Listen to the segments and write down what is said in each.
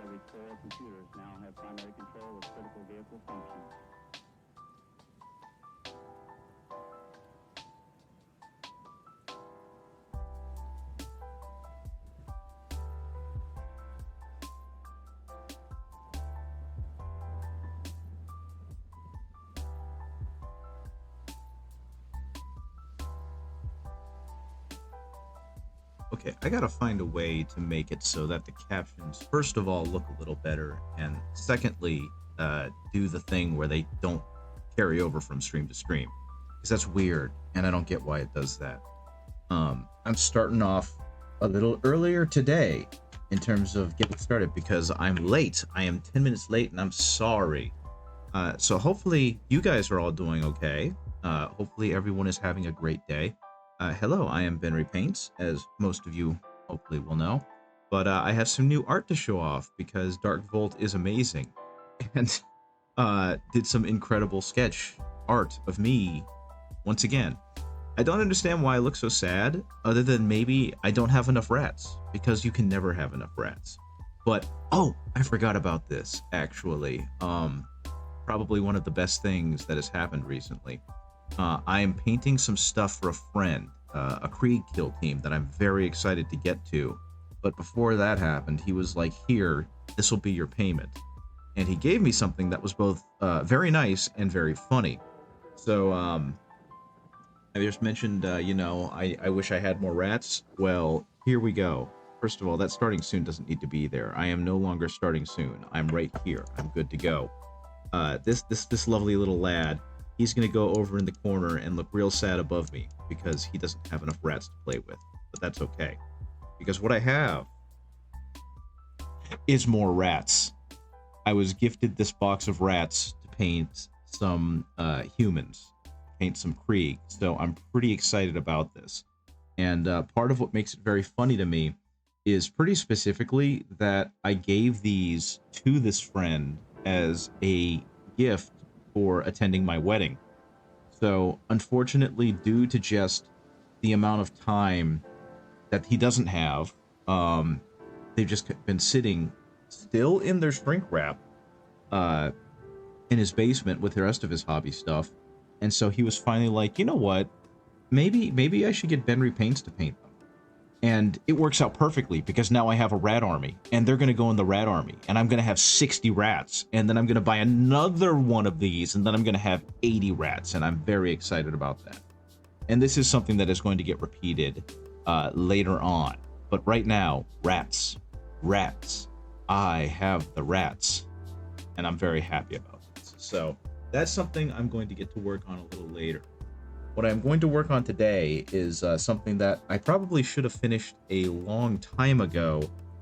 Every core computers now have primary control of critical vehicle functions. Okay, I gotta find a way to make it so that the captions, first of all, look a little better, and secondly, do the thing where they don't carry over from stream to stream, because that's weird, and I don't get why it does that. I'm starting off a little earlier today in terms of getting started because I'm late. I am 10 minutes late, and I'm sorry. So hopefully you guys are all doing okay. Hopefully everyone is having a great day. Hello, I am Benry Paints, as most of you hopefully will know. But I have some new art to show off because Dark Volt is amazing. And did some incredible sketch art of me once again. I don't understand why I look so sad, other than maybe I don't have enough rats, because you can never have enough rats. But, oh, I forgot about this, actually. Probably one of the best things that has happened recently. I am painting some stuff for a friend, a Krieg kill team that I'm very excited to get to. But before that happened, he was like, here, this will be your payment. And he gave me something that was both very nice and very funny. So, I just mentioned, I wish I had more rats. Well, here we go. First of all, that starting soon doesn't need to be there. I am no longer starting soon. I'm right here. I'm good to go. This lovely little lad, he's gonna go over in the corner and look real sad above me because he doesn't have enough rats to play with. But that's okay, because what I have is more rats. I was gifted this box of rats to paint some humans, paint some Krieg, so I'm pretty excited about this. And part of what makes it very funny to me is pretty specifically that I gave these to this friend as a gift for attending my wedding. So unfortunately, due to just the amount of time that he doesn't have, they've just been sitting still in their shrink wrap in his basement with the rest of his hobby stuff. And so he was finally like, you know what, maybe I should get Benry Paints to paint them. And it works out perfectly because now I have a rat army and they're going to go in the rat army and I'm going to have 60 rats and then I'm going to buy another one of these and then I'm going to have 80 rats, and I'm very excited about that. And this is something that is going to get repeated later on. But right now, rats. I have the rats and I'm very happy about this. So that's something I'm going to get to work on a little later. What I'm going to work on today is something that I probably should have finished a long time ago,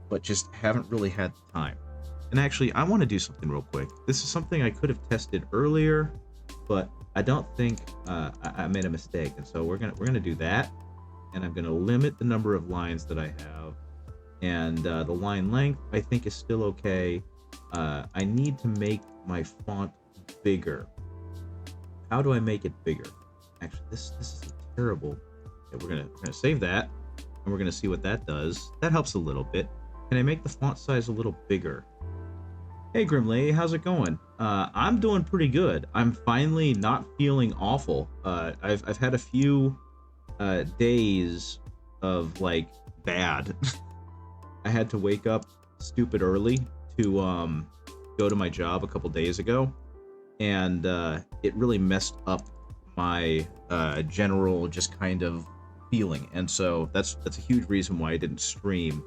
but just haven't really had the time. And actually, I want to do something real quick. This is something I could have tested earlier, but I don't think I made a mistake. And so we're gonna do that, and I'm gonna limit the number of lines that I have, and the line length I think is still okay. I need to make my font bigger. How do I make it bigger? Actually, this is terrible. Okay, we're gonna save that, and we're gonna see what that does. That helps a little bit. Can I make the font size a little bigger? Hey Grimley, how's it going? I'm doing pretty good. I'm finally not feeling awful. I've had a few days of like bad. I had to wake up stupid early to go to my job a couple days ago, and it really messed up my general just kind of feeling, and so that's a huge reason why I didn't stream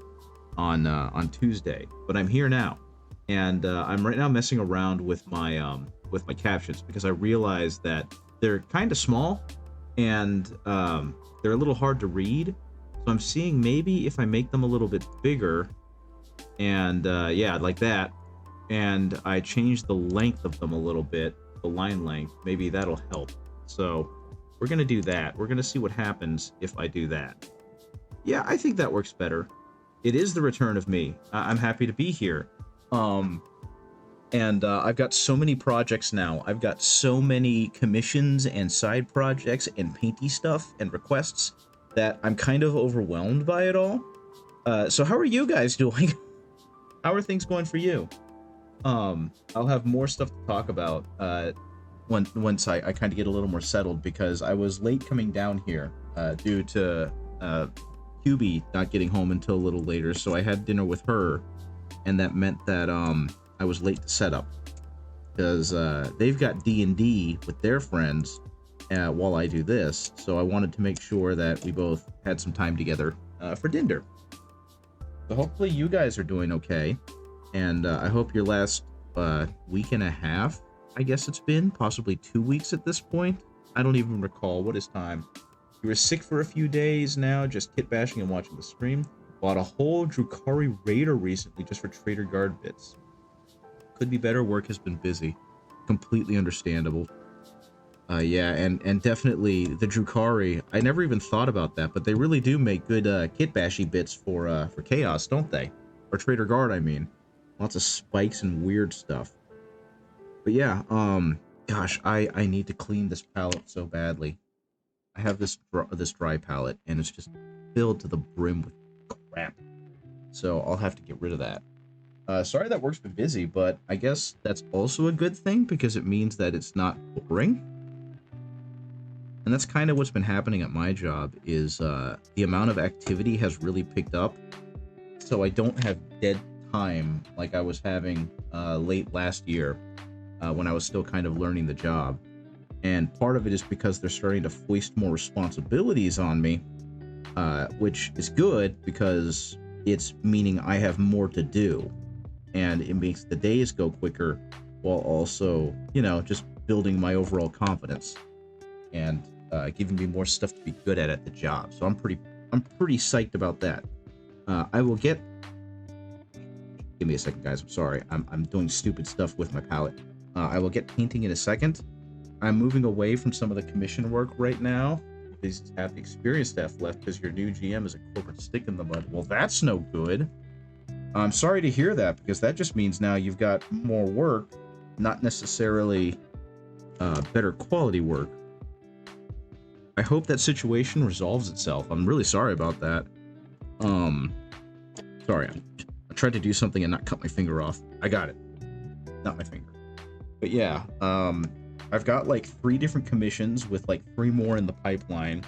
on Tuesday. But I'm here now, and I'm right now messing around with my captions because I realized that they're kind of small and they're a little hard to read. So I'm seeing maybe if I make them a little bit bigger, and yeah, like that, and I change the length of them a little bit, the line length, maybe that'll help. So we're gonna do that. We're gonna see what happens if I do that. Yeah, I think that works better. It is the return of me. I'm happy to be here. And I've got so many projects now. I've got so many commissions and side projects and painty stuff and requests that I'm kind of overwhelmed by it all. So how are you guys doing? How are things going for you? I'll have more stuff to talk about once I kind of get a little more settled, because I was late coming down here due to Hubie not getting home until a little later. So I had dinner with her, and that meant that I was late to set up, because they've got D&D with their friends while I do this. So I wanted to make sure that we both had some time together for dinner. So hopefully you guys are doing okay, and I hope your last week and a half, I guess it's been, possibly 2 weeks at this point. I don't even recall. What is time? You were sick for a few days now, just kit bashing and watching the stream. Bought a whole Drukhari Raider recently just for Trader Guard bits. Could be better, work has been busy. Completely understandable. Yeah, and definitely the Drukhari, I never even thought about that, but they really do make good kit bashy bits for Chaos, don't they? Or Trader Guard, I mean. Lots of spikes and weird stuff. But yeah, gosh, I need to clean this palette so badly. I have this dry palette, and it's just filled to the brim with crap. So I'll have to get rid of that. Sorry that work's been busy, but I guess that's also a good thing, because it means that it's not boring. And that's kind of what's been happening at my job, is the amount of activity has really picked up. So I don't have dead time like I was having late last year when I was still kind of learning the job. And part of it is because they're starting to foist more responsibilities on me, which is good, because it's meaning I have more to do. And it makes the days go quicker, while also, you know, just building my overall confidence and giving me more stuff to be good at the job. So I'm pretty psyched about that. I will get. Give me a second, guys. I'm sorry. I'm doing stupid stuff with my palette. I will get painting in a second. I'm moving away from some of the commission work right now. These have the experience staff left because your new GM is a corporate stick in the mud. Well, that's no good. I'm sorry to hear that, because that just means now you've got more work, not necessarily better quality work. I hope that situation resolves itself. I'm really sorry about that. Sorry, I tried to do something and not cut my finger off. I got it. Not my finger. But yeah, I've got like 3 different commissions with like 3 more in the pipeline.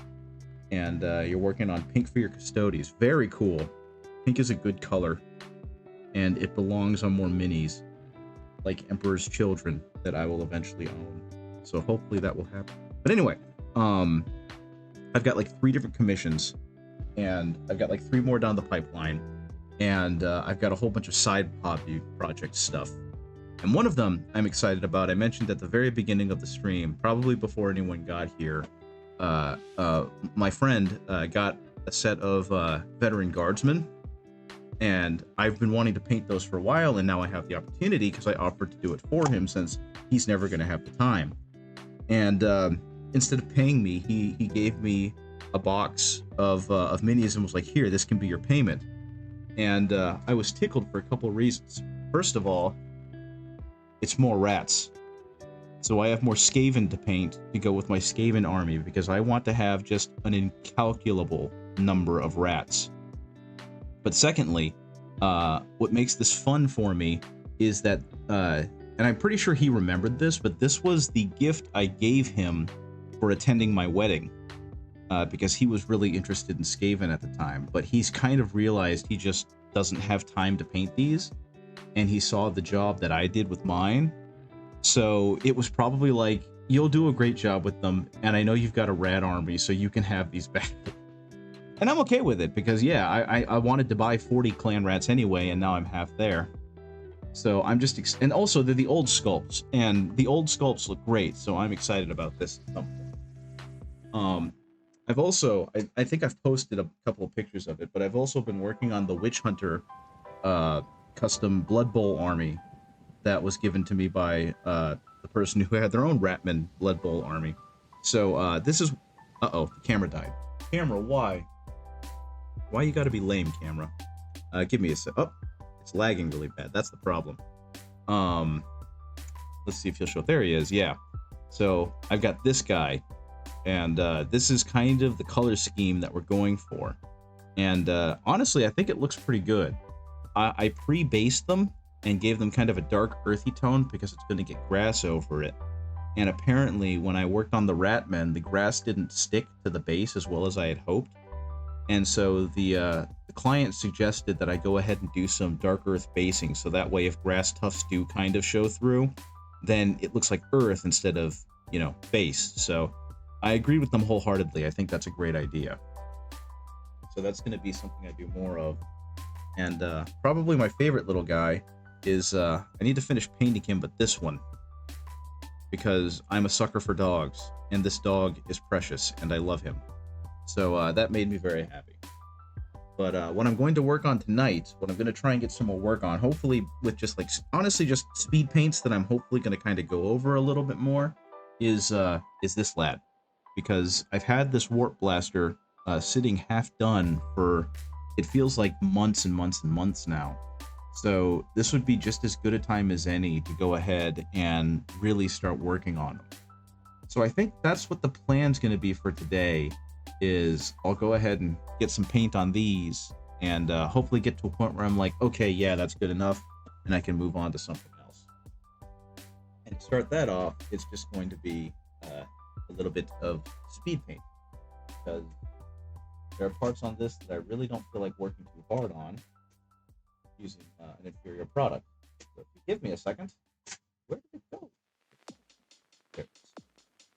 And you're working on pink for your custodies. Very cool. Pink is a good color. And it belongs on more minis, like Emperor's Children, that I will eventually own. So hopefully that will happen. But anyway, I've got like 3 different commissions, and I've got like 3 more down the pipeline, and I've got a whole bunch of side hobby project stuff. And one of them I'm excited about. I mentioned at the very beginning of the stream, probably before anyone got here, my friend got a set of veteran guardsmen. And I've been wanting to paint those for a while, and now I have the opportunity because I offered to do it for him, since he's never going to have the time. And instead of paying me, he gave me a box of minis and was like, "Here, this can be your payment." And I was tickled for a couple of reasons. First of all, it's more rats. So I have more Skaven to paint to go with my Skaven army, because I want to have just an incalculable number of rats. But secondly, what makes this fun for me is that, and I'm pretty sure he remembered this, but this was the gift I gave him for attending my wedding, because he was really interested in Skaven at the time, but he's kind of realized he just doesn't have time to paint these, and he saw the job that I did with mine. So it was probably like, you'll do a great job with them, and I know you've got a rat army, so you can have these back. And I'm okay with it, because yeah, I wanted to buy 40 clan rats anyway, and now I'm half there. So I'm just, and also they're the old sculpts, and the old sculpts look great, so I'm excited about this. I've also, I think I've posted a couple of pictures of it, but I've also been working on the Witch Hunter custom Blood Bowl army that was given to me by the person who had their own Ratman Blood Bowl army. So this is, uh-oh, the camera died. Camera, why? Why you gotta be lame, camera? Give me a sec. Oh, it's lagging really bad. That's the problem. let's see if he'll show up. There he is. Yeah. So I've got this guy, and this is kind of the color scheme that we're going for. And honestly, I think it looks pretty good. I pre-based them and gave them kind of a dark earthy tone because it's going to get grass over it. And apparently when I worked on the Ratmen, the grass didn't stick to the base as well as I had hoped. And so the client suggested that I go ahead and do some dark earth basing, so that way if grass tufts do kind of show through, then it looks like earth instead of, you know, base. So I agreed with them wholeheartedly. I think that's a great idea. So that's going to be something I do more of. And probably my favorite little guy is, I need to finish painting him, but this one. Because I'm a sucker for dogs, and this dog is precious, and I love him. So that made me very happy. But what I'm going to work on tonight, what I'm going to try and get some more work on, hopefully with just like, honestly, just speed paints that I'm hopefully going to kind of go over a little bit more, is this lad. Because I've had this Warp Blaster sitting half done for, it feels like months and months and months now. So this would be just as good a time as any to go ahead and really start working on them. So I think that's what the plan's going to be for today, is I'll go ahead and get some paint on these and hopefully get to a point where I'm like, okay, yeah, that's good enough, and I can move on to something else. And to start that off, it's just going to be a little bit of speed paint, because there are parts on this that I really don't feel like working too hard on using an inferior product. So if you give me a second, where did it go? There it is.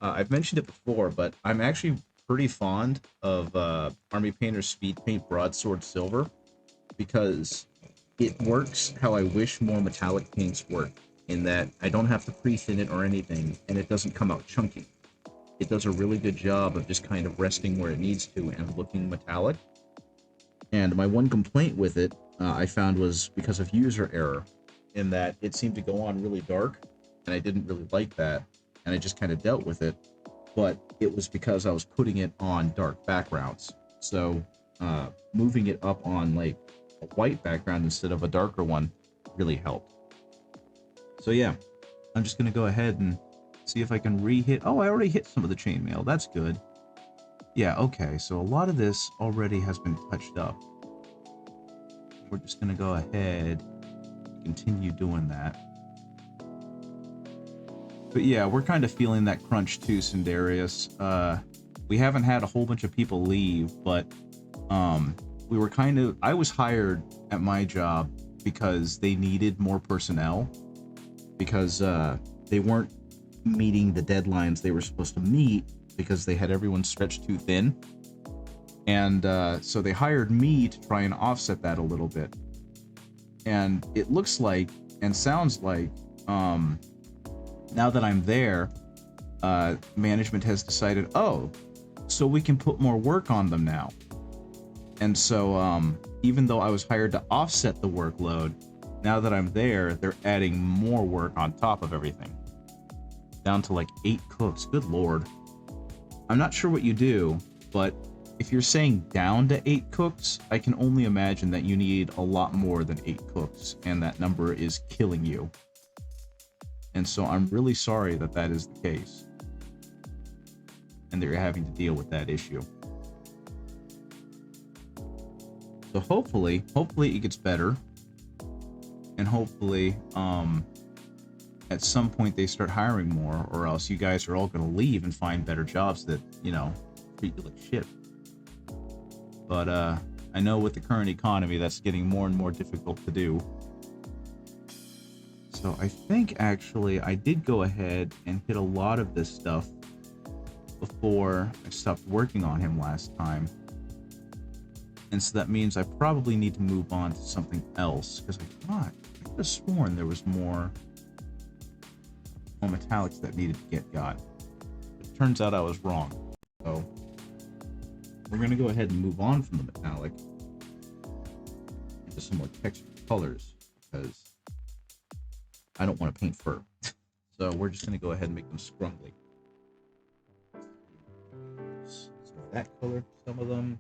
I've mentioned it before, but I'm actually pretty fond of Army Painter's Speed Paint Broadsword Silver, because it works how I wish more metallic paints work, in that I don't have to pre-thin it or anything, and it doesn't come out chunky. It does a really good job of just kind of resting where it needs to and looking metallic. And my one complaint with it, I found, was because of user error, in that it seemed to go on really dark, and I didn't really like that, and I just kind of dealt with it. But it was because I was putting it on dark backgrounds. So moving it up on like a white background instead of a darker one really helped. So yeah, I'm just gonna go ahead and see if I can re-hit. Oh, I already hit some of the chainmail. That's good. Yeah, okay, so a lot of this already has been touched up. We're just gonna go ahead and continue doing that. But yeah, we're kind of feeling that crunch too, Sindarius. We haven't had a whole bunch of people leave, but we were kind of, I was hired at my job because they needed more personnel, because they weren't meeting the deadlines they were supposed to meet, because they had everyone stretched too thin. And so they hired me to try and offset that a little bit. And it looks like and sounds like, now that I'm there, management has decided, oh, so we can put more work on them now. And so even though I was hired to offset the workload, now that I'm there, they're adding more work on top of everything. Down to like 8 cooks. Good lord. I'm not sure what you do, but if you're saying down to 8 cooks, I can only imagine that you need a lot more than 8 cooks, and that number is killing you. And so I'm really sorry that that is the case, and that you're having to deal with that issue. So hopefully it gets better, and hopefully at some point they start hiring more, or else you guys are all going to leave and find better jobs that, you know, treat you like shit. But I know with the current economy, that's getting more and more difficult to do. So I think actually I did go ahead and hit a lot of this stuff before I stopped working on him last time. And so that means I probably need to move on to something else, because I could have sworn there was more metallics that needed to get got. It turns out I was wrong. So we're going to go ahead and move on from the metallic into some more textured colors, because I don't want to paint fur. So we're just going to go ahead and make them scrumbly. Some of that color for some of them.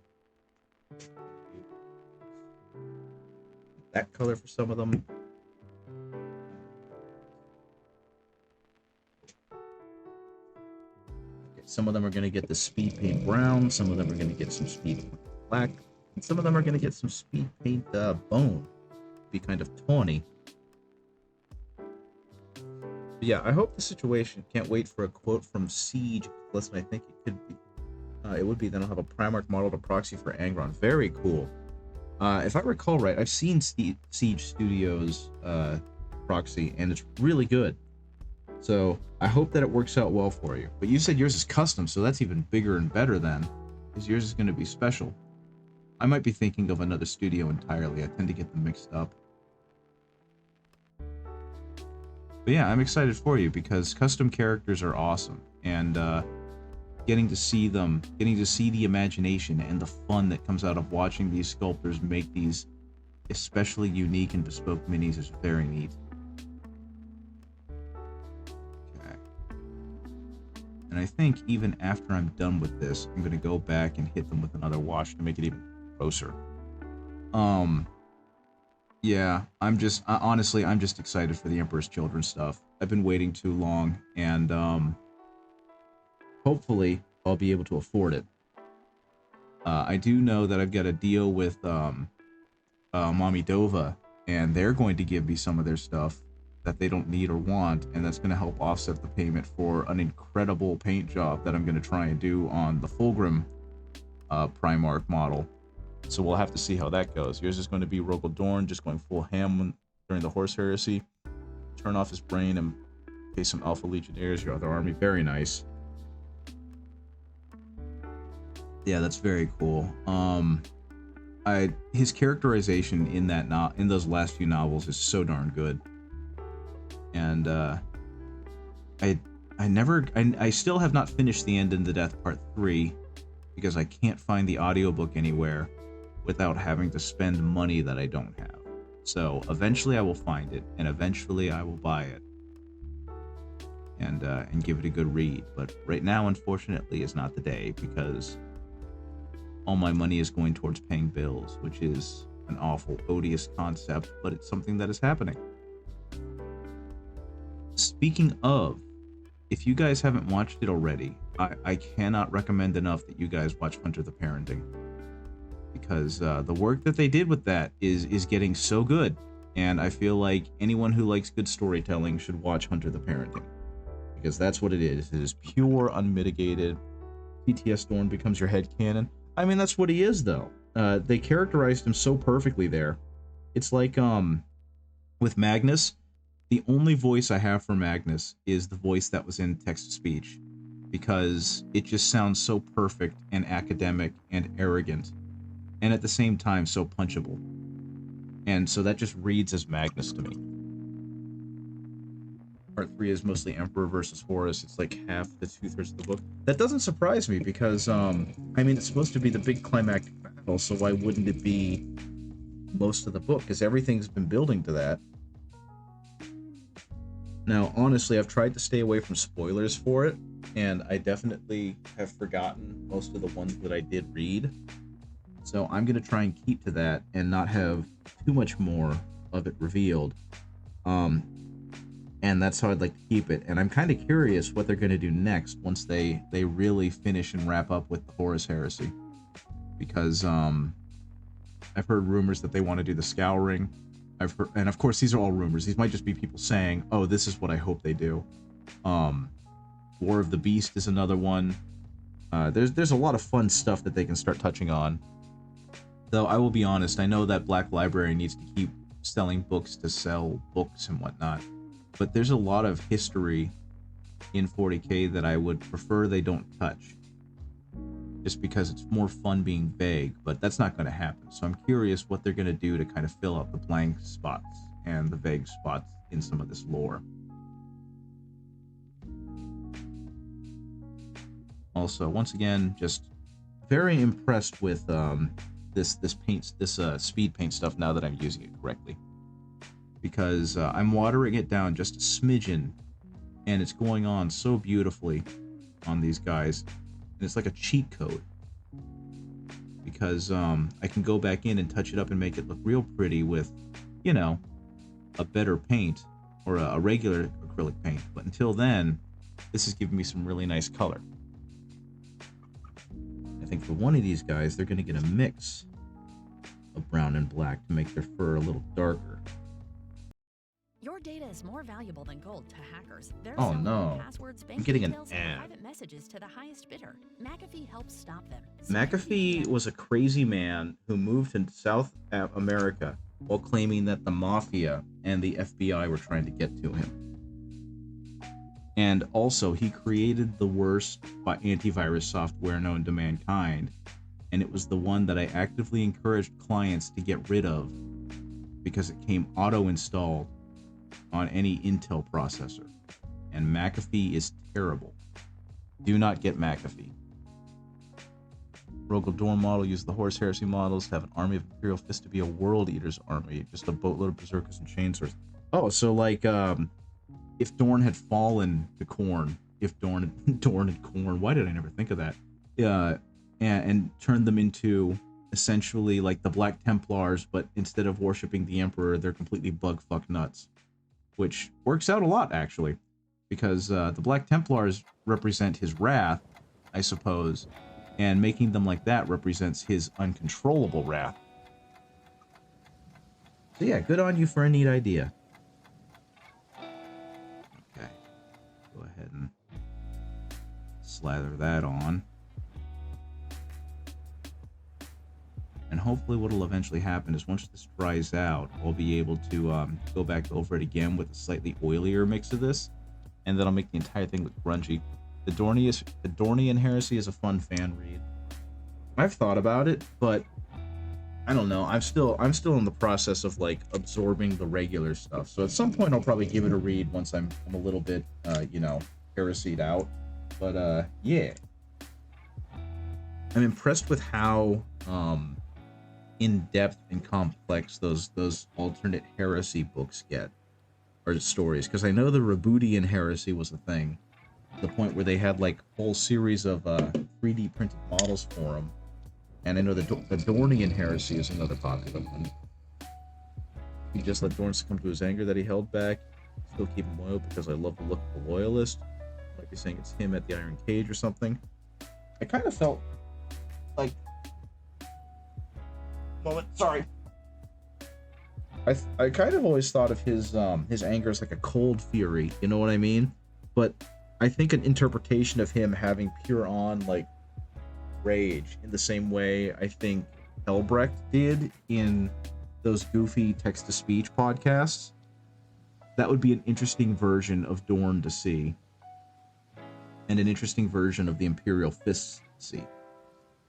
That color for some of them. Some of them are going to get the speed paint brown. Some of them are going to get some speed paint black. And some of them are going to get some speed paint bone. Be kind of tawny. But yeah, I hope the situation. Can't wait for a quote from Siege. Listen, I think it could be. It would be then I'll have a Primarch model to proxy for Angron. Very cool. If I recall right, I've seen Siege Studios proxy, and it's really good. So I hope that it works out well for you. But you said yours is custom, so that's even bigger and better then, because yours is going to be special. I might be thinking of another studio entirely. I tend to get them mixed up. But yeah, I'm excited for you because custom characters are awesome, and getting to see them, getting to see the imagination and the fun that comes out of watching these sculptors make these especially unique and bespoke minis is very neat. Okay. And I think even after I'm done with this, I'm gonna go back and hit them with another wash to make it even grosser. Yeah, honestly, I'm just excited for the Emperor's Children stuff. I've been waiting too long, and hopefully I'll be able to afford it. I do know that I've got a deal with Mommy Dova, and they're going to give me some of their stuff that they don't need or want, and that's going to help offset the payment for an incredible paint job that I'm going to try and do on the Fulgrim Primarch model. So we'll have to see how that goes. Yours is going to be Rogal Dorn, just going full ham during the Horse Heresy. Turn off his brain and pay some Alpha Legionnaires, your other army. Very nice. Yeah, that's very cool. His characterization in in those last few novels is so darn good. And I still have not finished The End in the Death Part 3 because I can't find the audiobook anywhere without having to spend money that I don't have. So eventually I will find it, and eventually I will buy it and give it a good read. But right now, unfortunately, is not the day because all my money is going towards paying bills, which is an awful, odious concept, but it's something that is happening. Speaking of, if you guys haven't watched it already, I cannot recommend enough that you guys watch Hunter the Parenting, because the work that they did with that is getting so good, and I feel like anyone who likes good storytelling should watch Hunter the Parenting, because that's what it is. It is pure, unmitigated. TTS Dorn becomes your headcanon. I mean, that's what he is, though. They characterized him so perfectly there. It's like with Magnus, the only voice I have for Magnus is the voice that was in text-to-speech, because it just sounds so perfect and academic and arrogant, and at the same time so punchable. And so that just reads as Magnus to me. Part 3 is mostly Emperor versus Horus. It's like half the 2/3 of the book. That doesn't surprise me because, I mean, it's supposed to be the big climactic battle, so why wouldn't it be most of the book? Because everything's been building to that. Now, honestly, I've tried to stay away from spoilers for it, and I definitely have forgotten most of the ones that I did read. So I'm going to try and keep to that and not have too much more of it revealed. And that's how I'd like to keep it. And I'm kind of curious what they're going to do next once they really finish and wrap up with the Horus Heresy. Because I've heard rumors that they want to do the Scouring. I've heard, and of course these are all rumors. These might just be people saying, "Oh, this is what I hope they do." War of the Beast is another one. There's a lot of fun stuff that they can start touching on. Though I will be honest, I know that Black Library needs to keep selling books to sell books and whatnot. But there's a lot of history in 40K that I would prefer they don't touch. Just because it's more fun being vague, but that's not going to happen. So I'm curious what they're going to do to kind of fill out the blank spots and the vague spots in some of this lore. Also, once again, just very impressed with this speed paint stuff now that I'm using it correctly. Because I'm watering it down just a smidgen, and it's going on so beautifully on these guys. And it's like a cheat code. Because I can go back in and touch it up and make it look real pretty with, you know, a better paint or a regular acrylic paint. But until then, this is giving me some really nice color. think for one of these guys, they're going to get a mix of brown and black to make their fur a little darker. Your data is more valuable than gold to hackers. They're Oh, selling no. passwords, I'm bank getting an details, and ad. private messages to the highest bidder. McAfee helps stop them. McAfee was a crazy man who moved to South America while claiming that the mafia and the FBI were trying to get to him. And also, he created the worst antivirus software known to mankind, and it was the one that I actively encouraged clients to get rid of because it came auto-installed on any Intel processor. And McAfee is terrible. Do not get McAfee. Rogel Dorn model used the Horus Heresy models, have an army of Imperial Fist to be a World Eater's army, just a boatload of berserkers and chainswords. Oh, so like, if Dorn had fallen to Khorne, if Dorn had Khorne, why did I never think of that? And turned them into essentially like the Black Templars, but instead of worshipping the Emperor, they're completely bugfuck nuts, which works out a lot actually, because the Black Templars represent his wrath, I suppose, and making them like that represents his uncontrollable wrath. So yeah, good on you for a neat idea. Okay, go ahead and slather that on. And hopefully what'll eventually happen is once this dries out, I'll be able to go back over it again with a slightly oilier mix of this, and that'll make the entire thing look grungy. The Dornian Heresy is a fun fan read. I've thought about it, but I don't know. I'm still in the process of like absorbing the regular stuff. So at some point I'll probably give it a read once I'm a little bit heresied out. But yeah. I'm impressed with how in-depth and complex those alternate heresy books get, or stories, because I know the Rebootian Heresy was a thing, to the point where they had like a whole series of 3D printed models for them. And I know the Dornian Heresy is another popular one. He just let Dorn succumb to his anger that he held back. Still keep him loyal because I love the look of the Loyalist. Might be saying it's him at the Iron Cage or something. I kind of felt like... Sorry. I kind of always thought of his anger as like a cold fury, you know what I mean? But I think an interpretation of him having pure on like rage in the same way I think Helbrecht did in those goofy text-to-speech podcasts, that would be an interesting version of Dorn to see, and an interesting version of the Imperial Fists to see,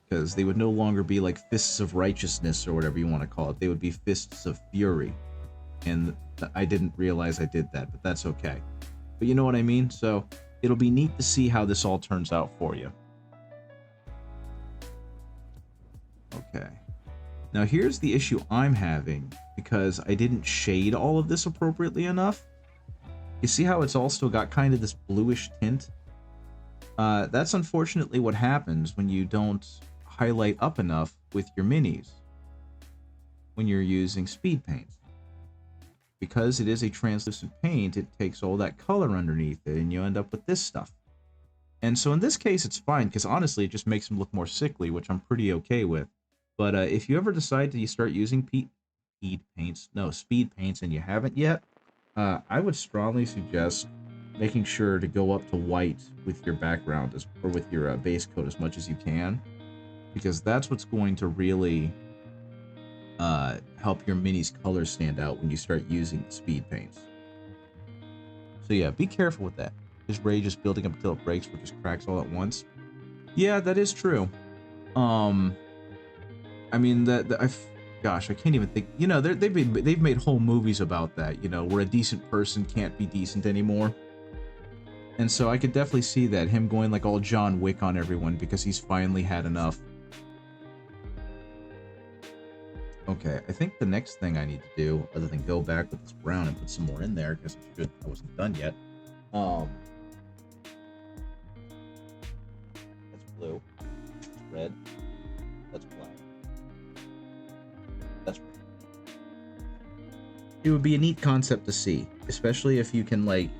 because they would no longer be like fists of righteousness or whatever you want to call it. They would be fists of fury, and I didn't realize I did that, but that's okay. But you know what I mean? So it'll be neat to see how this all turns out for you. Okay. Now here's the issue I'm having, because I didn't shade all of this appropriately enough. You see how it's all still got kind of this bluish tint? That's unfortunately what happens when you don't highlight up enough with your minis when you're using speed paint. Because it is a translucent paint, it takes all that color underneath it, and you end up with this stuff. And so in this case, it's fine, because honestly, it just makes them look more sickly, which I'm pretty okay with. But if you ever decide to start using speed paints, and you haven't yet, I would strongly suggest making sure to go up to white with your background, or with your base coat as much as you can, because that's what's going to really help your minis colors stand out when you start using speed paints. So yeah, be careful with that. His rage is building up until it breaks, or just cracks all at once. Yeah, that is true. I mean, gosh, I can't even think. You know, they've made whole movies about that. You know, where a decent person can't be decent anymore. And so I could definitely see that, him going like all John Wick on everyone because he's finally had enough. Okay, I think the next thing I need to do, other than go back with this brown and put some more in there, because I wasn't done yet. That's blue. That's red. That's black. That's red. It would be a neat concept to see, especially if you can like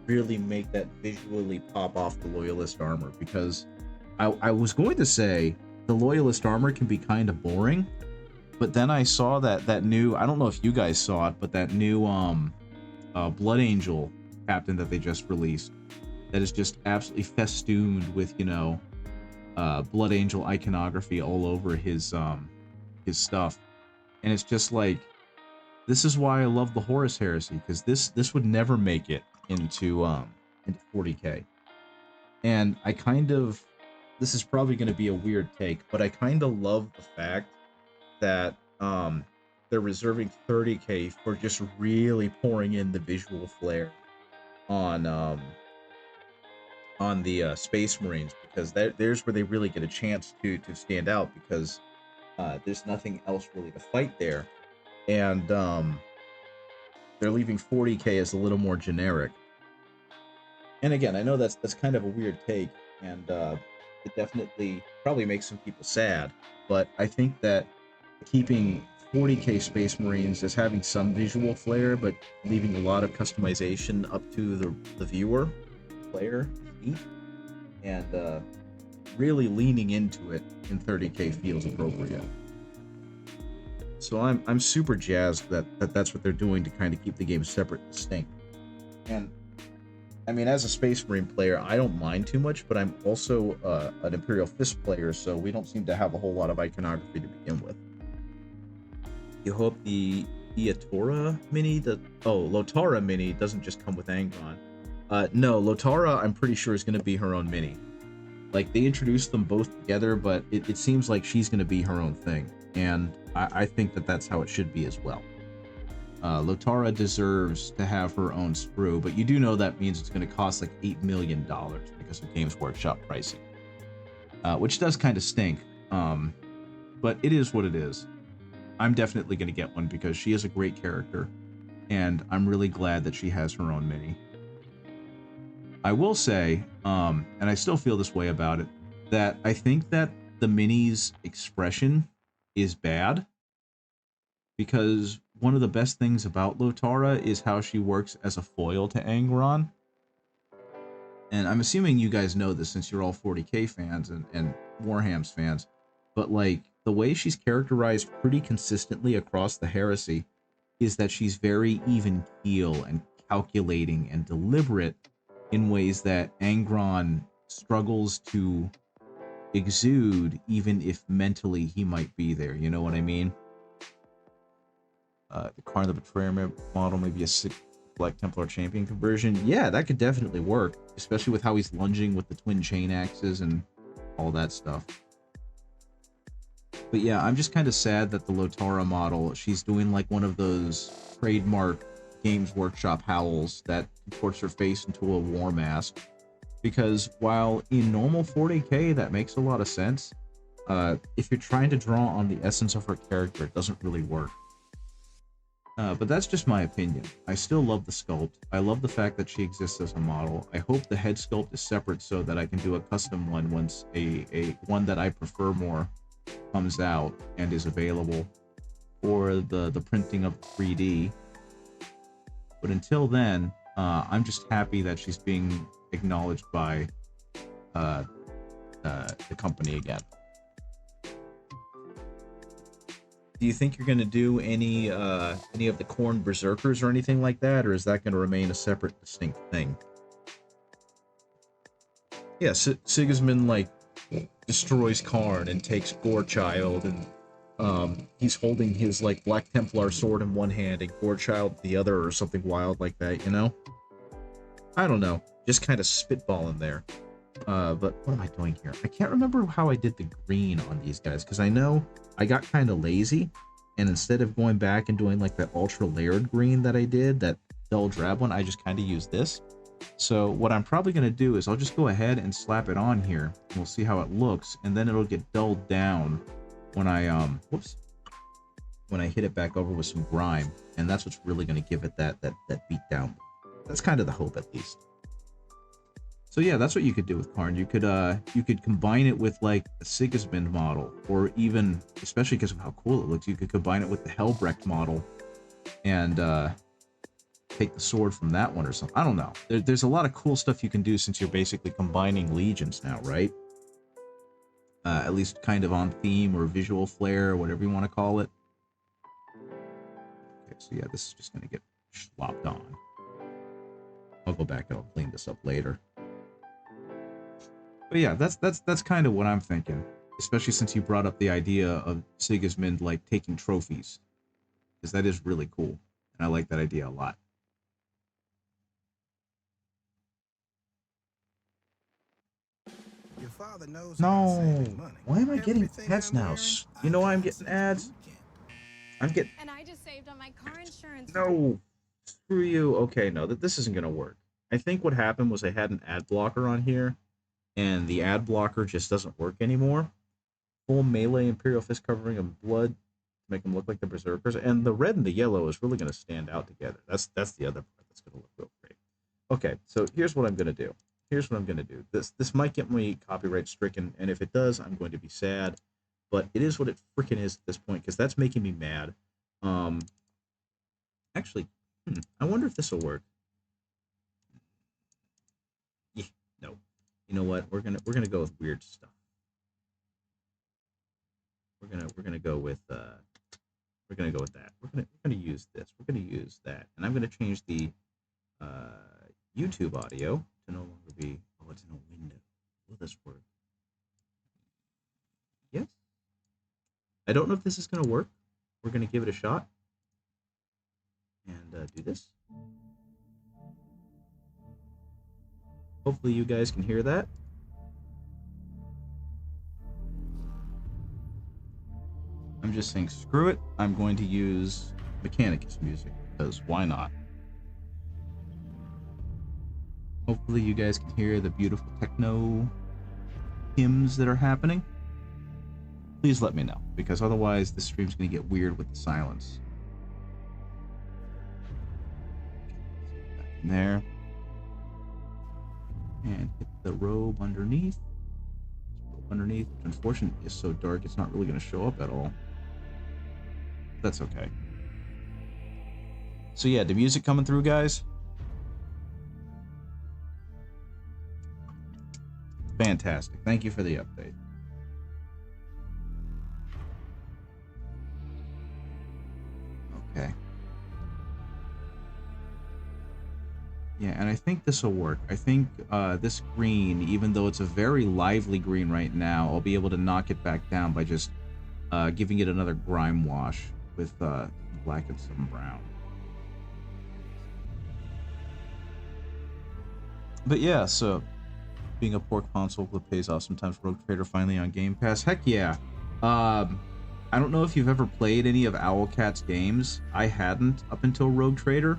really make that visually pop off the Loyalist armor, because I was going to say the Loyalist armor can be kind of boring. But then I saw that new, I don't know if you guys saw it, but that new Blood Angel captain that they just released, that is just absolutely festooned with, you know, Blood Angel iconography all over his stuff. And it's just like, this is why I love the Horus Heresy, because this would never make it into 40k. And I kind of, this is probably going to be a weird take, but I kind of love the fact that they're reserving 30k for just really pouring in the visual flair on the Space Marines, because there's where they really get a chance to stand out, because there's nothing else really to fight there. And they're leaving 40k as a little more generic. And again, I know that's kind of a weird take, and it definitely probably makes some people sad, but I think that keeping 40k Space Marines as having some visual flair, but leaving a lot of customization up to the viewer, player, and really leaning into it in 30k feels appropriate. So I'm super jazzed that's what they're doing to kind of keep the game separate and distinct. And I mean, as a Space Marine player, I don't mind too much, but I'm also an Imperial Fist player, so we don't seem to have a whole lot of iconography to begin with. You hope the Iatora mini, Lotara mini doesn't just come with Angron. No, Lotara I'm pretty sure is going to be her own mini. Like, they introduced them both together, but it seems like she's going to be her own thing. And I think that's how it should be as well. Lotara deserves to have her own sprue, but you do know that means it's going to cost like $8 million because of Games Workshop pricing. Which does kind of stink. But it is what it is. I'm definitely going to get one because she is a great character, and I'm really glad that she has her own mini. I will say, and I still feel this way about it, that I think that the mini's expression is bad, because one of the best things about Lotara is how she works as a foil to Angron. And I'm assuming you guys know this since you're all 40k fans and Warham's fans, but like, the way she's characterized pretty consistently across the Heresy is that she's very even keel and calculating and deliberate in ways that Angron struggles to exude, even if mentally he might be there. You know what I mean? The Karn the Betrayer model, maybe a sick Black Templar champion conversion. Yeah, that could definitely work, especially with how he's lunging with the twin chain axes and all that stuff. But yeah, I'm just kind of sad that the Lotara model, she's doing like one of those trademark Games Workshop howls that contorts her face into a war mask. Because while in normal 40k that makes a lot of sense, if you're trying to draw on the essence of her character, it doesn't really work. But that's just my opinion. I still love the sculpt. I love the fact that she exists as a model. I hope the head sculpt is separate so that I can do a custom one once a one that I prefer more comes out and is available for the printing of 3D. But until then, I'm just happy that she's being acknowledged by the company again. Do you think you're going to do any of the Khorne Berserkers or anything like that, or is that going to remain a separate, distinct thing? Yeah, Sigismund like destroys Karn and takes Gorechild, and he's holding his like Black Templar sword in one hand and Gorechild the other, or something wild like that. You know? I don't know. Just kind of spitballing there. But what am I doing here? I can't remember how I did the green on these guys, because I know I got kind of lazy, and instead of going back and doing like that ultra layered green that I did, that dull drab one, I just kind of used this. So what I'm probably going to do is I'll just go ahead and slap it on here, and we'll see how it looks, and then it'll get dulled down when I when I hit it back over with some grime, and that's what's really going to give it that beat down. That's kind of the hope, at least. So yeah, that's what you could do with Karn. You could combine it with like a Sigismund model, or even, especially because of how cool it looks, you could combine it with the Helbrecht model and take the sword from that one or something. I don't know. There's a lot of cool stuff you can do since you're basically combining legions now, right? at least kind of on theme or visual flair or whatever you want to call it. Okay, so yeah, this is just gonna get slopped on. I'll go back and I'll clean this up later. But yeah, that's kind of what I'm thinking, especially since you brought up the idea of Sigismund like taking trophies, because that is really cool, and I like that idea a lot. Your father knows No, about saving money. why am I getting Everything ads I'm now? wearing, You know why I'm I got getting so ads? you can. I'm getting And I just saved on my car insurance. no. Screw you. Okay, no, this isn't gonna work. I think what happened was I had an ad blocker on here, and the ad blocker just doesn't work anymore. Full melee Imperial Fist covering of blood to make them look like the Berserkers, and the red and the yellow is really going to stand out together. That's the other part that's going to look real great. Okay, so here's what I'm going to do. This might get me copyright stricken, and if it does, I'm going to be sad. But it is what it freaking is at this point, because that's making me mad. Actually, I wonder if this will work. Yeah, no. You know what? We're gonna go with weird stuff. We're gonna go with that. We're gonna use this. We're gonna use that, and I'm gonna change the YouTube audio to no longer be. Oh, it's in a window. Will this work? Yes. I don't know if this is gonna work. We're gonna give it a shot and do this. Hopefully, you guys can hear that. I'm just saying, screw it. I'm going to use Mechanicus music, because why not? Hopefully you guys can hear the beautiful techno hymns that are happening. Please let me know, because otherwise this stream's going to get weird with the silence. Okay, back in there. And hit the robe underneath. Underneath, which unfortunately is so dark it's not really going to show up at all. That's okay. So yeah, the music coming through, guys. Fantastic. Thank you for the update. Okay. Yeah, and I think this will work. I think this green, even though it's a very lively green right now, I'll be able to knock it back down by just giving it another grime wash with black and some brown. But yeah, so being a pork console that pays off sometimes. Rogue Trader finally on Game Pass. Heck yeah. I don't know if you've ever played any of Owlcat's games. I hadn't up until Rogue Trader.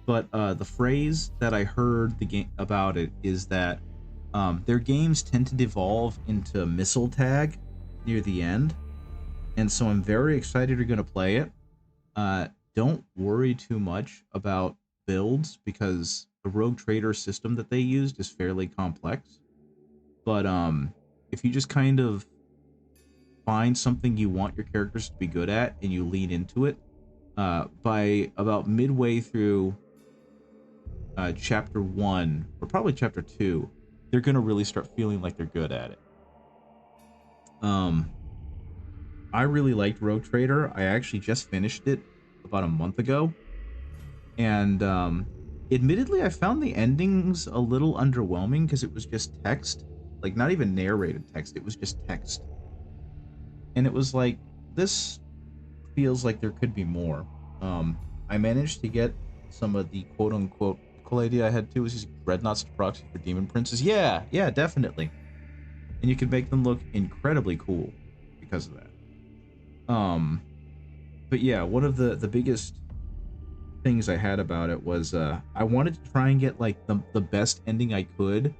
But the phrase that I heard the game about it is that their games tend to devolve into missile tag near the end, and so I'm very excited you're going to play it. Don't worry too much about builds, because the Rogue Trader system that they used is fairly complex. But if you just kind of find something you want your characters to be good at and you lean into it, by about midway through chapter 1 or probably chapter 2, they're gonna really start feeling like they're good at it. I really liked Rogue Trader. I actually just finished it about a month ago, and admittedly I found the endings a little underwhelming because it was just text, like not even narrated text, it was just text, and it was like, this feels like there could be more. I managed to get some of the quote-unquote cool idea I had too was using Dreadnoughts to proxy for Demon Princes. Yeah, definitely. And you can make them look incredibly cool because of that. But yeah, one of the biggest things I had about it was I wanted to try and get like the best ending I could,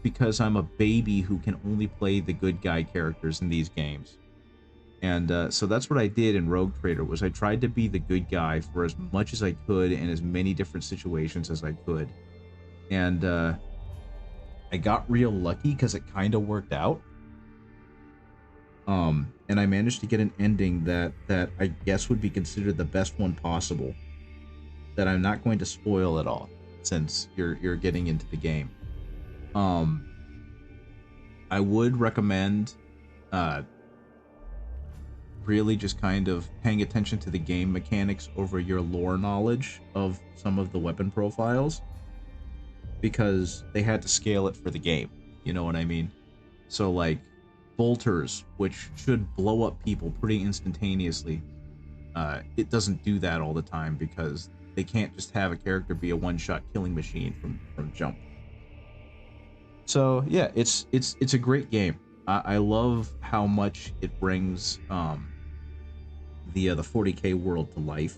because I'm a baby who can only play the good guy characters in these games. And so that's what I did in Rogue Trader, was I tried to be the good guy for as much as I could in as many different situations as I could. And I got real lucky because it kind of worked out. And I managed to get an ending that I guess would be considered the best one possible, that I'm not going to spoil at all, since you're getting into the game. I would recommend really just kind of paying attention to the game mechanics over your lore knowledge of some of the weapon profiles, because they had to scale it for the game. You know what I mean? So like bolters, which should blow up people pretty instantaneously, it doesn't do that all the time because they can't just have a character be a one-shot killing machine from jump. So yeah, it's a great game. I love how much it brings the 40K world to life,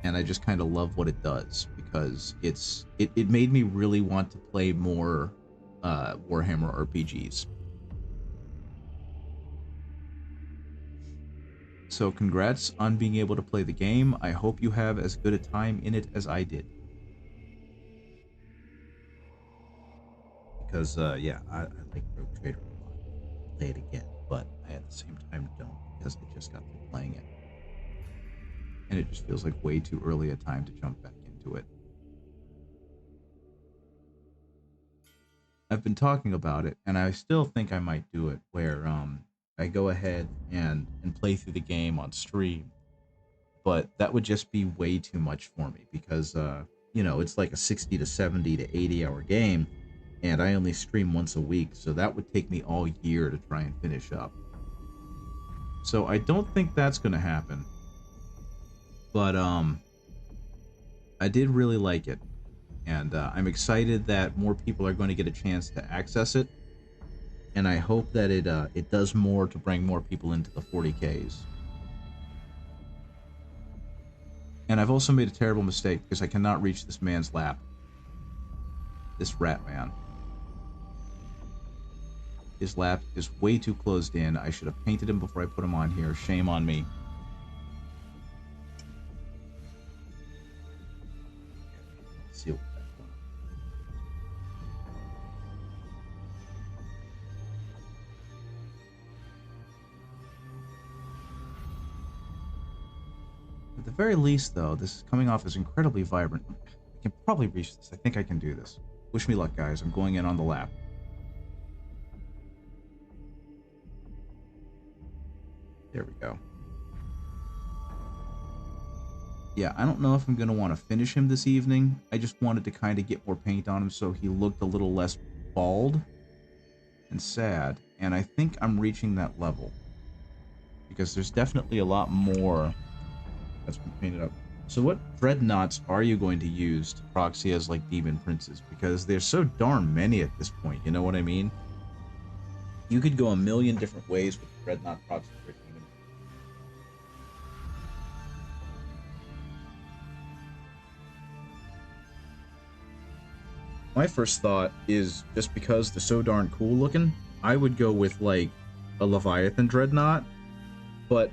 and I just kind of love what it does, because it made me really want to play more Warhammer RPGs. So congrats on being able to play the game. I hope you have as good a time in it as I did. Because yeah, I like Rogue Trader a lot. Play it again, but I at the same time don't, because I just got through playing it. And it just feels like way too early a time to jump back into it. I've been talking about it, and I still think I might do it, where I go ahead and play through the game on stream. But that would just be way too much for me, because you know, it's like a 60 to 70 to 80 hour game, and I only stream once a week, so that would take me all year to try and finish up. So I don't think that's gonna happen. But I did really like it, and I'm excited that more people are going to get a chance to access it, and I hope that it does more to bring more people into the 40Ks. And I've also made a terrible mistake, because I cannot reach this man's lap. This rat man. His lap is way too closed in. I should have painted him before I put him on here. Shame on me. Let's see what that one. At the very least, though, this is coming off as incredibly vibrant. I can probably reach this. I think I can do this. Wish me luck, guys. I'm going in on the lap. There we go. Yeah, I don't know if I'm going to want to finish him this evening. I just wanted to kind of get more paint on him so he looked a little less bald and sad. And I think I'm reaching that level, because there's definitely a lot more that's been painted up. So what dreadnoughts are you going to use to proxy as like demon princes? Because there's so darn many at this point, you know what I mean? You could go a million different ways with dreadnought proxy for demon. My first thought is, just because they're so darn cool looking, I would go with like a Leviathan dreadnought, but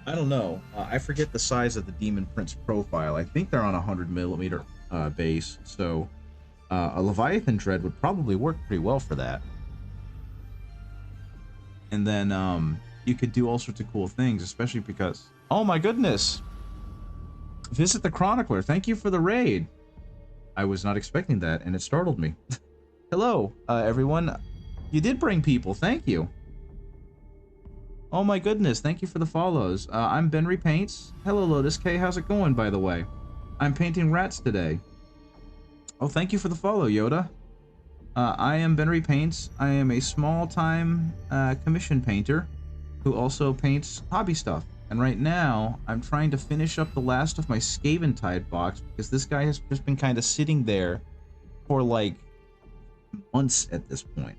I don't know. I forget the size of the Demon Prince profile. I think they're on a 100mm base, so a Leviathan dread would probably work pretty well for that. And then you could do all sorts of cool things, especially because, oh my goodness, Visit the Chronicler, thank you for the raid. I was not expecting that, and it startled me. Hello, everyone. You did bring people, thank you. Oh my goodness, thank you for the follows. I'm Benry Paints. Hello, Lotus K, how's it going, by the way? I'm painting rats today. Oh, thank you for the follow, Yoda. I am Benry Paints. I am a small-time commission painter who also paints hobby stuff. And right now, I'm trying to finish up the last of my Skaventide box, because this guy has just been kind of sitting there for, like, months at this point.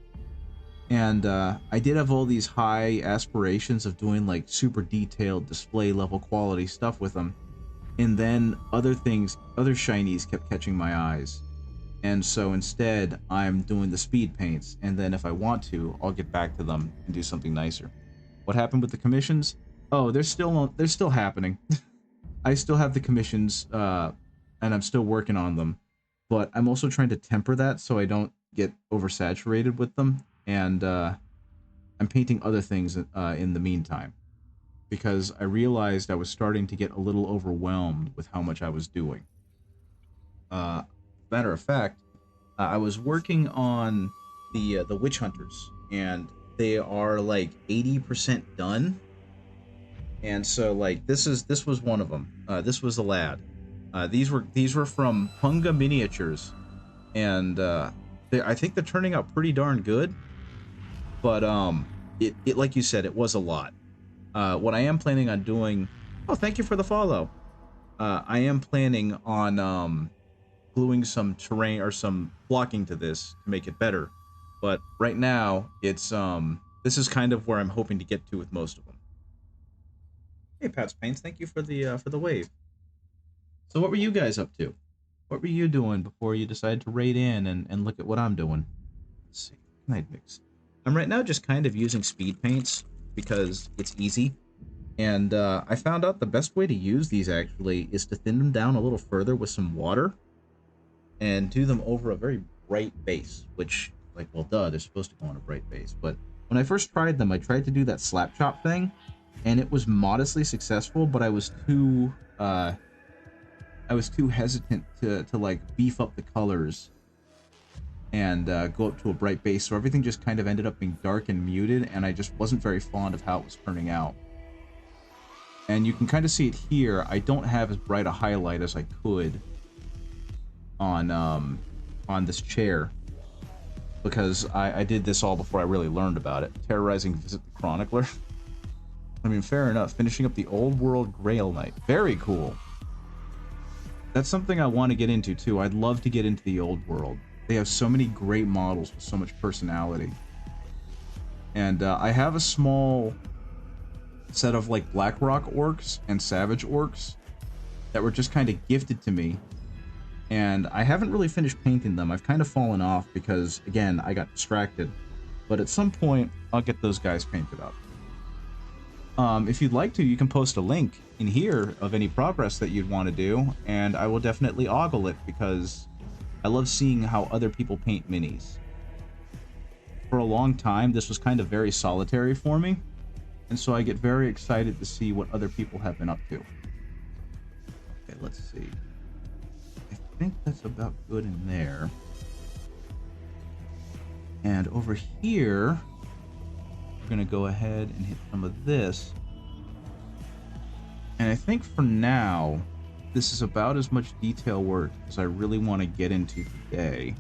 And I did have all these high aspirations of doing, like, super detailed display level quality stuff with them. And then other things, other shinies kept catching my eyes. And so instead, I'm doing the speed paints. And then if I want to, I'll get back to them and do something nicer. What happened with the commissions? Oh, they're still happening. I still have the commissions, and I'm still working on them. But I'm also trying to temper that so I don't get oversaturated with them. And I'm painting other things in the meantime, because I realized I was starting to get a little overwhelmed with how much I was doing. Matter of fact, I was working on the Witch Hunters, and they are like 80% done. And so like this was one of them. This was the lad. These were from Punga Miniatures, and I think they're turning out pretty darn good. But it like you said, it was a lot. What I am planning on doing. Oh, thank you for the follow. I am planning on gluing some terrain or some blocking to this to make it better. But right now, it's this is kind of where I'm hoping to get to with most of them. Hey, Pat's Paints, thank you for the wave. So what were you guys up to? What were you doing before you decided to raid in and look at what I'm doing? Let's see. Night mix. I'm right now just kind of using speed paints because it's easy. And I found out the best way to use these actually is to thin them down a little further with some water and do them over a very bright base, which, like, well, duh, they're supposed to go on a bright base. But when I first tried them, I tried to do that slap chop thing, and it was modestly successful, but I was too hesitant to like beef up the colors and go up to a bright base, so everything just kind of ended up being dark and muted, and I just wasn't very fond of how it was turning out. And you can kind of see it here. I don't have as bright a highlight as I could on this chair, because I did this all before I really learned about it. Terrorizing Visit the Chronicler. I mean, fair enough. Finishing up the Old World Grail Knight. Very cool. That's something I want to get into too. I'd love to get into the Old World. They have so many great models with so much personality. And I have a small set of like Blackrock orcs and Savage orcs that were just kind of gifted to me. And I haven't really finished painting them. I've kind of fallen off because, again, I got distracted. But at some point, I'll get those guys painted up. If you'd like to, you can post a link in here of any progress that you'd want to do, and I will definitely ogle it because I love seeing how other people paint minis. For a long time, this was kind of very solitary for me, and so I get very excited to see what other people have been up to. Okay, let's see. I think that's about good in there. And over here, we're going to go ahead and hit some of this. And I think for now, this is about as much detail work as I really want to get into today,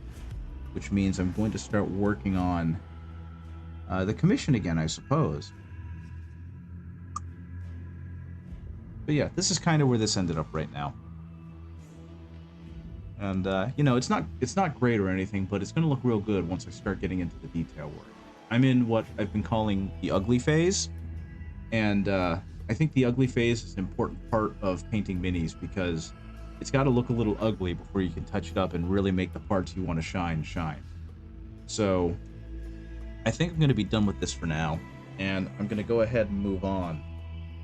which means I'm going to start working on the commission again, I suppose. But yeah, this is kind of where this ended up right now. And you know, it's not great or anything, but it's going to look real good once I start getting into the detail work. I'm in what I've been calling the ugly phase, and I think the ugly phase is an important part of painting minis because it's got to look a little ugly before you can touch it up and really make the parts you want to shine. So I think I'm going to be done with this for now, and I'm going to go ahead and move on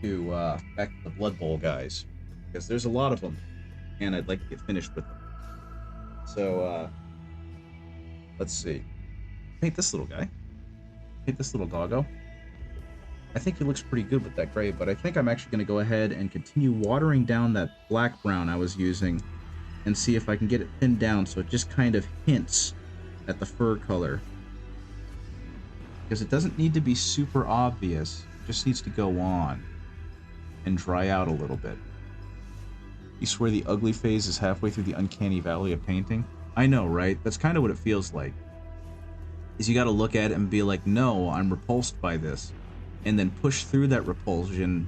to back to the Blood Bowl guys, because there's a lot of them, and I'd like to get finished with them. So, let's see. Paint this little guy. Paint this little doggo. I think he looks pretty good with that gray, but I think I'm actually going to go ahead and continue watering down that black brown I was using and see if I can get it thinned down so it just kind of hints at the fur color. Because it doesn't need to be super obvious, it just needs to go on and dry out a little bit. You swear the ugly phase is halfway through the uncanny valley of painting? I know, right? That's kind of what it feels like. Is you got to look at it and be like, no, I'm repulsed by this. And then push through that repulsiveness,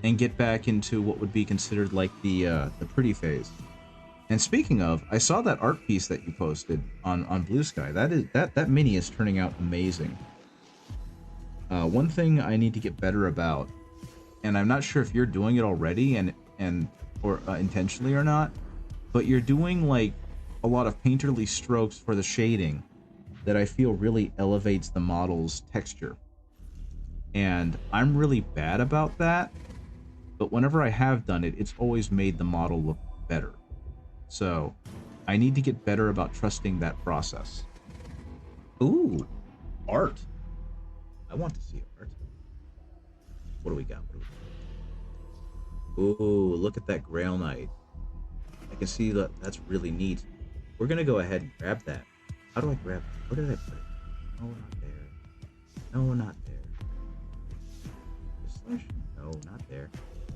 and get back into what would be considered like the pretty phase. And speaking of, I saw that art piece that you posted on Blue Sky. That mini is turning out amazing. One thing I need to get better about, and I'm not sure if you're doing it already or intentionally or not, but you're doing like a lot of painterly strokes for the shading that I feel really elevates the model's texture. And I'm really bad about that, but whenever I have done it, it's always made the model look better. So I need to get better about trusting that process. Ooh, art. I want to see art. What do we got? Ooh, look at that Grail Knight. I can see that that's really neat. we're gonna go ahead and grab that. How do I grab it? Where did I put it? No, not there. No, not there. Slash? No, not there.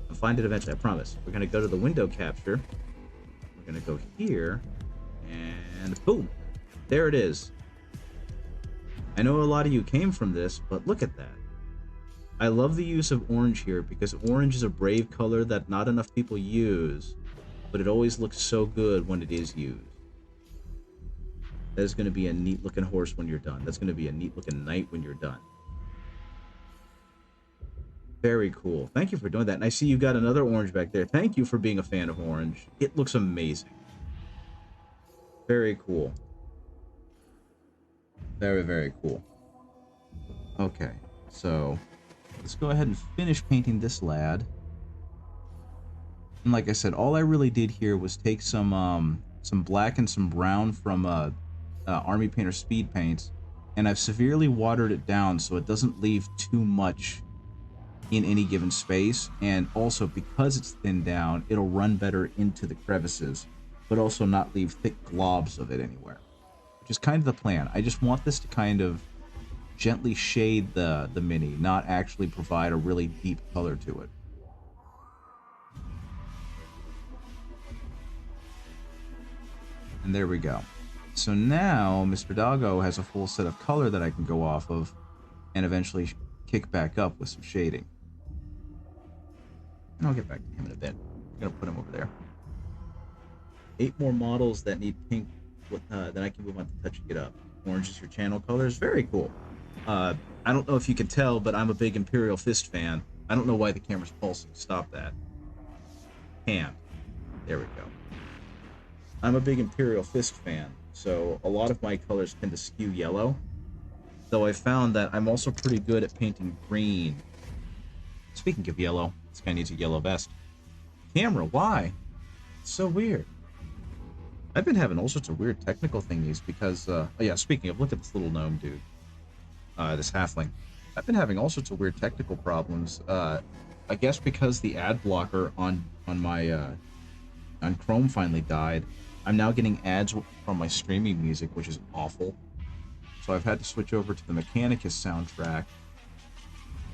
I'll find it eventually, I promise. We're gonna go to the window capture. We're gonna go here, and boom, there it is. I know a lot of you came from this, but look at that. I love the use of orange here because orange is a brave color that not enough people use, but it always looks so good when it is used. That is going to be a neat looking horse when you're done. That's going to be a neat looking knight when you're done. Very cool. Thank you for doing that. And I see you got another orange back there. Thank you for being a fan of orange. It looks amazing. Very cool. Very, very cool. Okay, so let's go ahead and finish painting this lad. And like I said, all I really did here was take some black and some brown from Army Painter speed paints, and I've severely watered it down so it doesn't leave too much in any given space. And also, because it's thinned down, it'll run better into the crevices, but also not leave thick globs of it anywhere, which is kind of the plan. I just want this to kind of gently shade the Mini, not actually provide a really deep color to it. And there we go. So now Mr. Doggo has a full set of color that I can go off of and eventually kick back up with some shading. And I'll get back to him in a bit. I'm going to put him over there. 8 more models that need pink, then I can move on to touching it up. Orange is your channel colors. Very cool. I don't know if you can tell, but I'm a big Imperial Fist fan. I don't know why the camera's pulsing. Stop that. Hand. There we go. I'm a big Imperial Fist fan, so a lot of my colors tend to skew yellow. Though I found that I'm also pretty good at painting green. Speaking of yellow, this guy needs a yellow vest. Camera, why? It's so weird. I've been having all sorts of weird technical thingies because, oh yeah, speaking of, look at this little gnome dude. This halfling. I've been having all sorts of weird technical problems. I guess because the ad blocker on my, on Chrome finally died, I'm now getting ads from my streaming music, which is awful. So I've had to switch over to the Mechanicus soundtrack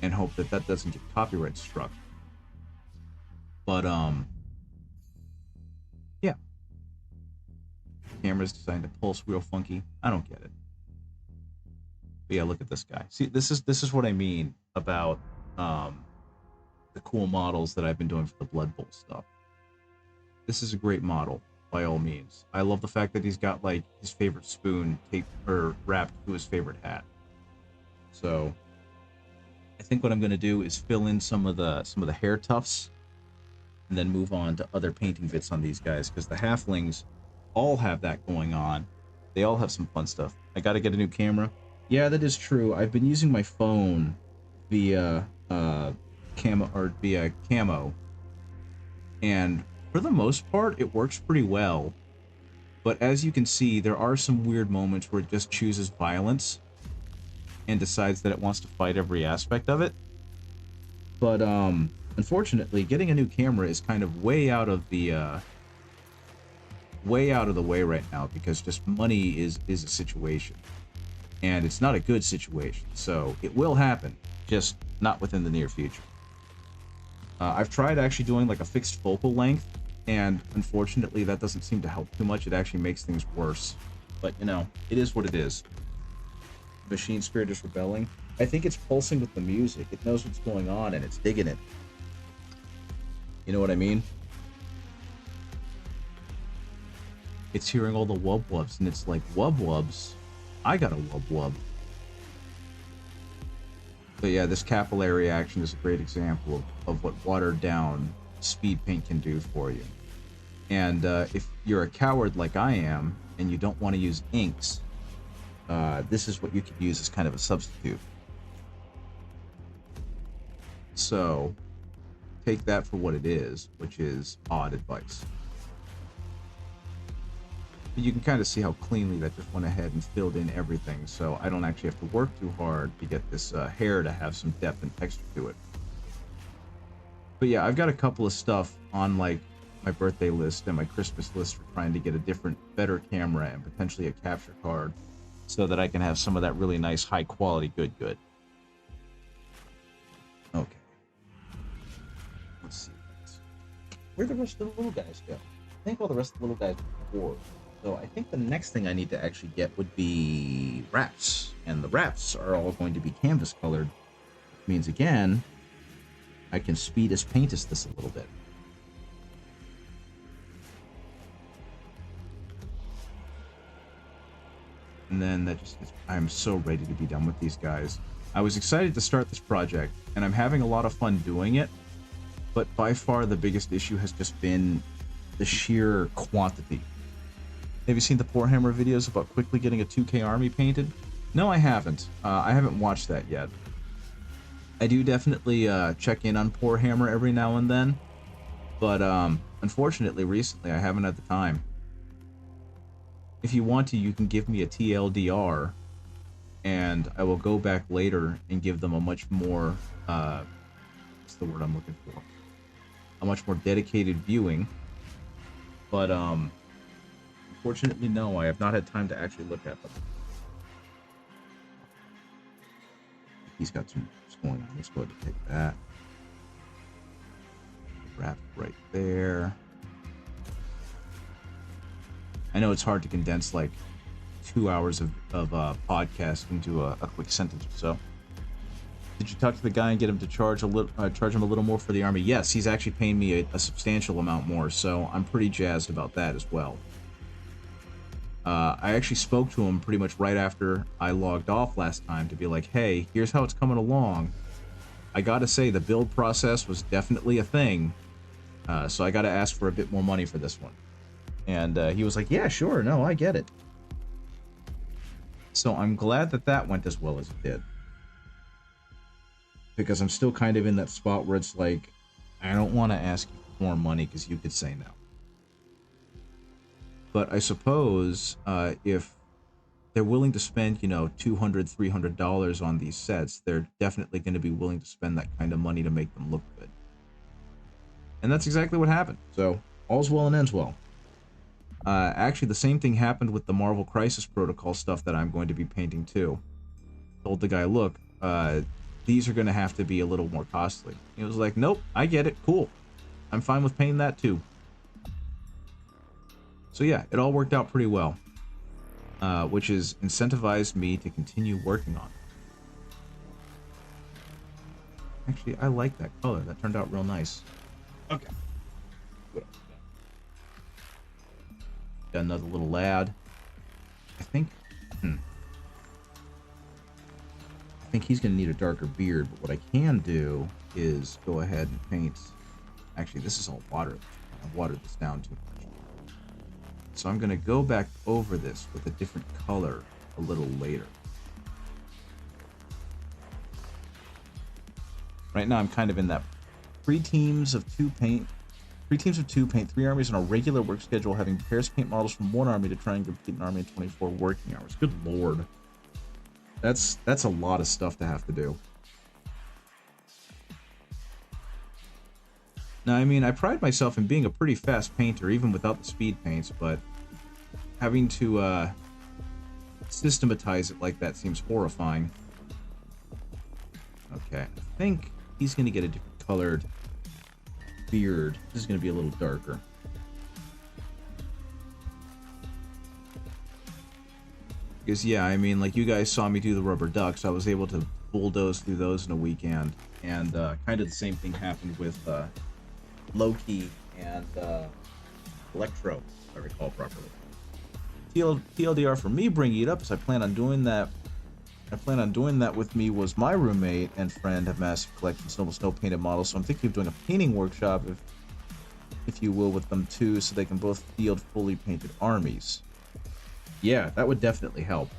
and hope that that doesn't get copyright struck. But, yeah. Camera's designed to pulse real funky. I don't get it. But yeah, look at this guy. See, this is what I mean about the cool models that I've been doing for the Blood Bowl stuff. This is a great model, by all means. I love the fact that he's got like his favorite spoon taped or wrapped to his favorite hat. So I think what I'm going to do is fill in some of the hair tufts and then move on to other painting bits on these guys, because the halflings all have that going on. They all have some fun stuff. I got to get a new camera. Yeah, that is true. I've been using my phone via camo, and for the most part, it works pretty well. But as you can see, there are some weird moments where it just chooses violence and decides that it wants to fight every aspect of it. But unfortunately, getting a new camera is kind of way out of the way right now, because just money is a situation. And it's not a good situation, so it will happen, just not within the near future. I've tried actually doing like a fixed focal length, and unfortunately that doesn't seem to help too much. It actually makes things worse. But, you know, it is what it is. Machine Spirit is rebelling. I think it's pulsing with the music. It knows what's going on, and it's digging it. You know what I mean? It's hearing all the wub-wubs, and it's like, wub-wubs? I got a wub-wub. But yeah, this capillary action is a great example of what watered down speed paint can do for you. And if you're a coward like I am, and you don't want to use inks, this is what you could use as kind of a substitute. So, take that for what it is, which is odd advice. You can kind of see how cleanly that just went ahead and filled in everything, so I don't actually have to work too hard to get this hair to have some depth and texture to it. But yeah, I've got a couple of stuff on like my birthday list and my Christmas list for trying to get a different, better camera and potentially a capture card so that I can have some of that really nice, high quality good. Okay. Let's see. Where'd the rest of the little guys go? I think all the rest of the little guys were bored. So I think the next thing I need to actually get would be wraps. And the wraps are all going to be canvas colored. Which means, again, I can speed as paint as this a little bit. And then that just gets, I'm so ready to be done with these guys. I was excited to start this project, and I'm having a lot of fun doing it, but by far the biggest issue has just been the sheer quantity. Have you seen the Poor Hammer videos about quickly getting a 2K army painted? No, I haven't. I haven't watched that yet. I do definitely check in on Poor Hammer every now and then, but unfortunately recently I haven't had the time. If you want to, you can give me a TLDR, and I will go back later and give them a much more, what's the word I'm looking for? A much more dedicated viewing. But, unfortunately, no, I have not had time to actually look at them. He's got some going on. Let's go ahead and take that. Wrap right there. I know it's hard to condense like 2 hours of podcast into a quick sentence or so. Did you talk to the guy and get him to charge him a little more for the army? Yes, he's actually paying me a substantial amount more, so I'm pretty jazzed about that as well. I actually spoke to him pretty much right after I logged off last time to be like, hey, here's how it's coming along. I gotta say, the build process was definitely a thing, so I gotta ask for a bit more money for this one. And he was like, yeah, sure, no, I get it. So I'm glad that that went as well as it did. Because I'm still kind of in that spot where it's like, I don't want to ask you for more money because you could say no. But I suppose if they're willing to spend, $200, $300 on these sets, they're definitely going to be willing to spend that kind of money to make them look good. And that's exactly what happened. So all's well and ends well. Actually, the same thing happened with the Marvel Crisis Protocol stuff that I'm going to be painting too. Told the guy, look, these are going to have to be a little more costly. He was like, nope, I get it, cool. I'm fine with paying that too. So yeah, it all worked out pretty well. Which has incentivized me to continue working on it. Actually, I like that color. That turned out real nice. Okay. What else? Got another little lad. I think he's gonna need a darker beard, but what I can do is go ahead and paint. Actually, this is all water. I've watered this down too much. So I'm gonna go back over this with a different color a little later. Right now I'm kind of in that three teams of two paint, three armies on a regular work schedule, having pairs paint models from one army to try and complete an army in 24 working hours. Good lord. That's a lot of stuff to have to do. Now, I mean, I pride myself in being a pretty fast painter, even without the speed paints, but having to systematize it like that seems horrifying. Okay, I think he's going to get a different colored beard. This is going to be a little darker. Because, yeah, I mean, like you guys saw me do the rubber ducks, I was able to bulldoze through those in a weekend. And kind of the same thing happened with Loki and Electro, if I recall properly. TLDR for me bringing it up is I plan on doing that with me was my roommate and friend have massive collections of snow painted models, so I'm thinking of doing a painting workshop, if you will, with them too, so they can both field fully painted armies. Yeah, that would definitely help.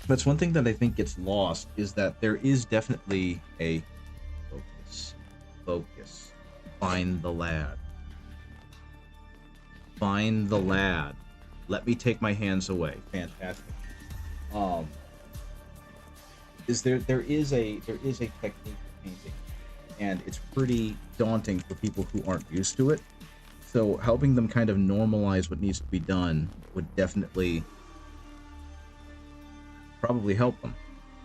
But one thing that I think gets lost is that there is definitely a focus. Find the lad. Find the lad. Let me take my hands away. Fantastic. There is a technique of painting and it's pretty daunting for people who aren't used to it. So helping them kind of normalize what needs to be done would definitely probably help them.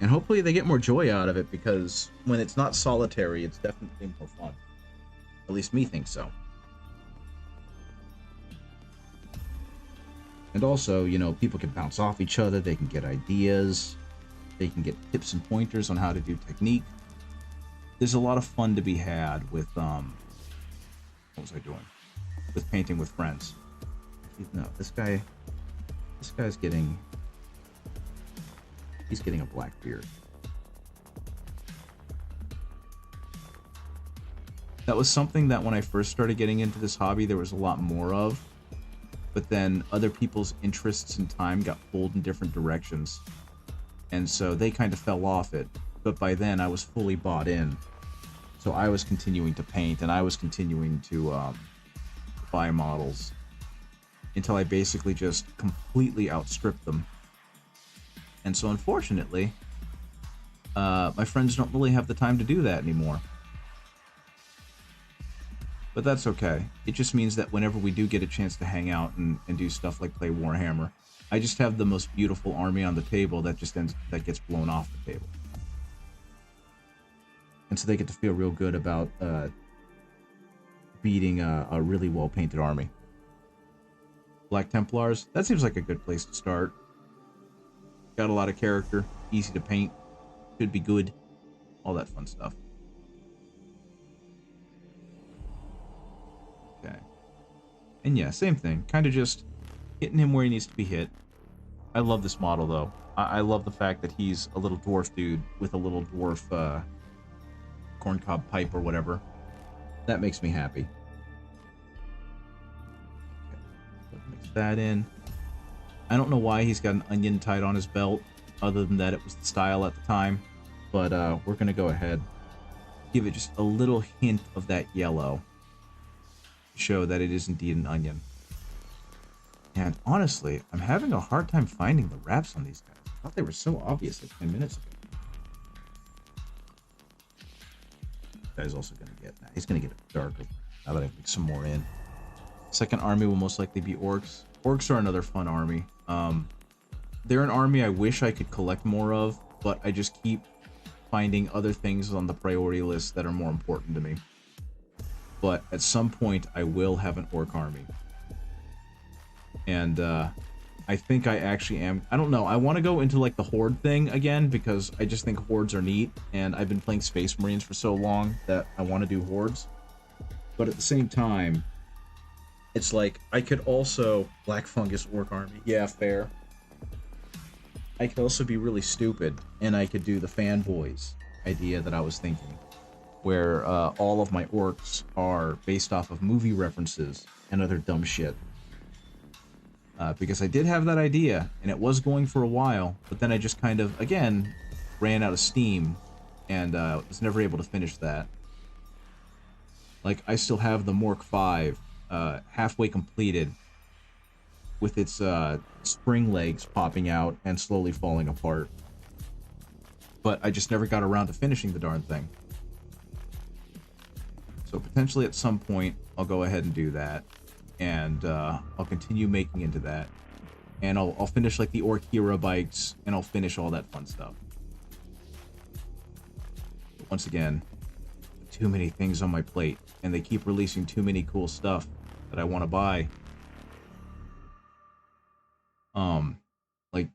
And hopefully they get more joy out of it, because when it's not solitary, it's definitely more fun. At least me thinks so. And also, you know, people can bounce off each other, they can get ideas, they can get tips and pointers on how to do technique. There's a lot of fun to be had with, what was I doing? With painting with friends. No, this guy's getting, he's getting a black beard. That was something that when I first started getting into this hobby, there was a lot more of. But then other people's interests and time got pulled in different directions. And so they kind of fell off it. But by then I was fully bought in. So I was continuing to paint, and I was continuing to buy models until I basically just completely outstripped them. And so unfortunately, my friends don't really have the time to do that anymore. But that's okay. It just means that whenever we do get a chance to hang out and do stuff like play Warhammer, I just have the most beautiful army on the table that gets blown off the table. And so they get to feel real good about beating a really well-painted army. Black Templars, that seems like a good place to start. Got a lot of character, easy to paint, should be good, all that fun stuff. Okay. And yeah, same thing. Kind of just hitting him where he needs to be hit. I love this model, though. I love the fact that he's a little dwarf dude with a little dwarf corncob pipe or whatever. That makes me happy. Okay. Mix that in. I don't know why he's got an onion tied on his belt, other than that it was the style at the time. But we're going to go ahead. Give it just a little hint of that yellow. Show that it is indeed an onion. And honestly, I'm having a hard time finding the wraps on these guys. I thought they were so obvious like 10 minutes ago. This guy's also gonna get, he's gonna get a darker now that I put some more in. Second army will most likely be orcs. Orcs are another fun army. They're an army I wish I could collect more of, but I just keep finding other things on the priority list that are more important to me. But at some point, I will have an orc army. And I think I actually am. I don't know. I want to go into like the horde thing again, because I just think hordes are neat. And I've been playing Space Marines for so long that I want to do hordes. But at the same time, it's like I could also... Black Fungus orc army. Yeah, fair. I could also be really stupid, and I could do the fanboys idea that I was thinking, where all of my orcs are based off of movie references and other dumb shit. Because I did have that idea, and it was going for a while, but then I just kind of, again, ran out of steam, and was never able to finish that. Like, I still have the Mork 5 halfway completed, with its spring legs popping out and slowly falling apart. But I just never got around to finishing the darn thing. So potentially at some point, I'll go ahead and do that. And I'll continue making into that. And I'll finish like the Orkira bikes, and I'll finish all that fun stuff. But once again, too many things on my plate, and they keep releasing too many cool stuff that I want to buy. Like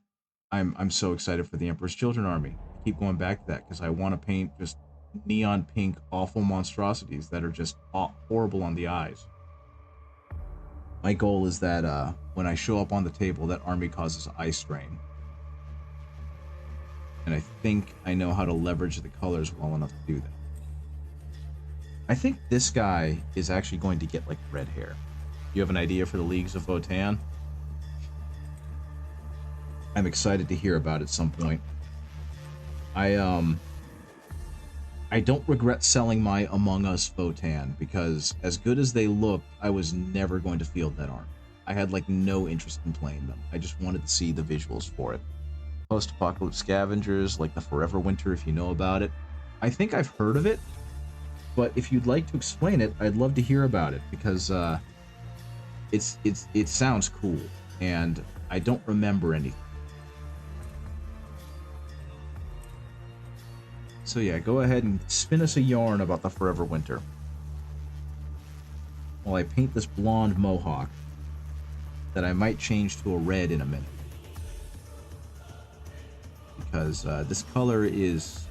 I'm so excited for the Emperor's Children army. I keep going back to that because I want to paint just neon pink awful monstrosities that are just horrible on the eyes. My goal is that when I show up on the table, that army causes eye strain. And I think I know how to leverage the colors well enough to do that. I think this guy is actually going to get like red hair. You have an idea for the Leagues of Votann? I'm excited to hear about it at some point. I don't regret selling my Among Us Votann, because as good as they looked, I was never going to field that army. I had like no interest in playing them. I just wanted to see the visuals for it. Post-apocalypse scavengers, like the Forever Winter, if you know about it. I think I've heard of it, but if you'd like to explain it, I'd love to hear about it, because it sounds cool, and I don't remember anything. So yeah, go ahead and spin us a yarn about the Forever Winter, while I paint this blonde mohawk that I might change to a red in a minute, because this color is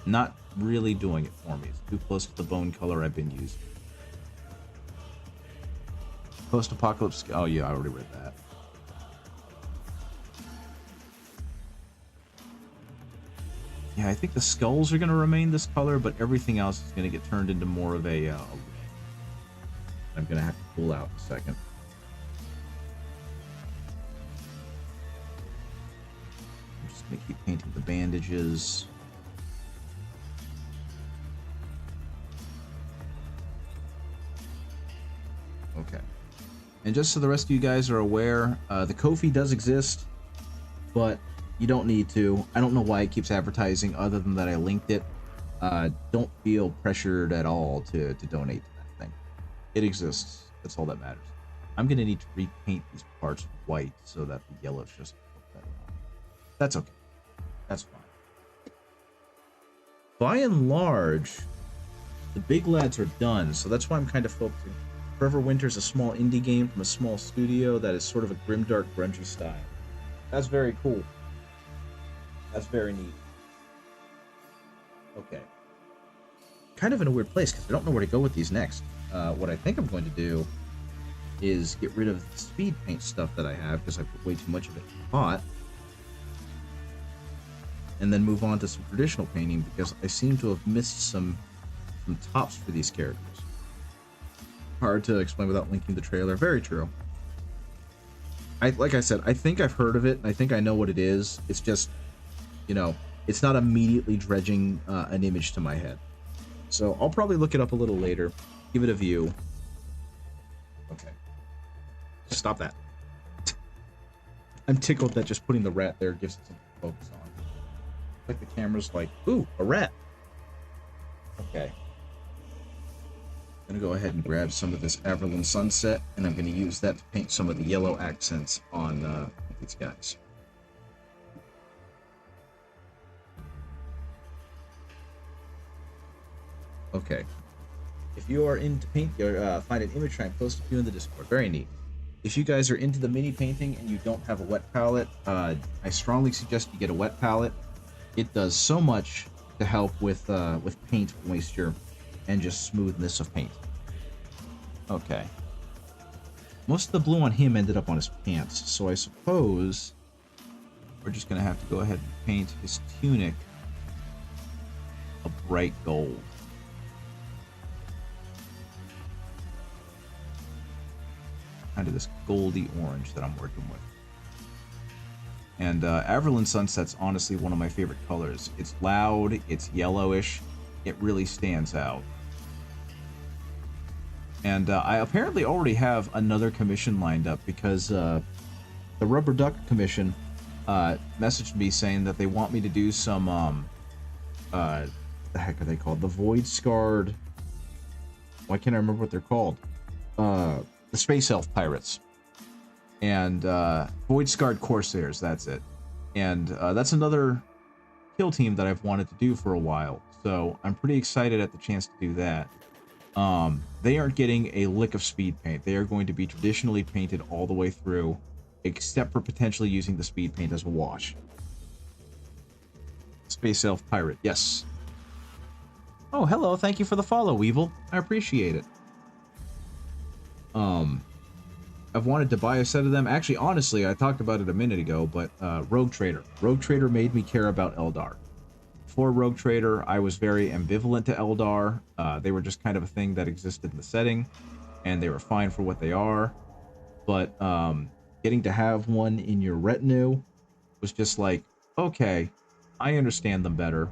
not really doing it for me. It's too close to the bone color I've been using. Post-apocalypse. Oh yeah, I already read that. Yeah, I think the skulls are going to remain this color, but everything else is going to get turned into more of a I'm going to have to pull out in a second. I'm just going to keep painting the bandages. Okay. And just so the rest of you guys are aware, the Ko-fi does exist, but you don't need to. I don't know why it keeps advertising other than that I linked it. Don't feel pressured at all to donate to that thing. It exists. That's all that matters. I'm going to need to repaint these parts white so that the yellows just look better on. That's okay. That's fine. By and large, the big lads are done, so that's why I'm kind of focusing. Forever Winter is a small indie game from a small studio that is sort of a grimdark, grungy style. That's very cool. That's very neat. Okay. Kind of in a weird place because I don't know where to go with these next. What I think I'm going to do is get rid of the speed paint stuff that I have because I put way too much of it in the pot. And then move on to some traditional painting because I seem to have missed some tops for these characters. Hard to explain without linking the trailer. Very true. Like I said, I think I've heard of it. I think I know what it is. It's just, you know, it's not immediately dredging an image to my head. So I'll probably look it up a little later. Give it a view. Okay. Stop that. I'm tickled that just putting the rat there gives it something to focus on. Like the camera's like, ooh, a rat. Okay. I'm going to go ahead and grab some of this Averland Sunset, and I'm going to use that to paint some of the yellow accents on these guys. Okay. If you are into paint, find an image, try and post a few in the Discord. Very neat. If you guys are into the mini painting and you don't have a wet palette, I strongly suggest you get a wet palette. It does so much to help with paint moisture and just smoothness of paint. Okay. Most of the blue on him ended up on his pants, so I suppose we're just going to have to go ahead and paint his tunic a bright gold. Kind of this goldy orange that I'm working with. And Averland Sunset's honestly one of my favorite colors. It's loud, it's yellowish, it really stands out. And I apparently already have another commission lined up because the Rubber Duck Commission messaged me saying that they want me to do some, what the heck are they called? The Void Scarred, why can't I remember what they're called? The Space Elf Pirates. And Void Scarred Corsairs, that's it. And that's another kill team that I've wanted to do for a while. So I'm pretty excited at the chance to do that. They aren't getting a lick of speed paint. They are going to be traditionally painted all the way through, except for potentially using the speed paint as a wash. Space Elf Pirate, yes. Oh, hello, thank you for the follow, Weevil. I appreciate it. I've wanted to buy a set of them. Actually, honestly, I talked about it a minute ago, but Rogue Trader. Rogue Trader made me care about Eldar. Before Rogue Trader, I was very ambivalent to Eldar. They were just kind of a thing that existed in the setting, and they were fine for what they are. But getting to have one in your retinue was just like, okay, I understand them better.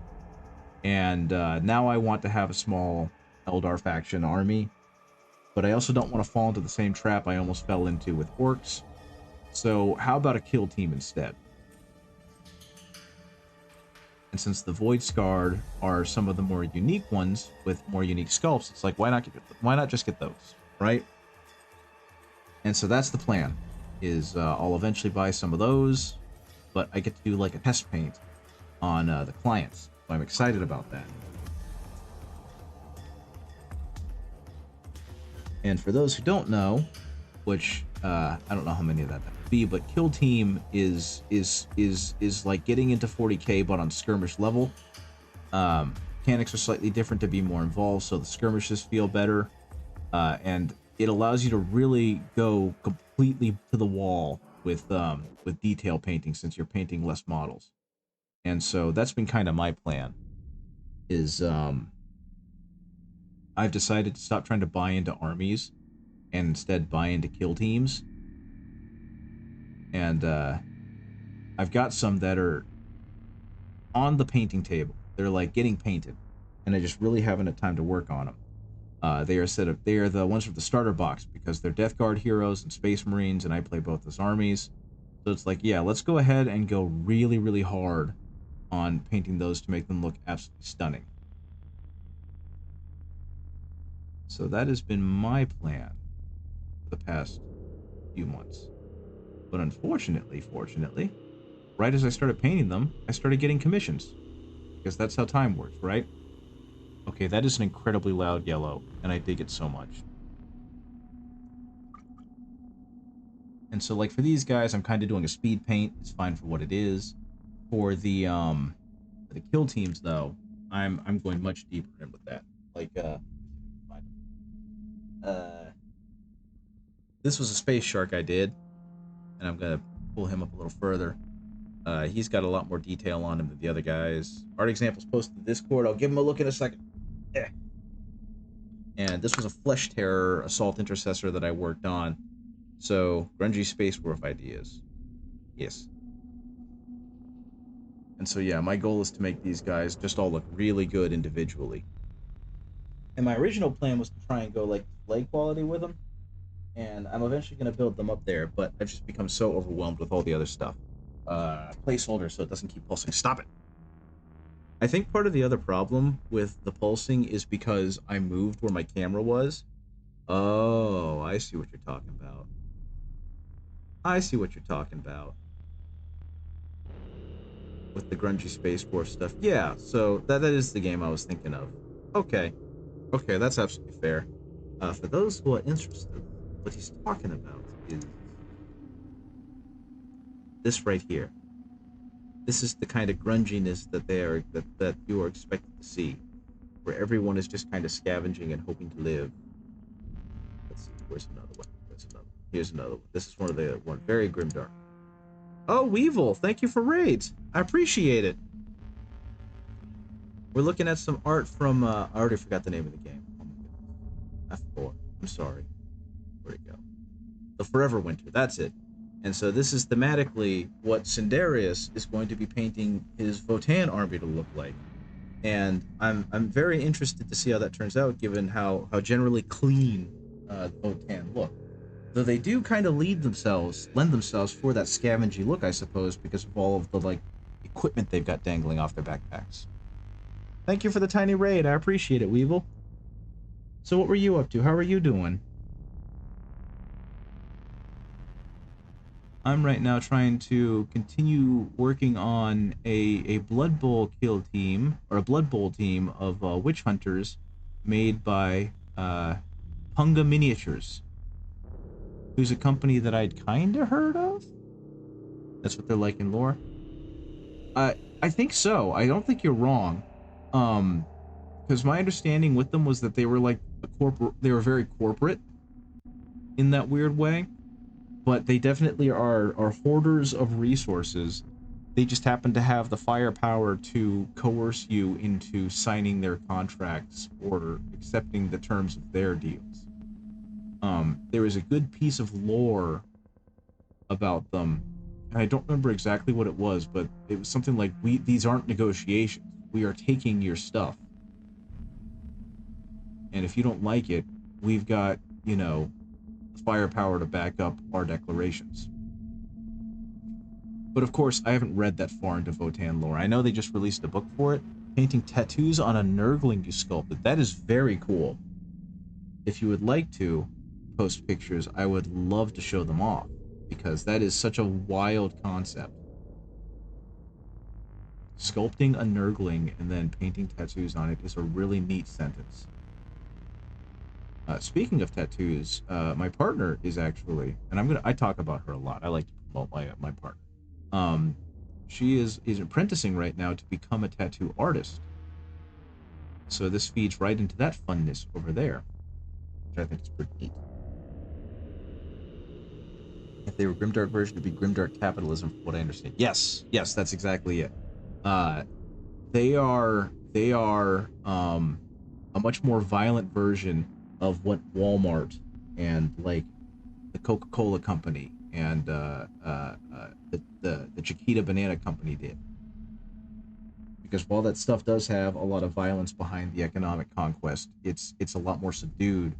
And now I want to have a small Eldar faction army. But I also don't want to fall into the same trap I almost fell into with orcs. So how about a kill team instead? And since the Void Scarred are some of the more unique ones with more unique sculpts, it's like, why not just get those, right? And so that's the plan, is I'll eventually buy some of those, but I get to do like a test paint on the clients. So I'm excited about that. And for those who don't know, which I don't know how many of that would be, but Kill Team is like getting into 40k but on skirmish level. Mechanics are slightly different to be more involved, so the skirmishes feel better, and it allows you to really go completely to the wall with detail painting, since you're painting less models. And so that's been kind of my plan. Is I've decided to stop trying to buy into armies and instead buy into kill teams. And I've got some that are on the painting table. They're like getting painted, and I just really haven't had time to work on them. They are the ones from the starter box because they're Death Guard heroes and Space Marines, and I play both as armies. So it's like, yeah, let's go ahead and go really, really hard on painting those to make them look absolutely stunning. So that has been my plan for the past few months. But unfortunately, fortunately, right as I started painting them, I started getting commissions. Because that's how time works, right? Okay, that is an incredibly loud yellow, and I dig it so much. And so, like, for these guys, I'm kind of doing a speed paint. It's fine for what it is. For the kill teams, though, I'm going much deeper in with that. Like, this was a space shark I did, and I'm gonna pull him up a little further. He's got a lot more detail on him than the other guys. Art examples posted to Discord. I'll give him a look in a second. Yeah. And this was a Flesh Terror Assault Intercessor that I worked on. So, grungy Space Wolf ideas. Yes. And so, yeah, my goal is to make these guys just all look really good individually. And my original plan was to try and go, like, display quality with them. And I'm eventually going to build them up there, but I've just become so overwhelmed with all the other stuff. Placeholder so it doesn't keep pulsing. Stop it! I think part of the other problem with the pulsing is because I moved where my camera was. Oh, I see what you're talking about. I see what you're talking about. With the grungy Space Force stuff. Yeah, so that is the game I was thinking of. Okay. Okay, that's absolutely fair. For those who are interested, what he's talking about is this right here. This is the kind of grunginess that you are expected to see, where everyone is just kind of scavenging and hoping to live. Let's see, where's another one? Here's another one. This is one very grimdark. Oh, Weevil, thank you for raids. I appreciate it. We're looking at some art from I already forgot the name of the game. Oh my goodness. F4. I'm sorry. Where'd it go? The Forever Winter. That's it. And so this is thematically what Cindarius is going to be painting his Votann army to look like. And I'm very interested to see how that turns out, given how generally clean Votann look. Though they do kind of lend themselves for that scavengy look, I suppose, because of all of the like equipment they've got dangling off their backpacks. Thank you for the tiny raid. I appreciate it, Weevil. So what were you up to? How are you doing? I'm right now trying to continue working on a Blood Bowl kill team, or a Blood Bowl team of witch hunters made by Punga Miniatures, who's a company that I'd kind of heard of. That's what they're like in lore. I think so. I don't think you're wrong. Because my understanding with them was that they were like they were very corporate in that weird way. But they definitely are hoarders of resources. They just happen to have the firepower to coerce you into signing their contracts or accepting the terms of their deals. There is a good piece of lore about them, and I don't remember exactly what it was, but it was something like, these aren't negotiations. We are taking your stuff. And if you don't like it, we've got, you know, firepower to back up our declarations. But of course, I haven't read that far into Votann lore. I know they just released a book for it, painting tattoos on a Nurgling you sculpted. That is very cool. If you would like to post pictures, I would love to show them off, because that is such a wild concept. Sculpting a Nurgling and then painting tattoos on it is a really neat sentence. Speaking of tattoos, my partner is actually, and I talk about her a lot. I like to promote my partner. She is apprenticing right now to become a tattoo artist. So this feeds right into that funness over there, which I think is pretty neat. If they were Grimdark version, it'd be Grimdark capitalism, from what I understand. Yes, that's exactly it. They are a much more violent version of what Walmart and like the Coca-Cola company and the Chiquita Banana Company did. Because while that stuff does have a lot of violence behind the economic conquest, it's a lot more subdued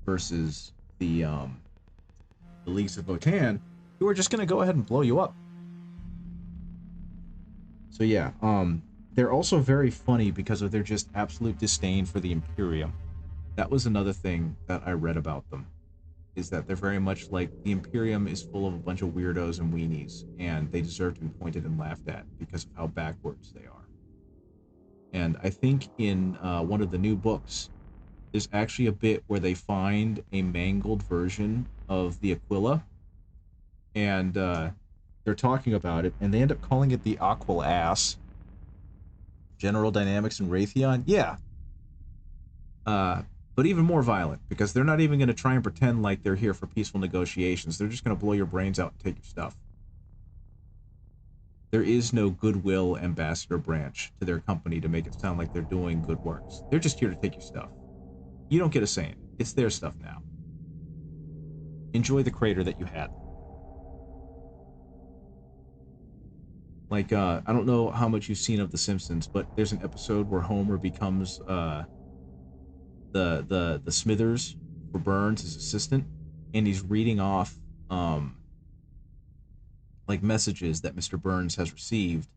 versus the Leagues of Votann, who are just gonna go ahead and blow you up. So yeah, they're also very funny because of their just absolute disdain for the Imperium. That was another thing that I read about them, is that they're very much like the Imperium is full of a bunch of weirdos and weenies, and they deserve to be pointed and laughed at because of how backwards they are. And I think in one of the new books, there's actually a bit where they find a mangled version of the Aquila, and they're talking about it, and they end up calling it the Aquila Ass. General Dynamics and Raytheon, yeah. But even more violent, because they're not even going to try and pretend like they're here for peaceful negotiations. They're just going to blow your brains out and take your stuff. There is no goodwill ambassador branch to their company to make it sound like they're doing good works. They're just here to take your stuff. You don't get a say in it. It's their stuff now. Enjoy the crater that you had. Like, I don't know how much you've seen of The Simpsons, but there's an episode where Homer becomes the Smithers for Burns, his assistant, and he's reading off like messages that Mr. Burns has received,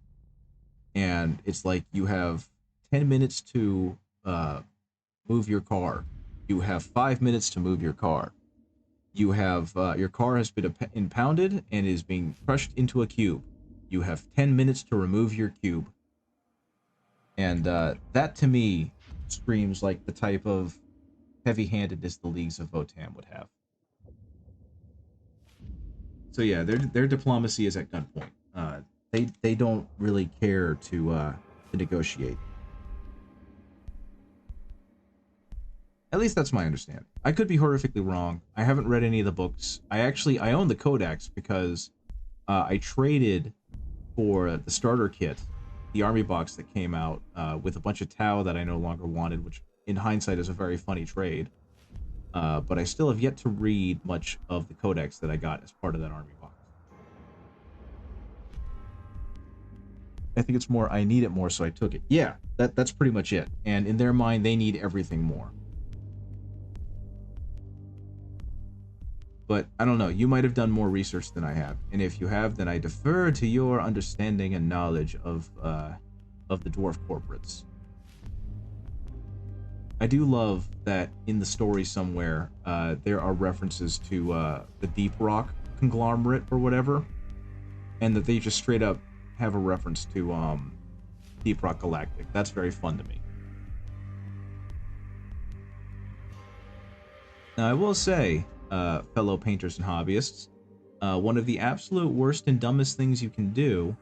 and it's like you have 10 minutes to move your car, you have 5 minutes to move your car, you have your car has been impounded and is being crushed into a cube, you have 10 minutes to remove your cube. And that to me screams like the type of heavy-handedness the Leagues of Votann would have. So yeah, their diplomacy is at gunpoint. They don't really care to negotiate. At least that's my understanding. I could be horrifically wrong. I haven't read any of the books. I own the Codex because I traded for the starter kit, the army box that came out with a bunch of Tau that I no longer wanted, which in hindsight is a very funny trade. But I still have yet to read much of the Codex that I got as part of that army box. I think it's more, I need it more, so I took it. Yeah, that's pretty much it. And in their mind, they need everything more. But I don't know, you might have done more research than I have. And if you have, then I defer to your understanding and knowledge of the dwarf corporates. I do love that in the story somewhere, there are references to the Deep Rock conglomerate or whatever, and that they just straight up have a reference to Deep Rock Galactic. That's very fun to me. Now, I will say, fellow painters and hobbyists, one of the absolute worst and dumbest things you can do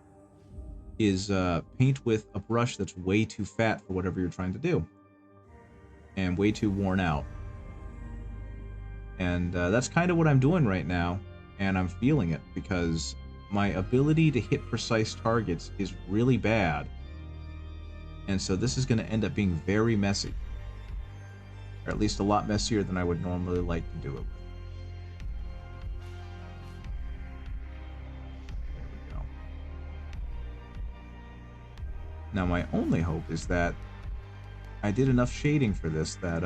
is paint with a brush that's way too fat for whatever you're trying to do, and way too worn out. And that's kind of what I'm doing right now, and I'm feeling it, because my ability to hit precise targets is really bad, and so this is going to end up being very messy, or at least a lot messier than I would normally like to do it with. There we go. Now my only hope is that I did enough shading for this that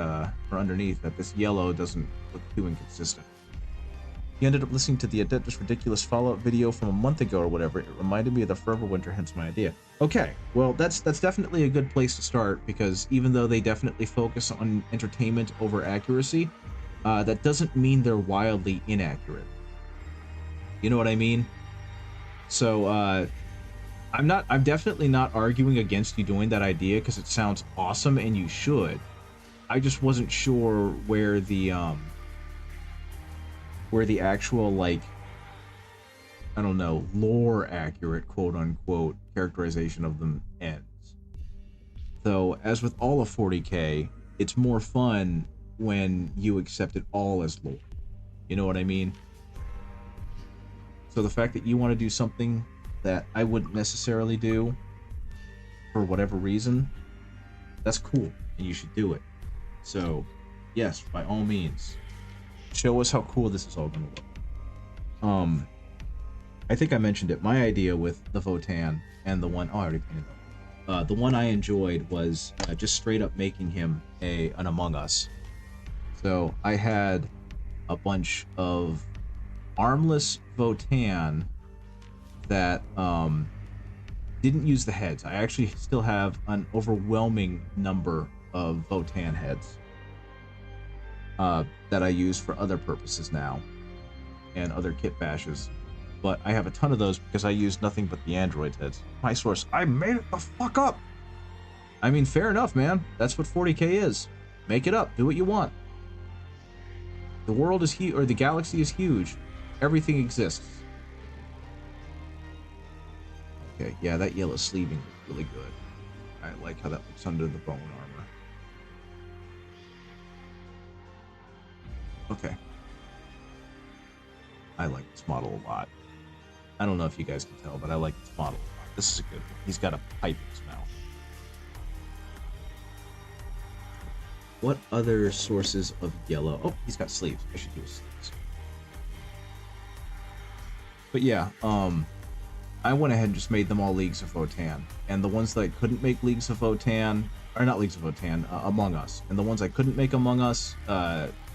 for underneath that this yellow doesn't look too inconsistent. You ended up listening to the Adeptus Ridiculous Fallout video from a month ago or whatever. It reminded me of the Forever Winter, hence my idea. Okay, well, that's definitely a good place to start, because even though they definitely focus on entertainment over accuracy, that doesn't mean they're wildly inaccurate. You know what I mean? So, I'm definitely not arguing against you doing that idea, because it sounds awesome and you should. I just wasn't sure where the actual, like, I don't know, lore accurate, quote unquote, characterization of them ends. Though, as with all of 40K, it's more fun when you accept it all as lore. You know what I mean? So the fact that you want to do something that I wouldn't necessarily do for whatever reason, that's cool, and you should do it. So, yes, by all means, show us how cool this is all going to look. I think I mentioned it. My idea with the Votann and the one, oh, I already painted them. The one I enjoyed was just straight up making him an Among Us. So I had a bunch of armless Votann that didn't use the heads. I actually still have an overwhelming number of Votann heads that I use for other purposes now and other kit bashes. But I have a ton of those because I use nothing but the android heads. My source, I made it the fuck up! I mean, fair enough, man. That's what 40K is. Make it up. Do what you want. The world is huge, or the galaxy is huge. Everything exists. Okay, yeah, that yellow sleeving looks really good. I like how that looks under the bone armor. Okay. I like this model a lot. I don't know if you guys can tell, but I like this model a lot. This is a good one. He's got a pipe in his mouth. What other sources of yellow? Oh, he's got sleeves. I should do his sleeves. But yeah, I went ahead and just made them all Leagues of Votann. And the ones that I couldn't make Leagues of Votann, or not Leagues of Votann, Among Us. And the ones I couldn't make Among Us,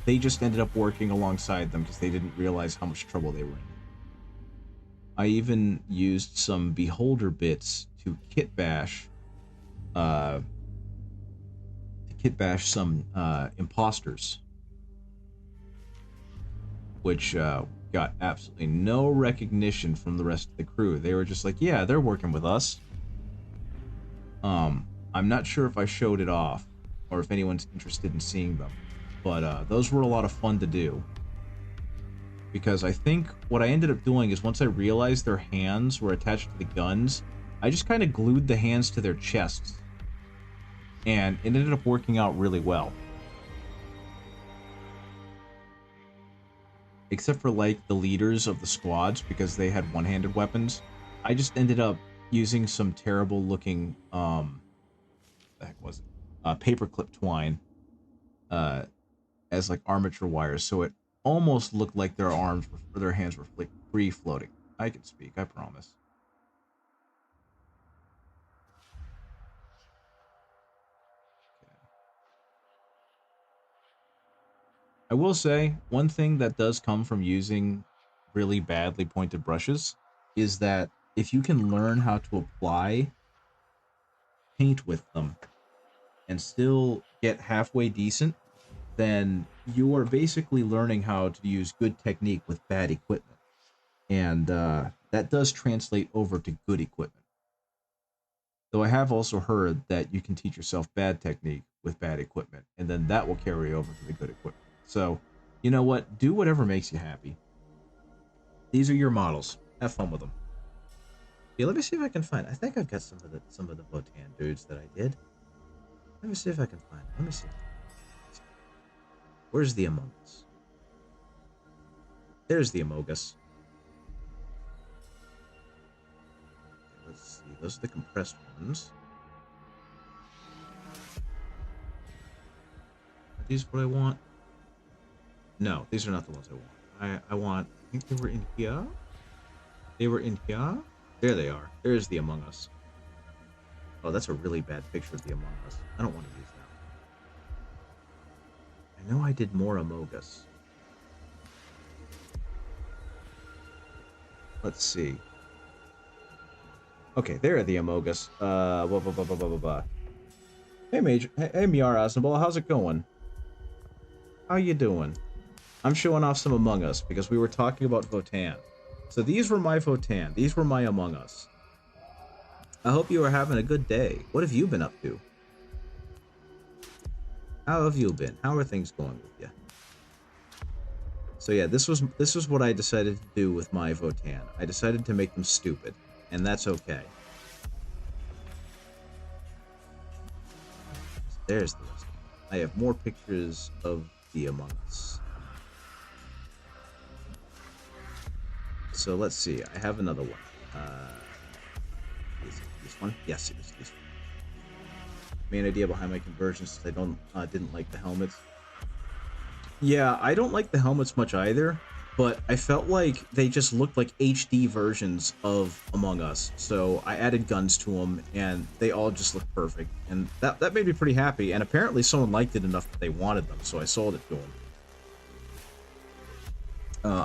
they just ended up working alongside them because they didn't realize how much trouble they were in. I even used some Beholder bits to kit bash some imposters, which got absolutely no recognition from the rest of the crew. They were just like, yeah, they're working with us. I'm not sure if I showed it off or if anyone's interested in seeing them, but those were a lot of fun to do. Because I think what I ended up doing is once I realized their hands were attached to the guns, I just kind of glued the hands to their chests. And it ended up working out really well. Except for like the leaders of the squads, because they had one-handed weapons. I just ended up using some terrible looking, what the heck was it? Paperclip twine as like armature wires. So it almost looked like their arms were, or their hands were like free floating. I can speak, I promise. I will say, one thing that does come from using really badly pointed brushes is that if you can learn how to apply paint with them and still get halfway decent, then you are basically learning how to use good technique with bad equipment. And that does translate over to good equipment. Though I have also heard that you can teach yourself bad technique with bad equipment, and then that will carry over to the good equipment. So, you know what? Do whatever makes you happy. These are your models. Have fun with them. Yeah, let me see if I can find. I think I've got some of the Votann dudes that I did. Let me see if I can find. Let me see. Where's the Among Us? There's the Among Us. Okay, let's see. Those are the compressed ones. Are these what I want? No, these are not the ones I want. I want. I think they were in here. They were in here. There they are. There's the Among Us. Oh, that's a really bad picture of the Among Us. I don't want to use that. I know I did more Among Us. Let's see. Okay, there are the Amogus. Blah, blah, blah, blah, blah, blah. Hey, Major. Hey, Miara Asnabal, how's it going? How you doing? I'm showing off some Among Us because we were talking about Votan. So these were my Votan. These were my Among Us. I hope you are having a good day. What have you been up to? How have you been? How are things going with you? So yeah, this was what I decided to do with my Votan. I decided to make them stupid, and that's okay. There's the rest. I have more pictures of the Among Us. So let's see. I have another one. Is it this one? Yes, it is this one. Main idea behind my conversion since I didn't like the helmets. Yeah, I don't like the helmets much either, but I felt like they just looked like HD versions of Among Us. So I added guns to them, and they all just looked perfect, and that made me pretty happy. And apparently, someone liked it enough that they wanted them, so I sold it to them.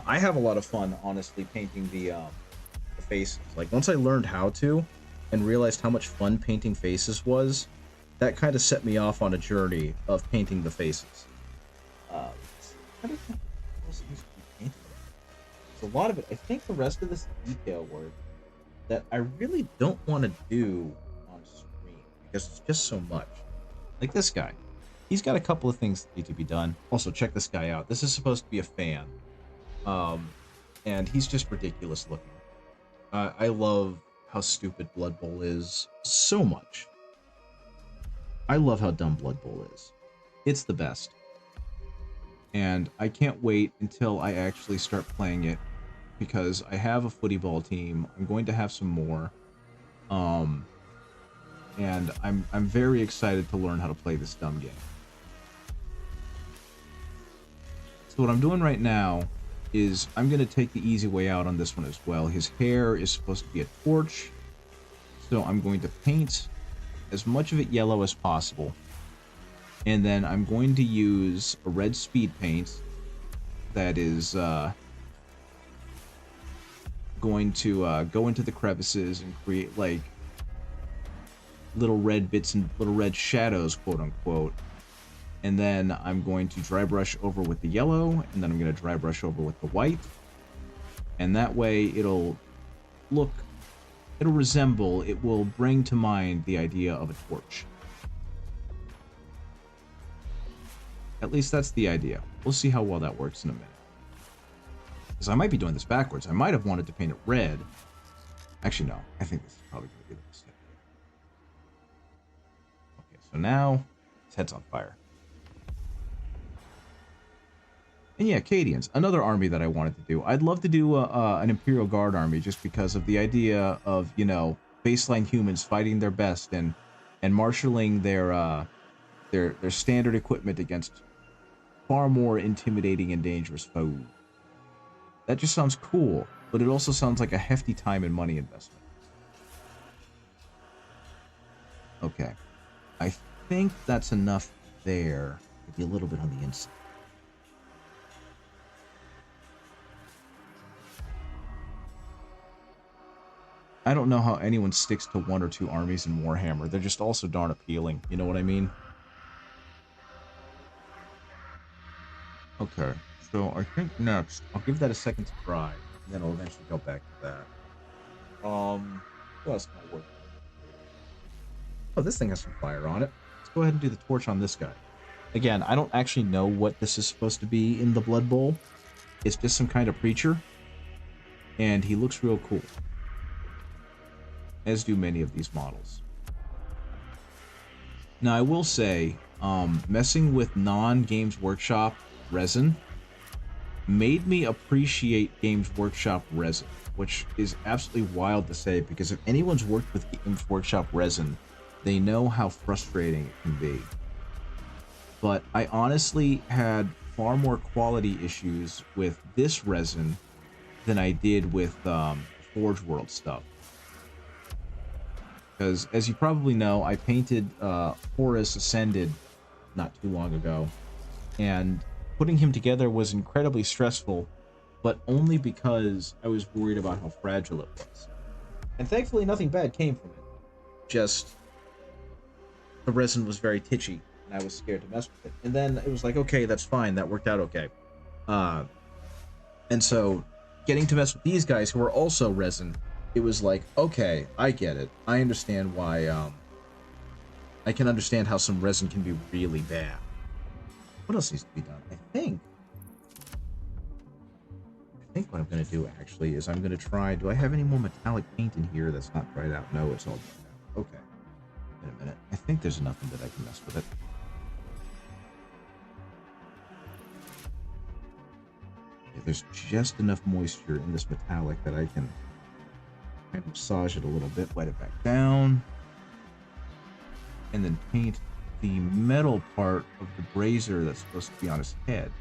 I have a lot of fun, honestly, painting the faces. Like, once I learned how to, and realized how much fun painting faces was, that kind of set me off on a journey of painting the faces. How does that supposed to be painted? There's a lot of it. I think the rest of this detail work that I really don't want to do on screen because it's just so much. Like this guy. He's got a couple of things that need to be done. Also, check this guy out. This is supposed to be a fan. And he's just ridiculous looking. I love how stupid Blood Bowl is so much. I love how dumb Blood Bowl is. It's the best. And I can't wait until I actually start playing it because I have a footy ball team. I'm going to have some more. And I'm very excited to learn how to play this dumb game. So what I'm doing right now is I'm going to take the easy way out on this one as well. His hair is supposed to be a torch. So I'm going to paint as much of it yellow as possible. And then I'm going to use a red speed paint that is going to go into the crevices and create like little red bits and little red shadows, quote unquote. And then I'm going to dry brush over with the yellow, and then I'm going to dry brush over with the white. And that way it'll resemble, it will bring to mind the idea of a torch. At least that's the idea. We'll see how well that works in a minute. Because I might be doing this backwards. I might have wanted to paint it red. Actually, no. I think this is probably going to be the mistake. Okay, so now his head's on fire. And yeah, Cadians, another army that I wanted to do. I'd love to do an Imperial Guard army just because of the idea of, you know, baseline humans fighting their best and marshaling their standard equipment against far more intimidating and dangerous foes. That just sounds cool, but it also sounds like a hefty time and money investment. Okay. I think that's enough there. Maybe a little bit on the inside. I don't know how anyone sticks to one or two armies in Warhammer. They're just all so darn appealing. You know what I mean? Okay, so I think next, I'll give that a second to dry, and then I'll eventually go back to that. What else can I work with? Oh, this thing has some fire on it. Let's go ahead and do the torch on this guy. Again, I don't actually know what this is supposed to be in the Blood Bowl. It's just some kind of preacher, and he looks real cool. As do many of these models. Now, I will say, messing with non-Games Workshop resin made me appreciate Games Workshop resin, which is absolutely wild to say because if anyone's worked with Games Workshop resin, they know how frustrating it can be. But I honestly had far more quality issues with this resin than I did with Forge World stuff. Because, as you probably know, I painted Horus Ascended not too long ago, and putting him together was incredibly stressful but only because I was worried about how fragile it was. And thankfully, nothing bad came from it. Just the resin was very titchy, and I was scared to mess with it. And then it was like, okay, that's fine. That worked out okay. And so, getting to mess with these guys who are also resin, it was like, okay, I get it. I understand why. I can understand how some resin can be really bad. What else needs to be done? I think what I'm going to do actually is I'm going to try. Do I have any more metallic paint in here that's not dried out? No, it's all dried out. Okay. Wait a minute. I think there's nothing that I can mess with it. Okay, there's just enough moisture in this metallic that I can kind of massage it a little bit, wet it back down, and then paint the metal part of the brazier that's supposed to be on his head.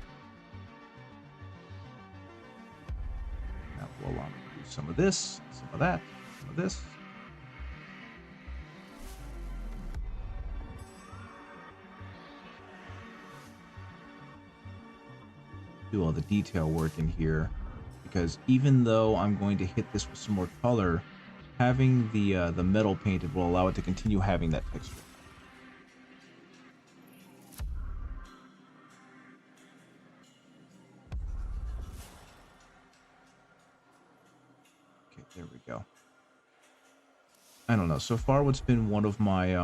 Now we'll allow me to do some of this, some of that, some of this. Do all the detail work in here, because even though I'm going to hit this with some more color, having the metal painted will allow it to continue having that texture. Okay, there we go. I don't know. So far, what's been one of my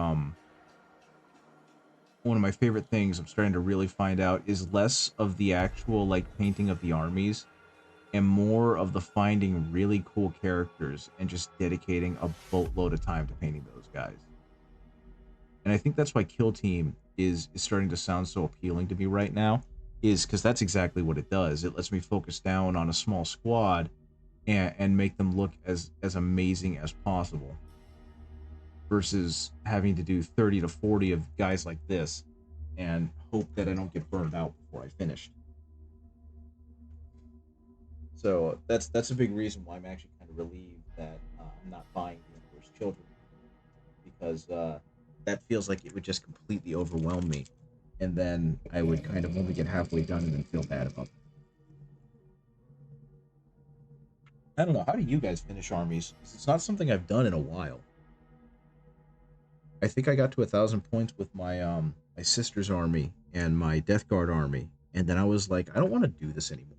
favorite things I'm starting to really find out is less of the actual like painting of the armies and more of the finding really cool characters and just dedicating a boatload of time to painting those guys. And I think that's why Kill Team is starting to sound so appealing to me right now, is because that's exactly what it does. It lets me focus down on a small squad and make them look as amazing as possible, versus having to do 30 to 40 of guys like this and hope that I don't get burned out before I finish. So that's a big reason why I'm actually kind of relieved that I'm not buying the Emperor's Children, because that feels like it would just completely overwhelm me, and then I would kind of only get halfway done and then feel bad about it. I don't know. How do you guys finish armies? It's not something I've done in a while. I think I got to 1,000 points with my my sister's army and my Death Guard army, and then I was like, I don't want to do this anymore.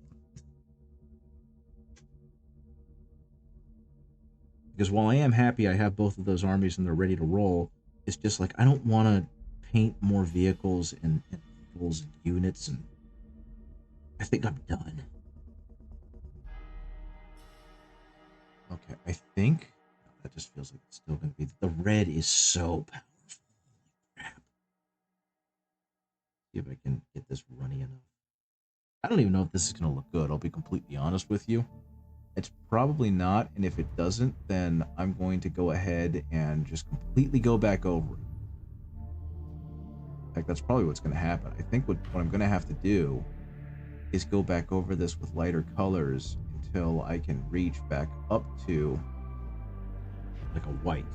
Because while I am happy I have both of those armies and they're ready to roll, it's just like I don't want to paint more vehicles and vehicles and units, and I think I'm done. Okay, I think that just feels like it's still going to be. The red is so powerful. Crap. See if I can get this runny enough. I don't even know if this is going to look good. I'll be completely honest with you. It's probably not, and if it doesn't, then I'm going to go ahead and just completely go back over it. In fact, that's probably what's going to happen. I think what I'm going to have to do is go back over this with lighter colors until I can reach back up to like a white.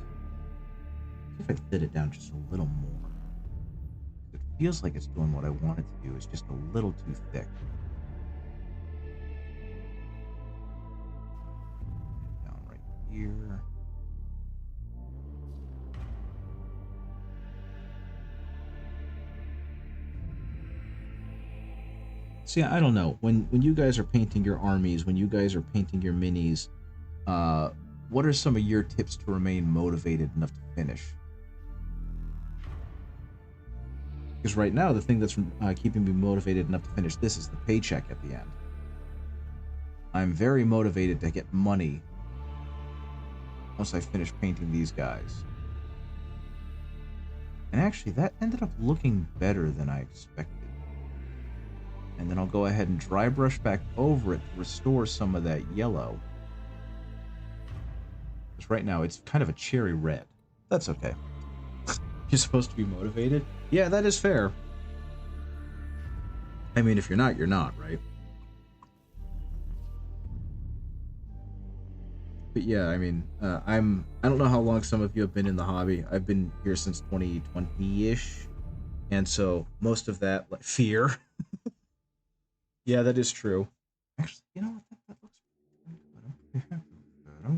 See if I thin it down just a little more. It feels like it's doing what I want it to do. It's just a little too thick. Down right here. See, I don't know. When you guys are painting your armies, when you guys are painting your minis, what are some of your tips to remain motivated enough to finish? Because right now, the thing that's keeping me motivated enough to finish this is the paycheck at the end. I'm very motivated to get money once I finish painting these guys. And actually, that ended up looking better than I expected. And then I'll go ahead and dry brush back over it to restore some of that yellow. Because right now it's kind of a cherry red. That's okay. You're supposed to be motivated? Yeah, that is fair. I mean, if you're not, you're not, right? But yeah, I mean, I don't know how long some of you have been in the hobby. I've been here since 2020-ish. And so most of that, like, fear. Yeah, that is true. Actually, you know what?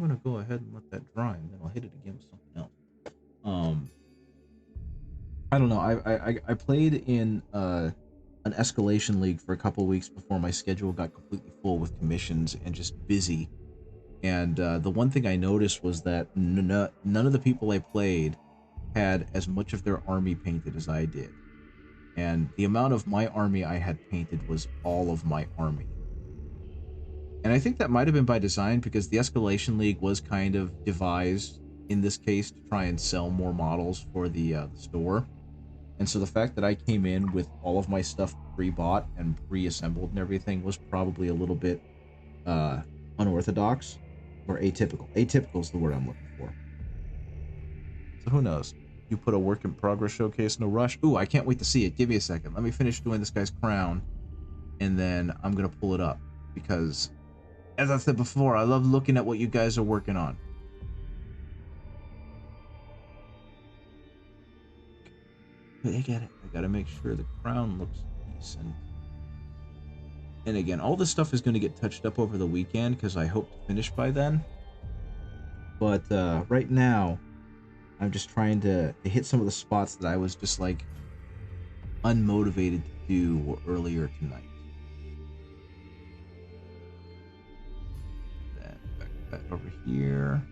gonna go ahead and let that dry, and then I'll hit it again with something else. I don't know. I played in an escalation league for a couple weeks before my schedule got completely full with commissions and just busy. And the one thing I noticed was that none of the people I played had as much of their army painted as I did. And the amount of my army I had painted was all of my army. And I think that might have been by design, because the Escalation League was kind of devised, in this case, to try and sell more models for the store. And so the fact that I came in with all of my stuff pre-bought and pre-assembled and everything was probably a little bit unorthodox, or atypical. Atypical is the word I'm looking for. So who knows? You put a work in progress showcase, no rush. Ooh, I can't wait to see it. Give me a second. Let me finish doing this guy's crown, and then I'm gonna pull it up, because, as I said before, I love looking at what you guys are working on. I get it. I gotta make sure the crown looks decent. And again, all this stuff is going to get touched up over the weekend, because I hope to finish by then. But right now, I'm just trying to hit some of the spots that I was just like unmotivated to do earlier tonight. Then back that over here.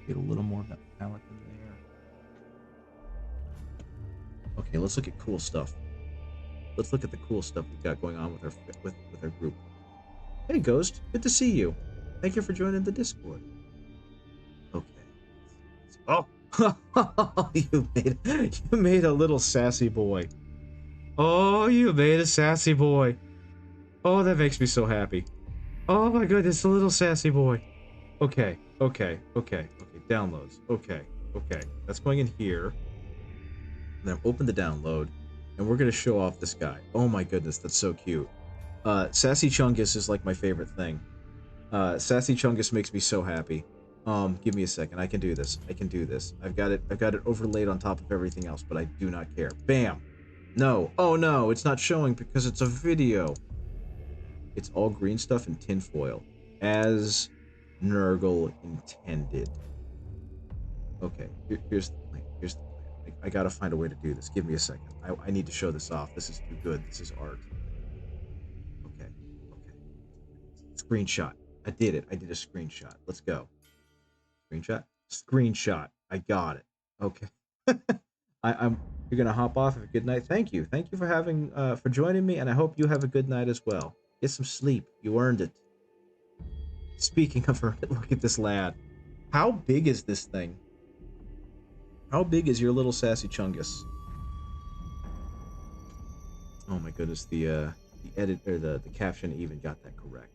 Get a little more of that palette in there. Okay, let's look at cool stuff. Let's look at the cool stuff we've got going on with our group. Hey, Ghost. Good to see you. Thank you for joining the Discord. Okay. Oh, you made a little sassy boy. Oh, you made a sassy boy. Oh, that makes me so happy. Oh my goodness, a little sassy boy. Okay. Downloads. Okay. That's going in here. And then open the download. And we're going to show off this guy. Oh my goodness, that's so cute. Sassy Chungus is like my favorite thing. Sassy Chungus makes me so happy. Give me a second. I can do this. I've got it overlaid on top of everything else, but I do not care. Bam! No. Oh no, it's not showing because it's a video. It's all green stuff and tinfoil. As Nurgle intended. Okay, here's the plan. I gotta find a way to do this. Give me a second. I need to show this off. This is too good. This is art. Okay. Screenshot. I did it. I did a screenshot. Let's go. Screenshot. I got it. Okay. You're gonna hop off. Have a good night. Thank you for joining me, and I hope you have a good night as well. Get some sleep. You earned it. Speaking of earned it, look at this lad. How big is this thing? How big is your little Sassy Chungus? Oh my goodness, the edit or the caption even got that correct.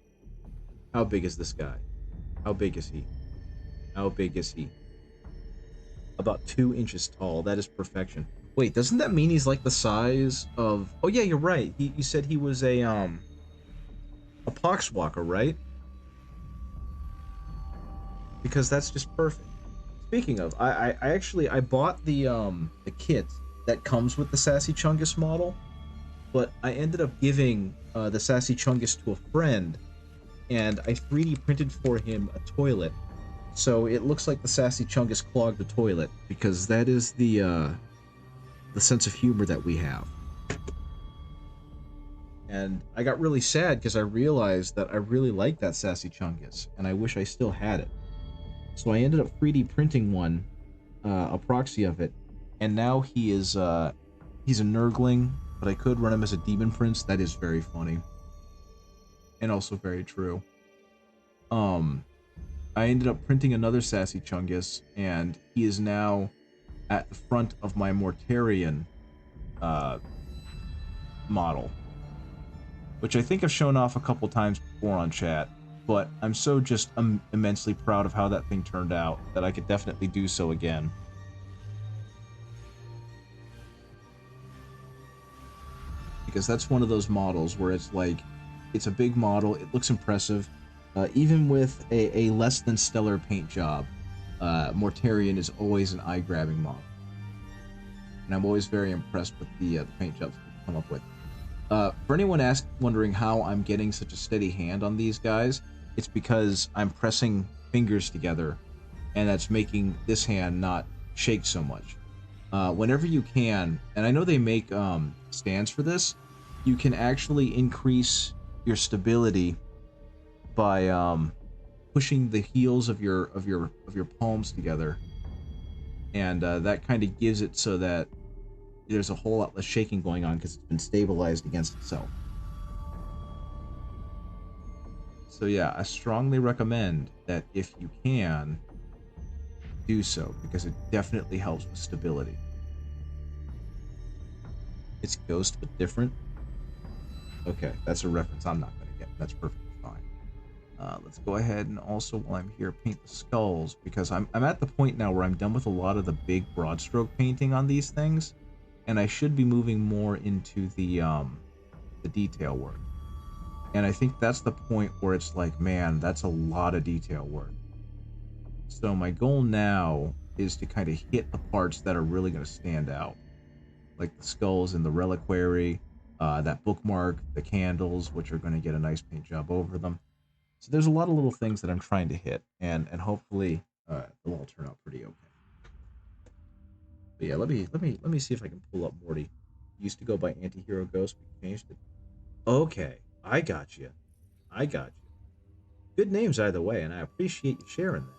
How big is this guy? How big is he? About 2 inches tall. That is perfection. Wait, doesn't that mean he's like the size of? Oh yeah, you're right. You said he was a poxwalker, right? Because that's just perfect. Speaking of, I actually bought the kit that comes with the Sassy Chungus model, but I ended up giving the Sassy Chungus to a friend, and I 3D printed for him a toilet, so it looks like the Sassy Chungus clogged the toilet, because that is the sense of humor that we have. And I got really sad because I realized that I really like that Sassy Chungus, and I wish I still had it. So I ended up 3D printing one, a proxy of it, and now he is, he's a Nurgling, but I could run him as a Demon Prince. That is very funny. And also very true. I ended up printing another Sassy Chungus, and he is now at the front of my Mortarion, model. Which I think I've shown off a couple times before on chat. But I'm so just immensely proud of how that thing turned out that I could definitely do so again. Because that's one of those models where it's like, it's a big model, it looks impressive, even with a less than stellar paint job. Mortarion is always an eye-grabbing model. And I'm always very impressed with the paint jobs we come up with. For anyone wondering how I'm getting such a steady hand on these guys, it's because I'm pressing fingers together, and that's making this hand not shake so much. Whenever you can, and I know they make stands for this, you can actually increase your stability by pushing the heels of your palms together, and that kind of gives it so that there's a whole lot less shaking going on because it's been stabilized against itself. So yeah, I strongly recommend that if you can, do so, because it definitely helps with stability. It's Ghost but different. Okay, that's a reference I'm not going to get. That's perfectly fine. Let's go ahead and also, while I'm here, paint the skulls, because I'm at the point now where I'm done with a lot of the big broad stroke painting on these things, and I should be moving more into the detail work. And I think that's the point where it's like, man, that's a lot of detail work. So my goal now is to kind of hit the parts that are really going to stand out, like the skulls in the reliquary, that bookmark, the candles, which are going to get a nice paint job over them. So there's a lot of little things that I'm trying to hit, and hopefully they'll all turn out pretty okay. But yeah, let me see if I can pull up Morty. He used to go by Anti-Hero Ghost, but he changed it. Okay, I got you. Good names either way, and I appreciate you sharing that.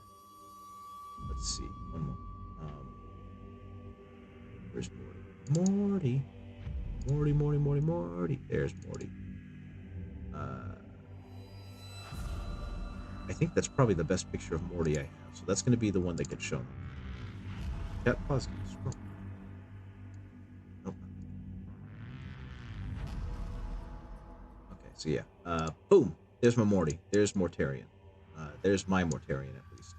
Let's see. One more. Where's Morty? Morty. There's Morty. I think that's probably the best picture of Morty I have, so that's going to be the one that gets shown. Chat pause. Scroll. Nope. Okay, so yeah. Boom. There's my Morty. There's Mortarion. There's my Mortarion, at least.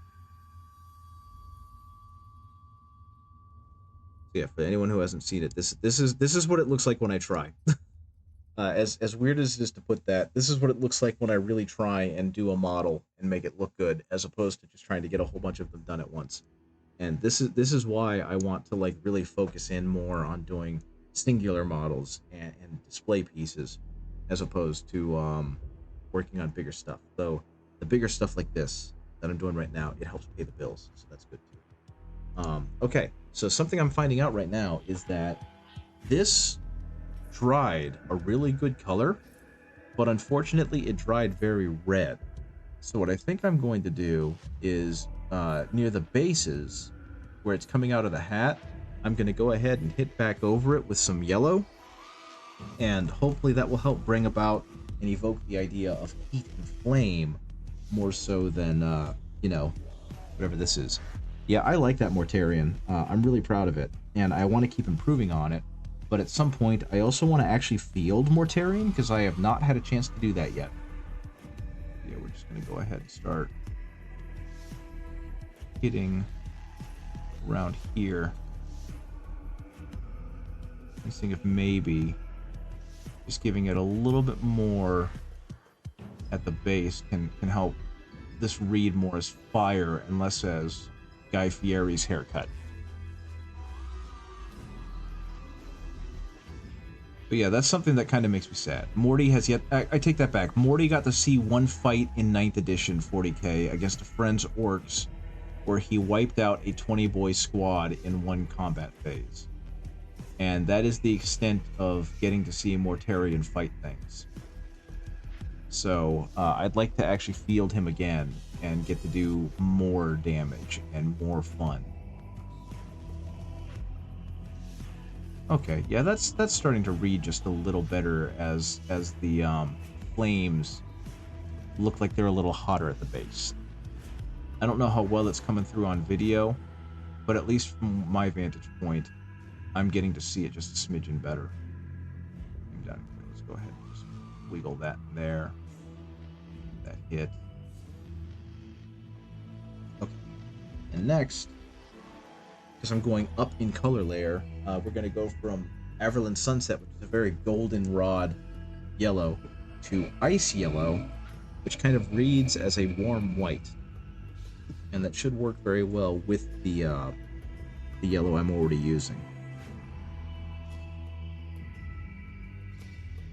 So yeah, for anyone who hasn't seen it, this is what it looks like when I try. As weird as it is to put that, this is what it looks like when I really try and do a model and make it look good, as opposed to just trying to get a whole bunch of them done at once. And this is why I want to like really focus in more on doing singular models and display pieces, as opposed to working on bigger stuff. Though the bigger stuff like this that I'm doing right now, it helps pay the bills, so that's good too. Okay, so something I'm finding out right now is that this dried a really good color, but unfortunately it dried very red. So what I think I'm going to do is near the bases where it's coming out of the hat, I'm going to go ahead and hit back over it with some yellow, and hopefully that will help bring about and evoke the idea of heat and flame more so than whatever this is. Yeah, I like that Mortarion. I'm really proud of it, and I want to keep improving on it. But at some point, I also want to actually field Mortarion, because I have not had a chance to do that yet. Yeah, we're just going to go ahead and start hitting around here. I'm seeing if maybe just giving it a little bit more at the base can help this read more as fire and less as Guy Fieri's haircut. But yeah, that's something that kind of makes me sad. Morty has yet... I take that back. Morty got to see one fight in 9th edition 40k against a friend's orcs, where he wiped out a 20-boy squad in one combat phase. And that is the extent of getting to see Mortarion fight things. So I'd like to actually field him again and get to do more damage and more fun. Okay, yeah, that's starting to read just a little better as the flames look like they're a little hotter at the base. I don't know how well it's coming through on video, but at least from my vantage point, I'm getting to see it just a smidgen better. Let's go ahead and just wiggle that in there. That hit. Okay, and next, because I'm going up in color layer, we're going to go from Averland Sunset, which is a very goldenrod yellow, to ice yellow, which kind of reads as a warm white. And that should work very well with the yellow I'm already using.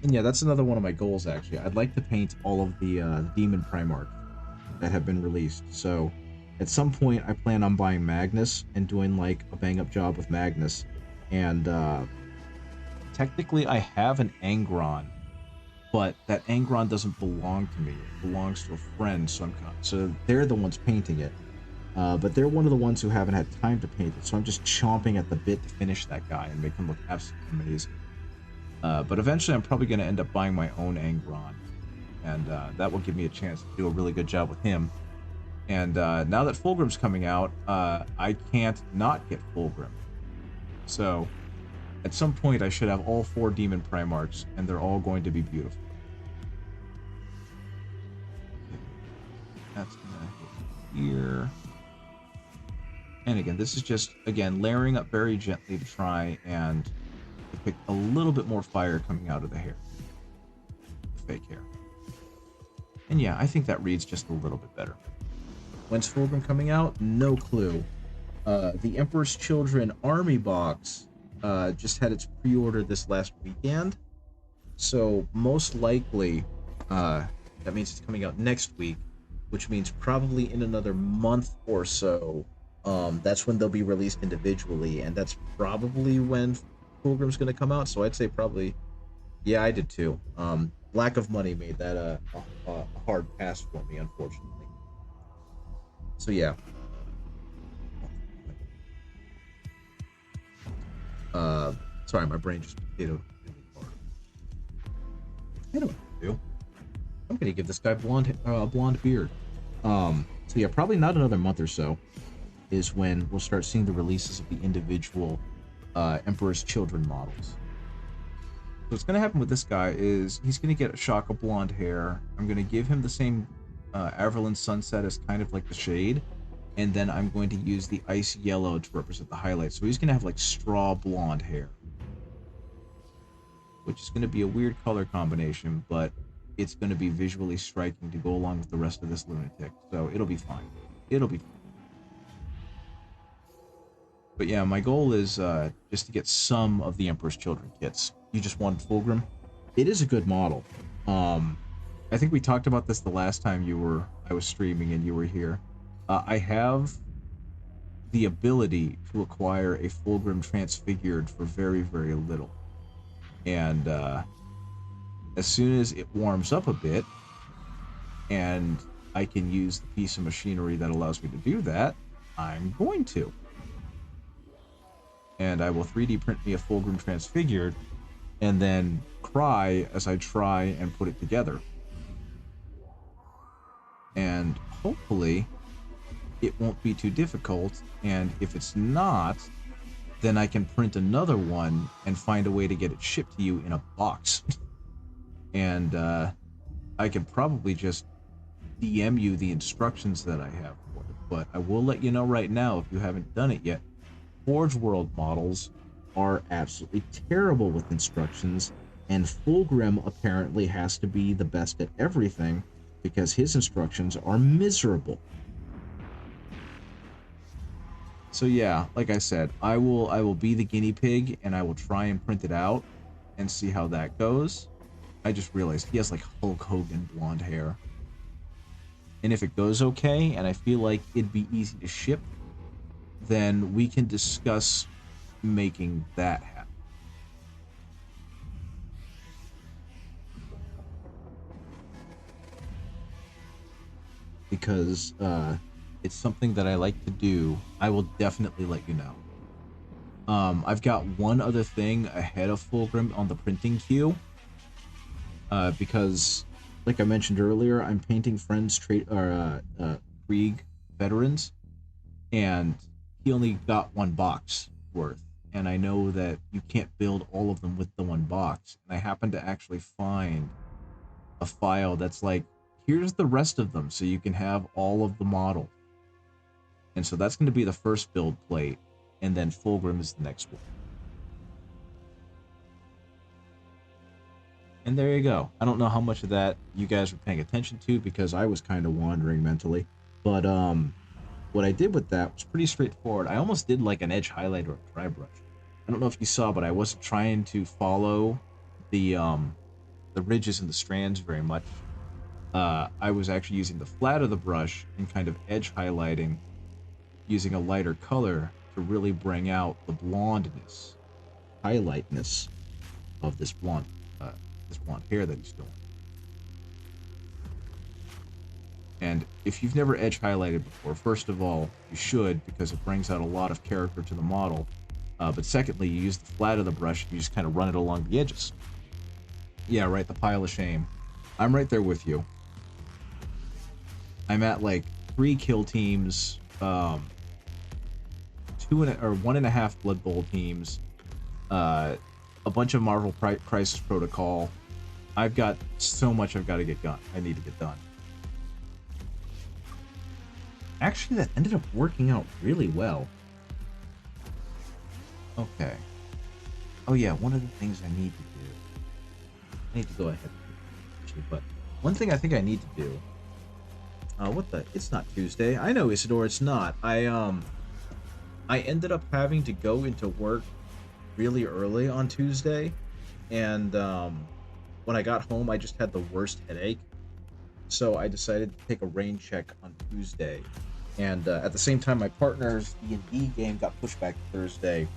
And yeah, that's another one of my goals, actually. I'd like to paint all of the Demon Primarch that have been released. So at some point, I plan on buying Magnus and doing like a bang up job with Magnus. And technically, I have an Angron, but that Angron doesn't belong to me. It belongs to a friend. So they're the ones painting it. But they're one of the ones who haven't had time to paint it. So I'm just chomping at the bit to finish that guy and make him look absolutely amazing. But eventually, I'm probably going to end up buying my own Angron. And that will give me a chance to do a really good job with him. And now that Fulgrim's coming out, I can't not get Fulgrim. So at some point, I should have all 4 Demon Primarchs, and they're all going to be beautiful. Okay. That's going to hit here. And again, this is just, again, layering up very gently to try and depict a little bit more fire coming out of the hair. The fake hair. And yeah, I think that reads just a little bit better. When's Fulgrim coming out? No clue. The Emperor's Children Army box just had its pre-order this last weekend. So most likely, that means it's coming out next week, which means probably in another month or so, that's when they'll be released individually, and that's probably when Fulgrim's going to come out. So I'd say probably, yeah, I did too. Lack of money made that a hard pass for me, unfortunately. So yeah. Sorry, my brain just potatoed really hard. I don't know what to do. I'm gonna give this guy blonde beard. So yeah, probably not another month or so is when we'll start seeing the releases of the individual Emperor's Children models. So what's gonna happen with this guy is he's gonna get a shock of blonde hair. I'm gonna give him the same Averland Sunset as kind of like the shade, and then I'm going to use the ice yellow to represent the highlight. So he's gonna have like straw blonde hair, which is gonna be a weird color combination, but it's gonna be visually striking to go along with the rest of this lunatic. So it'll be fine. It'll be fine. But yeah, my goal is just to get some of the Emperor's Children kits. You just wanted Fulgrim. It is a good model. I think we talked about this the last time I was streaming and you were here. I have the ability to acquire a Fulgrim transfigured for very, very little. And as soon as it warms up a bit, and I can use the piece of machinery that allows me to do that, I'm going to. And I will 3D print me a Fulgrim transfigured, and then cry as I try and put it together. And hopefully it won't be too difficult, and if it's not, then I can print another one and find a way to get it shipped to you in a box. And I can probably just DM you the instructions that I have for it, but I will let you know right now, if you haven't done it yet, Forge World models are absolutely terrible with instructions, and Fulgrim apparently has to be the best at everything because his instructions are miserable. So yeah, like I said, I will be the guinea pig and I will try and print it out and see how that goes. I just realized he has like Hulk Hogan blonde hair. And if it goes okay and I feel like it'd be easy to ship, then we can discuss making that happen. Because it's something that I like to do. I will definitely let you know. I've got one other thing ahead of Fulgrim on the printing queue. Because, like I mentioned earlier, I'm painting Friends Krieg veterans, and he only got one box worth. And I know that you can't build all of them with the one box. And I happen to actually find a file that's like, here's the rest of them so you can have all of the model. And so that's going to be the first build plate, and then Fulgrim is the next one. And there you go. I don't know how much of that you guys were paying attention to because I was kind of wandering mentally. But what I did with that was pretty straightforward. I almost did like an edge highlight or a dry brush. I don't know if you saw, but I wasn't trying to follow the ridges and the strands very much. I was actually using the flat of the brush and kind of edge highlighting using a lighter color to really bring out the blondness, highlightness of this blonde hair that he's doing. And if you've never edge highlighted before, first of all, you should, because it brings out a lot of character to the model. But secondly, you use the flat of the brush, you just kind of run it along the edges. Yeah, right, the pile of shame. I'm right there with you. I'm at like 3 kill teams, 1.5 Blood Bowl teams, a bunch of Marvel Crisis Protocol. I've got so much I've got to get done. I need to get done. Actually, that ended up working out really well. Okay. Oh yeah, one of the things I need to do. I need to go ahead and do it, but one thing I think I need to do. What the? It's not Tuesday. I know, Isidore, it's not. I ended up having to go into work really early on Tuesday, and when I got home, I just had the worst headache. So I decided to take a rain check on Tuesday. And at the same time, my partner's D&D game got pushed back to Thursday.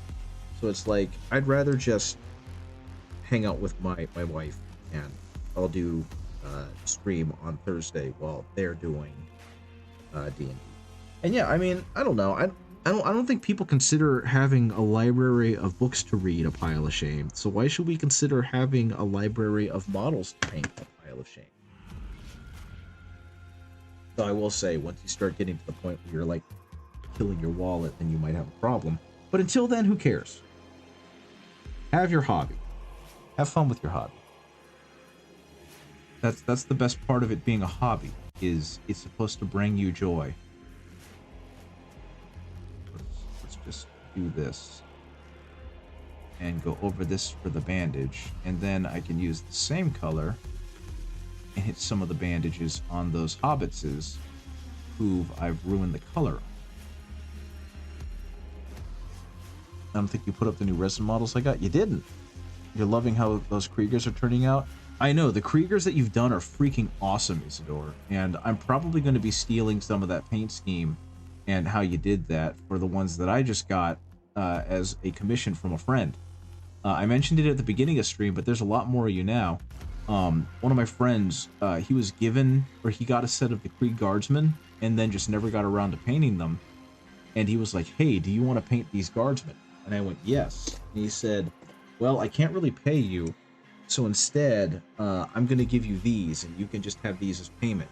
So it's like, I'd rather just hang out with my wife, and I'll do stream on Thursday while they're doing D&D. And yeah, I mean, I don't know. I don't think people consider having a library of books to read a pile of shame. So why should we consider having a library of models to paint a pile of shame? So I will say, once you start getting to the point where you're like killing your wallet, then you might have a problem. But until then, who cares? Have your hobby. Have fun with your hobby. That's the best part of it being a hobby, is it's supposed to bring you joy. Let's just do this and go over this for the bandage, and then I can use the same color and hit some of the bandages on those hobbitses who I've ruined the color on. I don't think you put up the new resin models I got. You didn't. You're loving how those Kriegers are turning out. I know, the Kriegers that you've done are freaking awesome, Isidore, and I'm probably going to be stealing some of that paint scheme and how you did that for the ones that I just got as a commission from a friend. I mentioned it at the beginning of stream, but there's a lot more of you now. One of my friends, he was given, or he got a set of the Krieg Guardsmen and then just never got around to painting them. And he was like, hey, do you want to paint these Guardsmen? And I went, yes. And he said, well, I can't really pay you. So instead, I'm going to give you these and you can just have these as payment.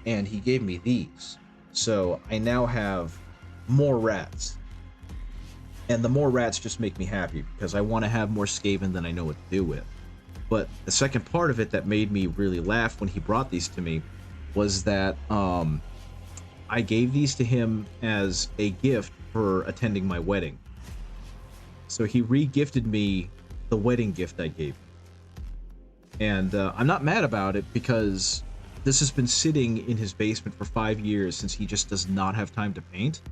And he gave me these. So I now have more rats. And the more rats just make me happy because I want to have more Skaven than I know what to do with. But the second part of it that made me really laugh when he brought these to me was that I gave these to him as a gift for attending my wedding. So he re-gifted me the wedding gift I gave him. And I'm not mad about it because this has been sitting in his basement for 5 years since he just does not have time to paint.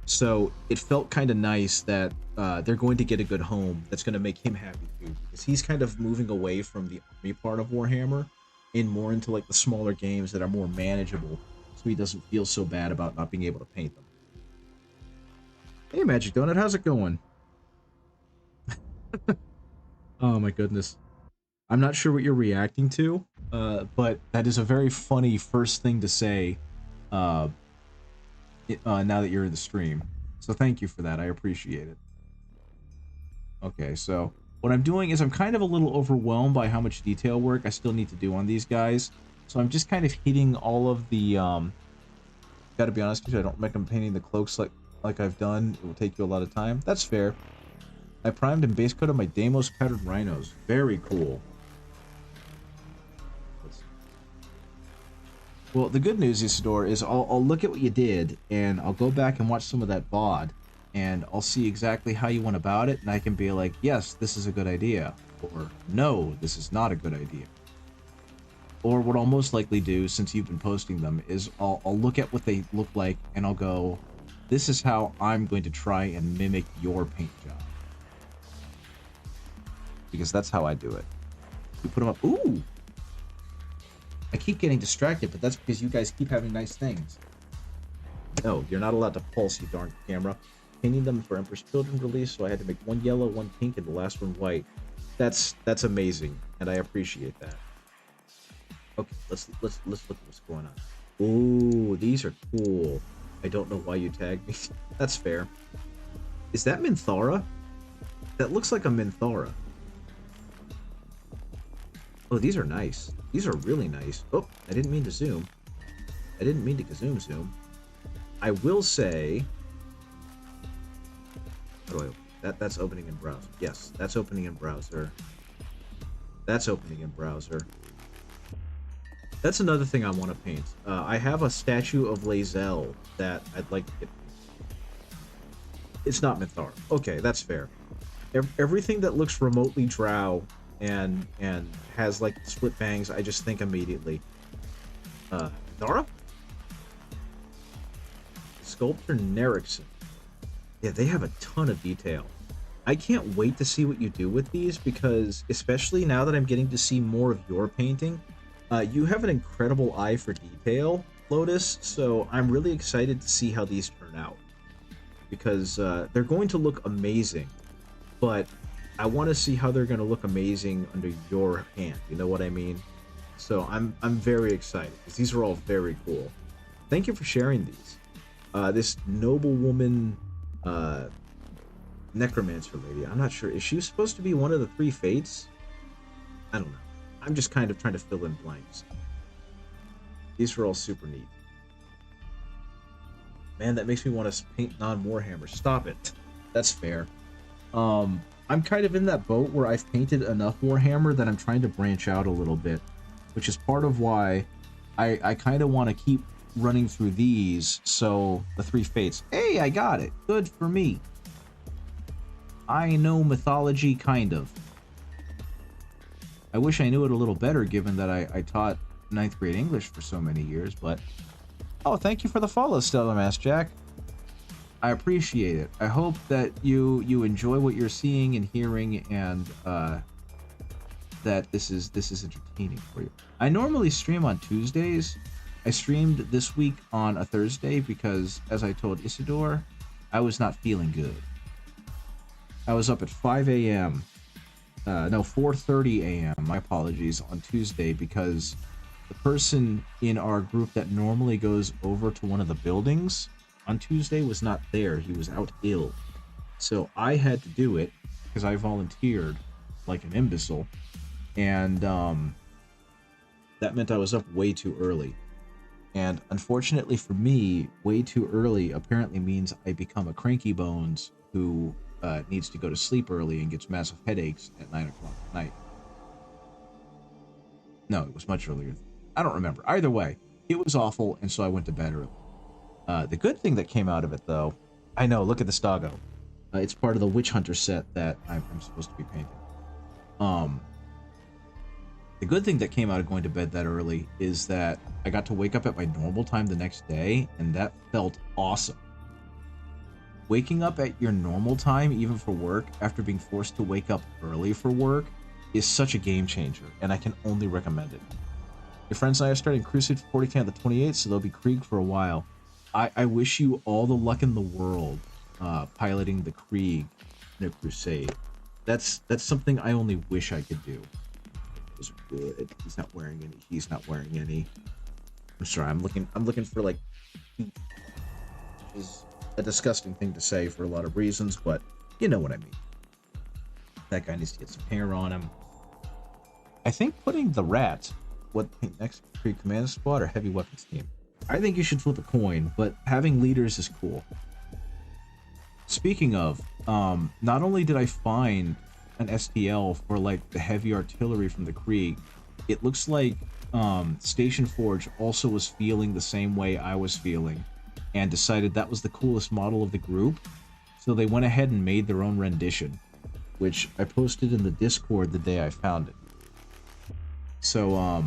So it felt kind of nice that they're going to get a good home that's going to make him happy too, because he's kind of moving away from the army part of Warhammer and more into like the smaller games that are more manageable, so he doesn't feel so bad about not being able to paint them. Hey Magic Donut, how's it going? Oh my goodness. I'm not sure what you're reacting to, but that is a very funny first thing to say now that you're in the stream. So thank you for that. I appreciate it. Okay, so what I'm doing is I'm kind of a little overwhelmed by how much detail work I still need to do on these guys. So I'm just kind of hitting all of the... Gotta be honest with you, I don't recommend painting the cloaks like I've done. It will take you a lot of time. That's fair. I primed and base coated my Deimos patterned rhinos. Very cool. Well, the good news, Isidore, is I'll look at what you did, and I'll go back and watch some of that VOD, and I'll see exactly how you went about it, and I can be like, yes, this is a good idea, or no, this is not a good idea. Or what I'll most likely do, since you've been posting them, is I'll look at what they look like, and I'll go, this is how I'm going to try and mimic your paint job. Because that's how I do it. You put them up. Ooh! I keep getting distracted, but that's because you guys keep having nice things. No, you're not allowed to pulse, you darn camera. Painting them for Emperor's Children release, so I had to make one yellow, one pink, and the last one white. That's amazing, and I appreciate that. Okay, let's look at what's going on. Ooh, these are cool. I don't know why you tagged me. That's fair. Is that Minthara? That looks like a Minthara. Oh, these are nice. These are really nice. Oh, I didn't mean to zoom. I didn't mean to zoom. I will say... How do I open? That's opening in browser. Yes, that's opening in browser. That's opening in browser. That's another thing I want to paint. I have a statue of Lae'zel that I'd like to get. It's not Minthara. Okay, that's fair. Everything that looks remotely drow and has like split bangs, I just think immediately. Minthara? Sculptor Nerrickson. Yeah, they have a ton of detail. I can't wait to see what you do with these because, especially now that I'm getting to see more of your painting, you have an incredible eye for detail, Lotus, so I'm really excited to see how these turn out. Because they're going to look amazing, but I want to see how they're going to look amazing under your hand, you know what I mean? So I'm very excited, because these are all very cool. Thank you for sharing these. This noblewoman necromancer lady, I'm not sure, is she supposed to be one of the three fates? I don't know. I'm just kind of trying to fill in blanks. These are all super neat. Man, that makes me want to paint non-Warhammer. Stop it. That's fair. I'm kind of in that boat where I've painted enough Warhammer that I'm trying to branch out a little bit, which is part of why I kind of want to keep running through these. So the three fates. Hey, I got it. Good for me. I know mythology, kind of. I wish I knew it a little better, given that I taught 9th grade English for so many years, but... Oh, thank you for the follow, Stellar Mass Jack. I appreciate it. I hope that you enjoy what you're seeing and hearing, and that this is entertaining for you. I normally stream on Tuesdays. I streamed this week on a Thursday because, as I told Isidore, I was not feeling good. I was up at 5 a.m. No, 4:30 a.m. My apologies, on Tuesday, because the person in our group that normally goes over to one of the buildings on Tuesday was not there. He was out ill. So I had to do it because I volunteered like an imbecile. And that meant I was up way too early. And unfortunately for me, way too early apparently means I become a cranky bones who needs to go to sleep early and gets massive headaches at 9 o'clock at night. No, it was much earlier. I don't remember. Either way, it was awful, and so I went to bed early. The good thing that came out of it, though, I know, look at this doggo. It's part of the Witch Hunter set that I'm supposed to be painting. The good thing that came out of going to bed that early is that I got to wake up at my normal time the next day, and that felt awesome. Waking up at your normal time, even for work, after being forced to wake up early for work, is such a game changer, and I can only recommend it. Your friends and I are starting Crusade for 40k on the 28th, so they'll be Krieg for a while. I wish you all the luck in the world piloting the Krieg in a Crusade. That's something I only wish I could do. Those are good. He's not wearing any. He's not wearing any. I'm sorry. I'm looking for like. Is a disgusting thing to say for a lot of reasons, but you know what I mean. That guy needs to get some hair on him. I think putting the rat, what paint next, Krieg Command Squad or Heavy Weapons Team? I think you should flip a coin, but having leaders is cool. Speaking of, not only did I find an STL for like the heavy artillery from the Krieg, it looks like Station Forge also was feeling the same way I was feeling and decided that was the coolest model of the group, so they went ahead and made their own rendition, which I posted in the Discord the day I found it. So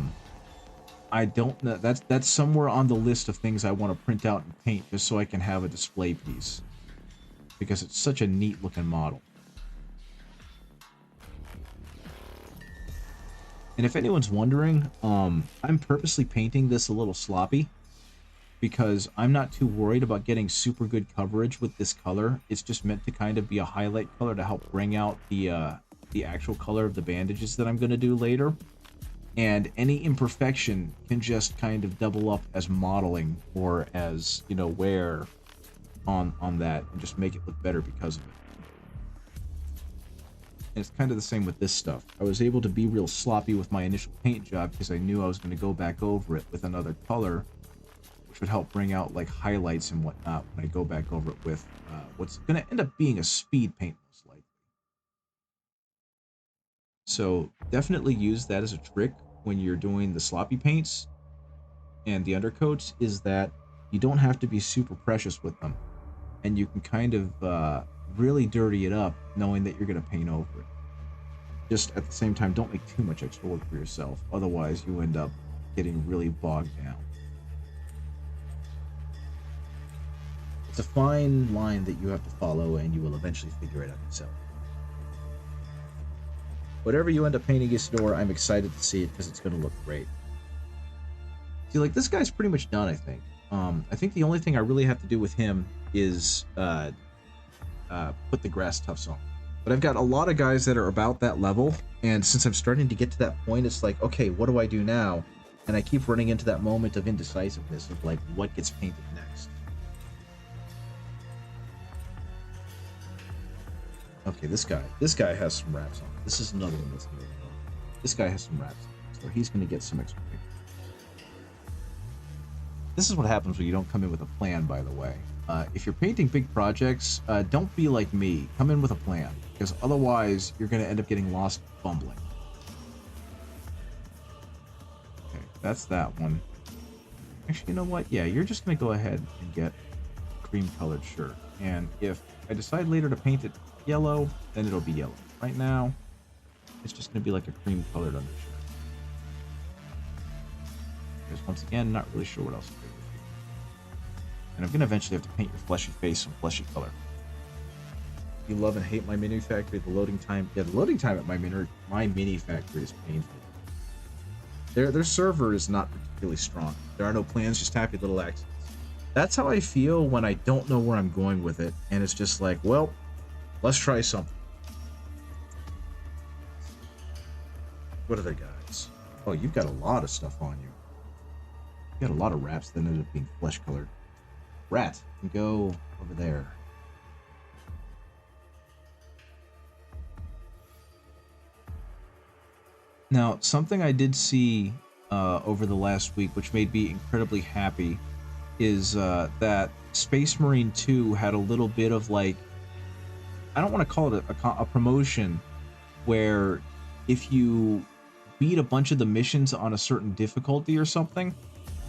I don't know, that's somewhere on the list of things I want to print out and paint just so I can have a display piece, because it's such a neat looking model. And if anyone's wondering, I'm purposely painting this a little sloppy because I'm not too worried about getting super good coverage with this color. It's just meant to kind of be a highlight color to help bring out the actual color of the bandages that I'm going to do later. And any imperfection can just kind of double up as modeling or as, you know, wear on that and just make it look better because of it. And it's kind of the same with this stuff. I was able to be real sloppy with my initial paint job because I knew I was going to go back over it with another color, which would help bring out like highlights and whatnot when I go back over it with what's going to end up being a speed paint most likely. So definitely use that as a trick when you're doing the sloppy paints and the undercoats, is that you don't have to be super precious with them. And you can kind of really dirty it up knowing that you're going to paint over it. Just at the same time, don't make too much extra work for yourself. Otherwise, you end up getting really bogged down. It's a fine line that you have to follow, and you will eventually figure it out yourself. Whatever you end up painting, Isidore, I'm excited to see it because it's going to look great. See, like, this guy's pretty much done, I think. I think the only thing I really have to do with him is put the grass tufts on. But I've got a lot of guys that are about that level, and since I'm starting to get to that point, it's like, okay, what do I do now? And I keep running into that moment of indecisiveness of like, what gets painted next? Okay, this guy has some wraps on. This is another one that's going to go. This guy has some wraps on, so he's going to get some extra paint. This is what happens when you don't come in with a plan, by the way. If you're painting big projects, don't be like me. Come in with a plan, because otherwise you're going to end up getting lost fumbling. Okay, that's that one. Actually, you know what? Yeah, you're just going to go ahead and get a cream-colored shirt. And if I decide later to paint it yellow, then it'll be yellow. Right now, it's just going to be like a cream-colored undershirt. Because once again, not really sure what else to do with you. And I'm going to eventually have to paint your fleshy face some fleshy color. You love and hate my mini factory. The loading time, yeah, the loading time at my mini factory is painful. Their server is not particularly strong. There are no plans, just happy little accidents. That's how I feel when I don't know where I'm going with it, and it's just like, well, let's try something. What other guys? Oh, you've got a lot of stuff on you. You got a lot of wraps that ended up being flesh colored. Rat, you can go over there. Now, something I did see over the last week, which made me incredibly happy, is that Space Marine 2 had a little bit of like, I don't want to call it a promotion, where if you beat a bunch of the missions on a certain difficulty or something,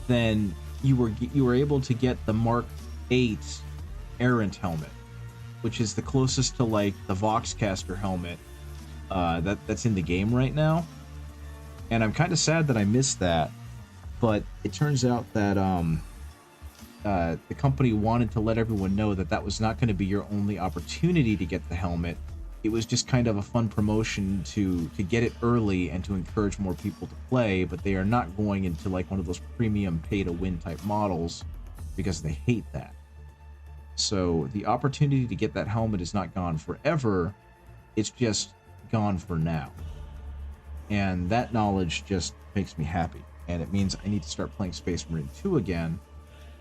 then you were able to get the Mark 8 Errant helmet, which is the closest to like the Voxcaster helmet that's in the game right now. And I'm kind of sad that I missed that, but it turns out that the company wanted to let everyone know that that was not going to be your only opportunity to get the helmet. It was just kind of a fun promotion to get it early and to encourage more people to play, but they are not going into like one of those premium pay-to-win type models because they hate that. So the opportunity to get that helmet is not gone forever, it's just gone for now. And that knowledge just makes me happy. And it means I need to start playing Space Marine 2 again,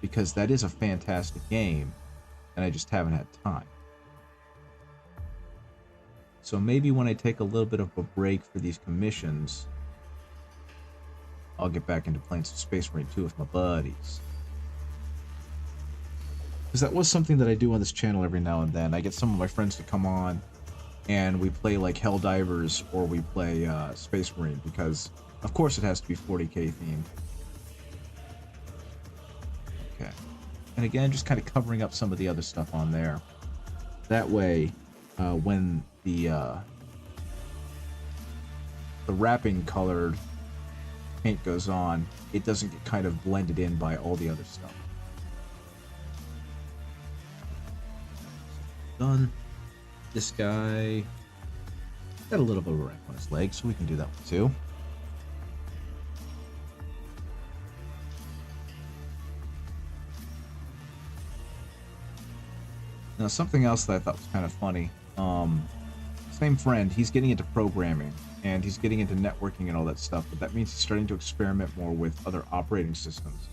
because that is a fantastic game, and I just haven't had time. So maybe when I take a little bit of a break for these commissions, I'll get back into playing some Space Marine 2 with my buddies. Because that was something that I do on this channel every now and then. I get some of my friends to come on, and we play like Helldivers, or we play Space Marine, because of course it has to be 40k themed. Okay. And again, just kind of covering up some of the other stuff on there. That way, when the wrapping colored paint goes on, it doesn't get kind of blended in by all the other stuff. Done. This guy got a little bit of a wrap on his leg, so we can do that one too. Now, something else that I thought was kind of funny. Same friend, he's getting into programming and he's getting into networking and all that stuff, but that means he's starting to experiment more with other operating systems.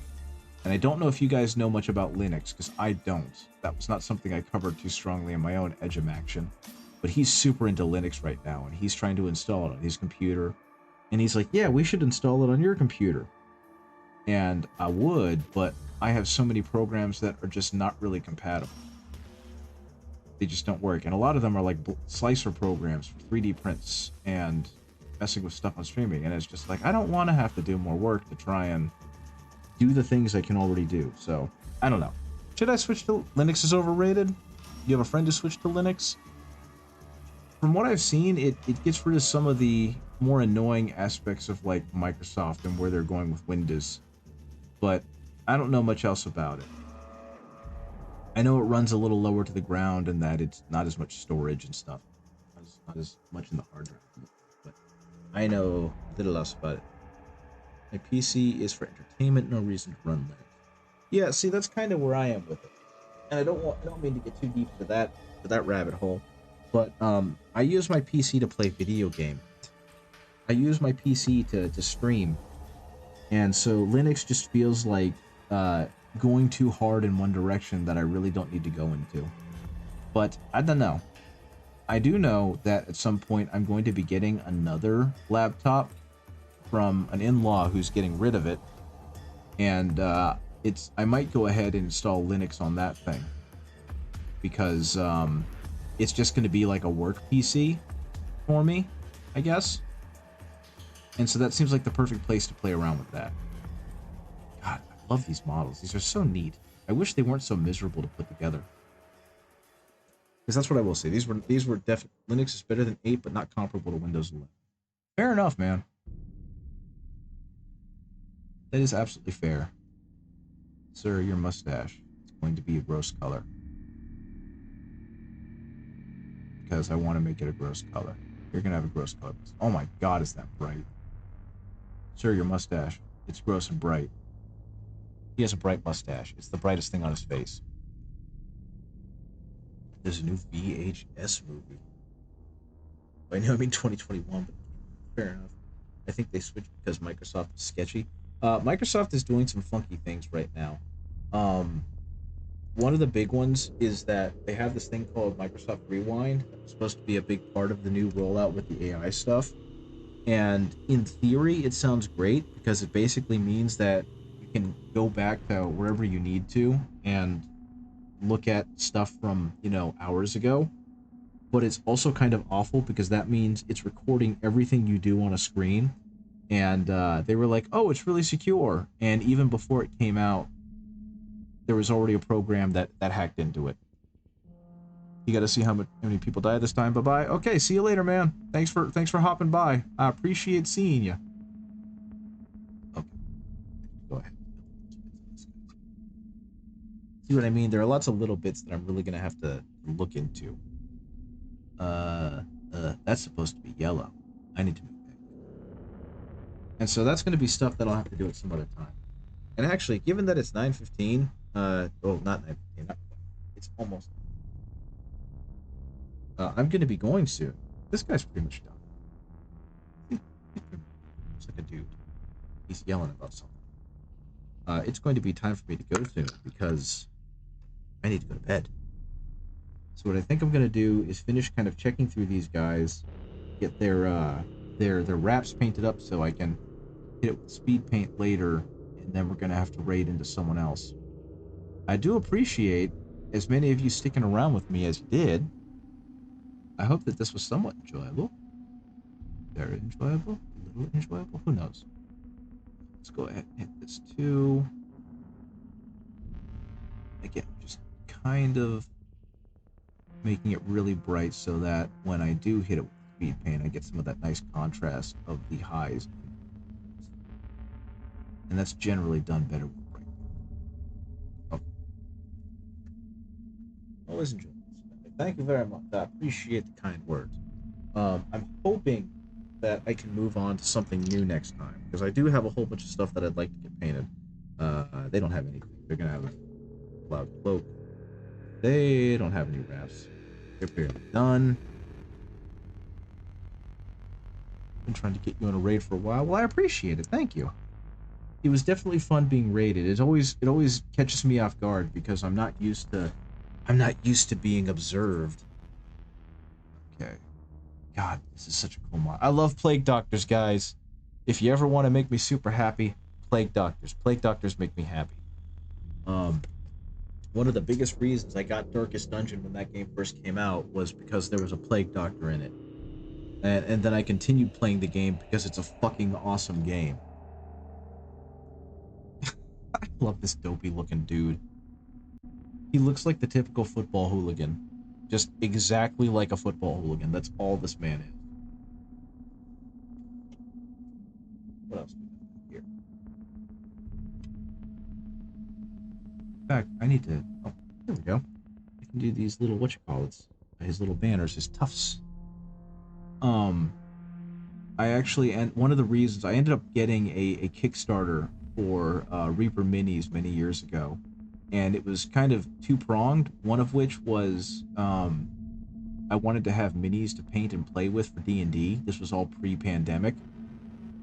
And I don't know if you guys know much about Linux, because I don't. That was not something I covered too strongly in my own Edgem action. But he's super into Linux right now, and he's trying to install it on his computer. And he's like, yeah, we should install it on your computer. And I would, but I have so many programs that are just not really compatible. They just don't work. And a lot of them are like slicer programs for 3D prints and messing with stuff on streaming. And it's just like, I don't want to have to do more work to try and do the things I can already do. So, I don't know. Should I switch to Linux? Is overrated? You have a friend who switched to Linux? From what I've seen, it gets rid of some of the more annoying aspects of like Microsoft and where they're going with Windows. But I don't know much else about it. I know it runs a little lower to the ground and that it's not as much storage and stuff. Not as much in the hard drive. But I know little else about it. My PC is for entertainment, no reason to run Linux. Yeah, see, that's kind of where I am with it. And I don't mean to get too deep into that rabbit hole. But I use my PC to play video games. I use my PC to stream. And so Linux just feels like going too hard in one direction that I really don't need to go into. But I don't know. I do know that at some point I'm going to be getting another laptop from an in-law who's getting rid of it. And I might go ahead and install Linux on that thing. Because it's just going to be like a work PC for me, I guess. And so that seems like the perfect place to play around with that. God, I love these models. These are so neat. I wish they weren't so miserable to put together. Because that's what I will say. These were definitely... Linux is better than 8, but not comparable to Windows 11. Fair enough, man. That is absolutely fair. Sir, your mustache is going to be a gross color. Because I want to make it a gross color. You're going to have a gross color. Oh my god, is that bright. Sir, your mustache. It's gross and bright. He has a bright mustache. It's the brightest thing on his face. There's a new VHS movie. I know I mean 2021, but fair enough. I think they switched because Microsoft is sketchy. Microsoft is doing some funky things right now. One of the big ones is that they have this thing called Microsoft Rewind that's supposed to be a big part of the new rollout with the AI stuff. And in theory, it sounds great because it basically means that you can go back to wherever you need to and look at stuff from, hours ago. But it's also kind of awful because that means it's recording everything you do on a screen. And they were like, oh, it's really secure. And even before it came out, there was already a program that hacked into it. You got to see how many people died this time. Bye-bye. Okay, see you later, man. Thanks for hopping by. I appreciate seeing you. Okay. Go ahead. See what I mean? There are lots of little bits that I'm really going to have to look into. That's supposed to be yellow. I need to move that. And so that's going to be stuff that I'll have to do at some other time. And actually, given that it's 9:15, not 9:15, it's almost. I'm going to be going soon. This guy's pretty much done. Looks like a dude. He's yelling about something. It's going to be time for me to go soon because I need to go to bed. So what I think I'm going to do is finish kind of checking through these guys, get their wraps painted up so I can hit it with speed paint later, and then we're going to have to raid into someone else. I do appreciate as many of you sticking around with me as you did. I hope that this was somewhat enjoyable. Very enjoyable? A little enjoyable? Who knows? Let's go ahead and hit this too. Again, just kind of making it really bright so that when I do hit it with speed paint, I get some of that nice contrast of the highs. And that's generally done better with bright. Okay. Always enjoy this. Thank you very much. I appreciate the kind words. I'm hoping that I can move on to something new next time, because I do have a whole bunch of stuff that I'd like to get painted. They don't have anything. They're going to have a cloud cloak. They don't have any rafts. They're barely done. Been trying to get you on a raid for a while. Well, I appreciate it. Thank you. It was definitely fun being raided. It always catches me off guard because I'm not used to being observed. Okay. God, this is such a cool mod. I love Plague Doctors, guys. If you ever want to make me super happy, Plague Doctors. Plague Doctors make me happy. One of the biggest reasons I got Darkest Dungeon when that game first came out was because there was a Plague Doctor in it. And then I continued playing the game because it's a fucking awesome game. I love this dopey looking dude. He looks like the typical football hooligan. Just exactly like a football hooligan. That's all this man is. What else do we have here? In fact, I need to... Oh, there we go. I can do these little, his little banners, his tufts. I actually, and one of the reasons I ended up getting a Kickstarter for Reaper Minis many years ago, and it was kind of two-pronged, one of which was I wanted to have minis to paint and play with for D&D. This was all pre-pandemic,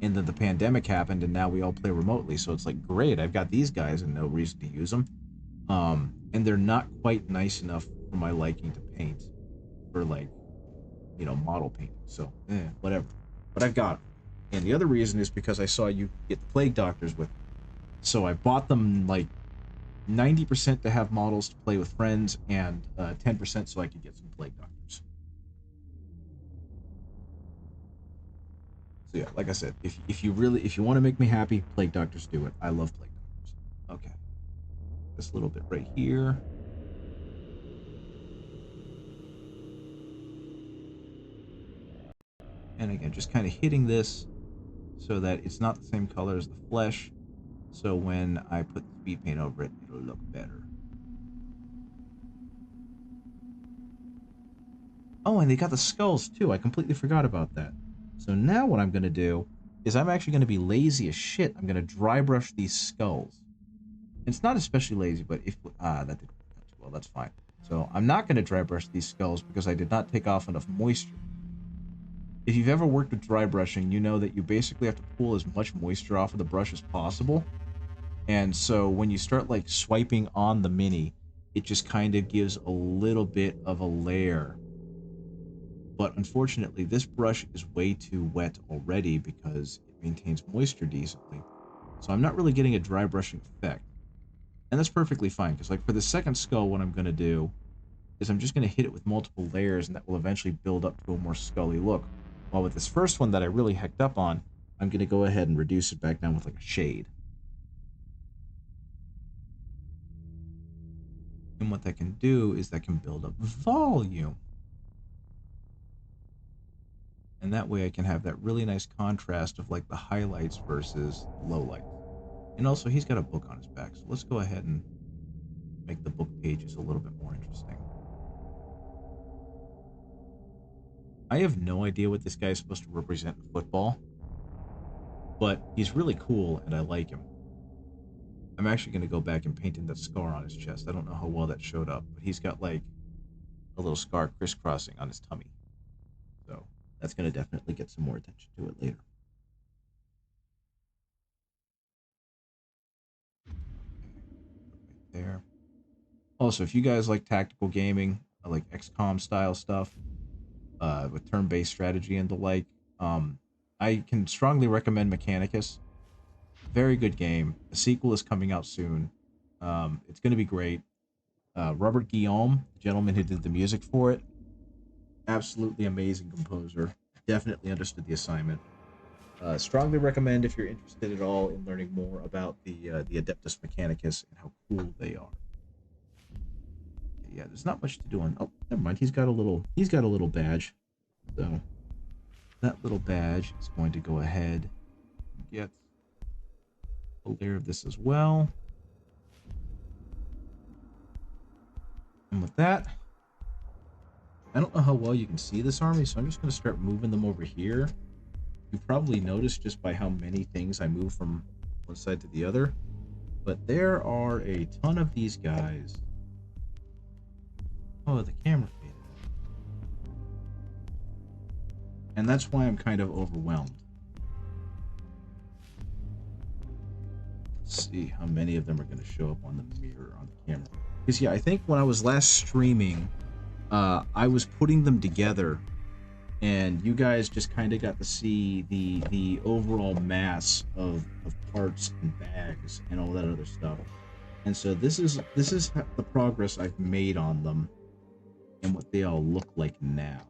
and then the pandemic happened, and now we all play remotely, so it's like, great, I've got these guys and no reason to use them. And they're not quite nice enough for my liking to paint for, like, you know, model painting, so, whatever. But I've got them. And the other reason is because I saw you get the Plague Doctors with them. So I bought them, like, 90% to have models to play with friends, and 10% so I could get some Plague Doctors. So yeah, like I said, if you want to make me happy, Plague Doctors, do it. I love Plague Doctors. Okay. This little bit right here. And again, just kind of hitting this so that it's not the same color as the flesh. So when I put the speed paint over it, it'll look better. Oh, and they got the skulls too. I completely forgot about that. So now what I'm going to do is I'm actually going to be lazy as shit. I'm going to dry brush these skulls. It's not especially lazy, but if... that didn't work too well. That's fine. So I'm not going to dry brush these skulls because I did not take off enough moisture. If you've ever worked with dry brushing, you know that you basically have to pull as much moisture off of the brush as possible. And so when you start like swiping on the mini, it just kind of gives a little bit of a layer. But unfortunately, this brush is way too wet already because it maintains moisture decently. So I'm not really getting a dry brushing effect. And that's perfectly fine, because like for the second skull, what I'm going to do is I'm just going to hit it with multiple layers, and that will eventually build up to a more scully look. While with this first one that I really hecked up on, I'm going to go ahead and reduce it back down with like a shade. And what that can do is that can build up volume. And that way I can have that really nice contrast of like the highlights versus lowlights. And also he's got a book on his back, so let's go ahead and make the book pages a little bit more interesting. I have no idea what this guy is supposed to represent in football, but he's really cool and I like him. I'm actually going to go back and paint in that scar on his chest. I don't know how well that showed up, but he's got like a little scar crisscrossing on his tummy. So that's going to definitely get some more attention to it later. Right there. Also, if you guys like tactical gaming, like XCOM style stuff, with turn-based strategy and the like, I can strongly recommend Mechanicus. Very good game. A sequel is coming out soon. It's going to be great. Robert Guillaume, the gentleman who did the music for it, absolutely amazing composer. Definitely understood the assignment. Strongly recommend if you're interested at all in learning more about the Adeptus Mechanicus and how cool they are. Yeah, there's not much to do on... Oh, never mind. He's got a little badge. So that little badge is going to go ahead and get a layer of this as well. And with that, I don't know how well you can see this army, so I'm just going to start moving them over here. You've probably noticed just by how many things I move from one side to the other. But there are a ton of these guys Oh, the camera faded. And that's why I'm kind of overwhelmed. Let's see how many of them are going to show up on the mirror on the camera. Because yeah, I think when I was last streaming, I was putting them together, and you guys just kind of got to see the overall mass of parts and bags and all that other stuff. And so this is the progress I've made on them, and what they all look like now,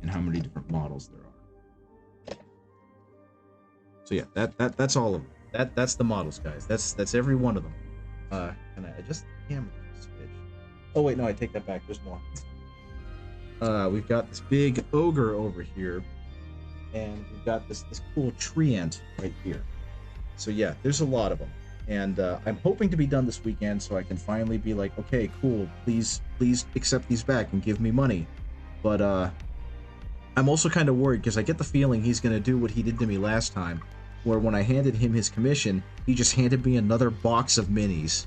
and how many different models there are. So yeah, that's all of them. That's the models, guys. That's every one of them. Can I adjust the camera switch? Oh wait, no, I take that back. There's more. We've got this big ogre over here, and we've got this cool tree ant right here. So yeah, there's a lot of them, and I'm hoping to be done this weekend so I can finally be like, okay, cool, please accept these back and give me money. But I'm also kind of worried because I get the feeling he's gonna do what he did to me last time, where when I handed him his commission, he just handed me another box of minis,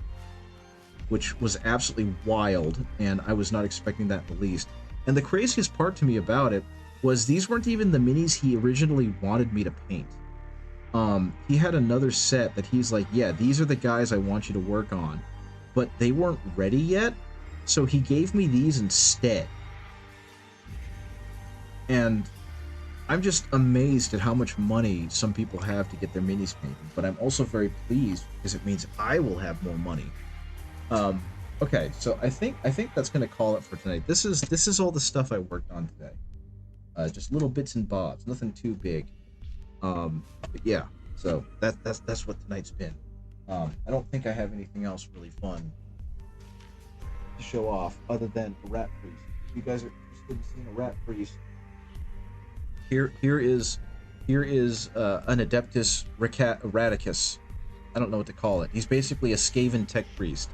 which was absolutely wild, and I was not expecting that in the least. And the craziest part to me about it was these weren't even the minis he originally wanted me to paint. He had another set that he's like, yeah, these are the guys I want you to work on, but they weren't ready yet, so he gave me these instead. And I'm just amazed at how much money some people have to get their minis painted, but I'm also very pleased because it means I will have more money. Okay, so I think that's gonna call it for tonight. This is all the stuff I worked on today. Just little bits and bobs, nothing too big. But yeah, so that's what tonight's been. I don't think I have anything else really fun to show off other than a rat priest. If you guys are interested in seeing a rat priest, here is an Adeptus Radicus. I don't know what to call it. He's basically a Skaven tech priest.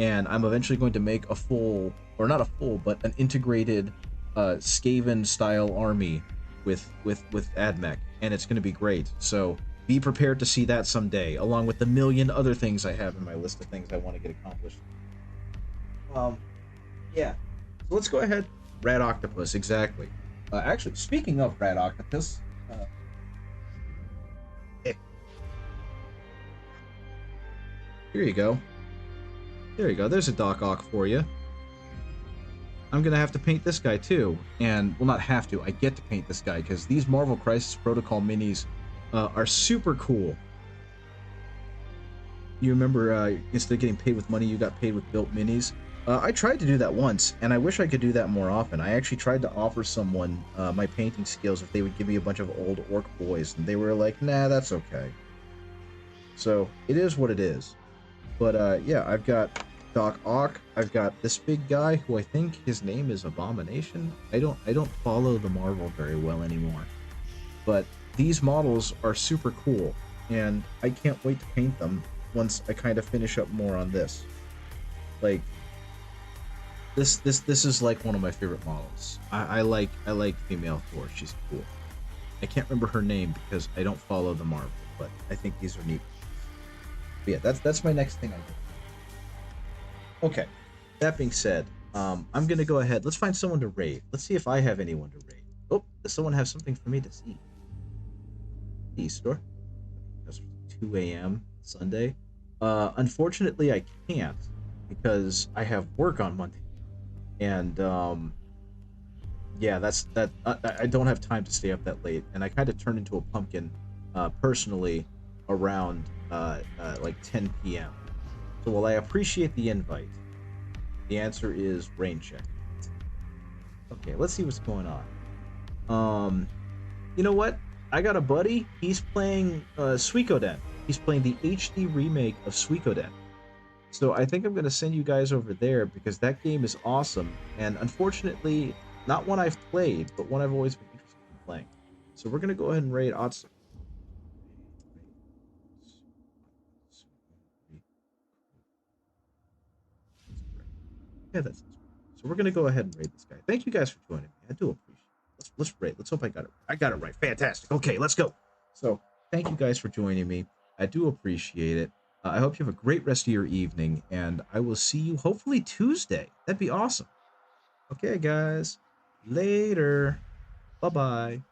And I'm eventually going to make a full, or not a full, but an integrated Skaven-style army with AdMech, and it's going to be great. So be prepared to see that someday, along with the million other things I have in my list of things I want to get accomplished. Yeah. So let's go ahead. Rat Octopus, exactly. Actually, speaking of Rat Octopus, here you go. There you go. There's a Doc Ock for you. I'm gonna have to paint this guy too, and well, not have to. I get to paint this guy because these Marvel Crisis Protocol minis are super cool. You remember, instead of getting paid with money, you got paid with built minis. I tried to do that once, and I wish I could do that more often. I actually tried to offer someone my painting skills if they would give me a bunch of old orc boys, and they were like, "Nah, that's okay." So it is what it is. But yeah, I've got Doc Ock. I've got this big guy who I think his name is Abomination. I don't follow the Marvel very well anymore. But these models are super cool, and I can't wait to paint them once I kind of finish up more on this. Like this is like one of my favorite models. I like female Thor. She's cool. I can't remember her name because I don't follow the Marvel, but I think these are neat. But yeah, that's my next thing I do. Okay, that being said, I'm gonna go ahead. Let's find someone to raid. Let's see if I have anyone to raid. Oh, does someone have something for me to see? E-store. That's 2 a.m. Sunday. Unfortunately, I can't because I have work on Monday, and yeah, that's that. I don't have time to stay up that late, and I kind of turned into a pumpkin, personally, around like 10 p.m. So while I appreciate the invite, the answer is rain check. Okay, let's see what's going on. You know what? I got a buddy. He's playing Suikoden. He's playing the HD remake of Suikoden. So I think I'm going to send you guys over there because that game is awesome. And unfortunately, not one I've played, but one I've always been interested in playing. So we're going to go ahead and raid Otsu. Yeah, that's so we're gonna go ahead and raid this guy. Thank you guys for joining me. I do appreciate it. Let's raid. Let's hope I got it right. Fantastic. Okay, let's go. So thank you guys for joining me. I do appreciate it. I hope you have a great rest of your evening, and I will see you hopefully Tuesday. That'd be awesome. Okay, guys. Later. Bye-bye.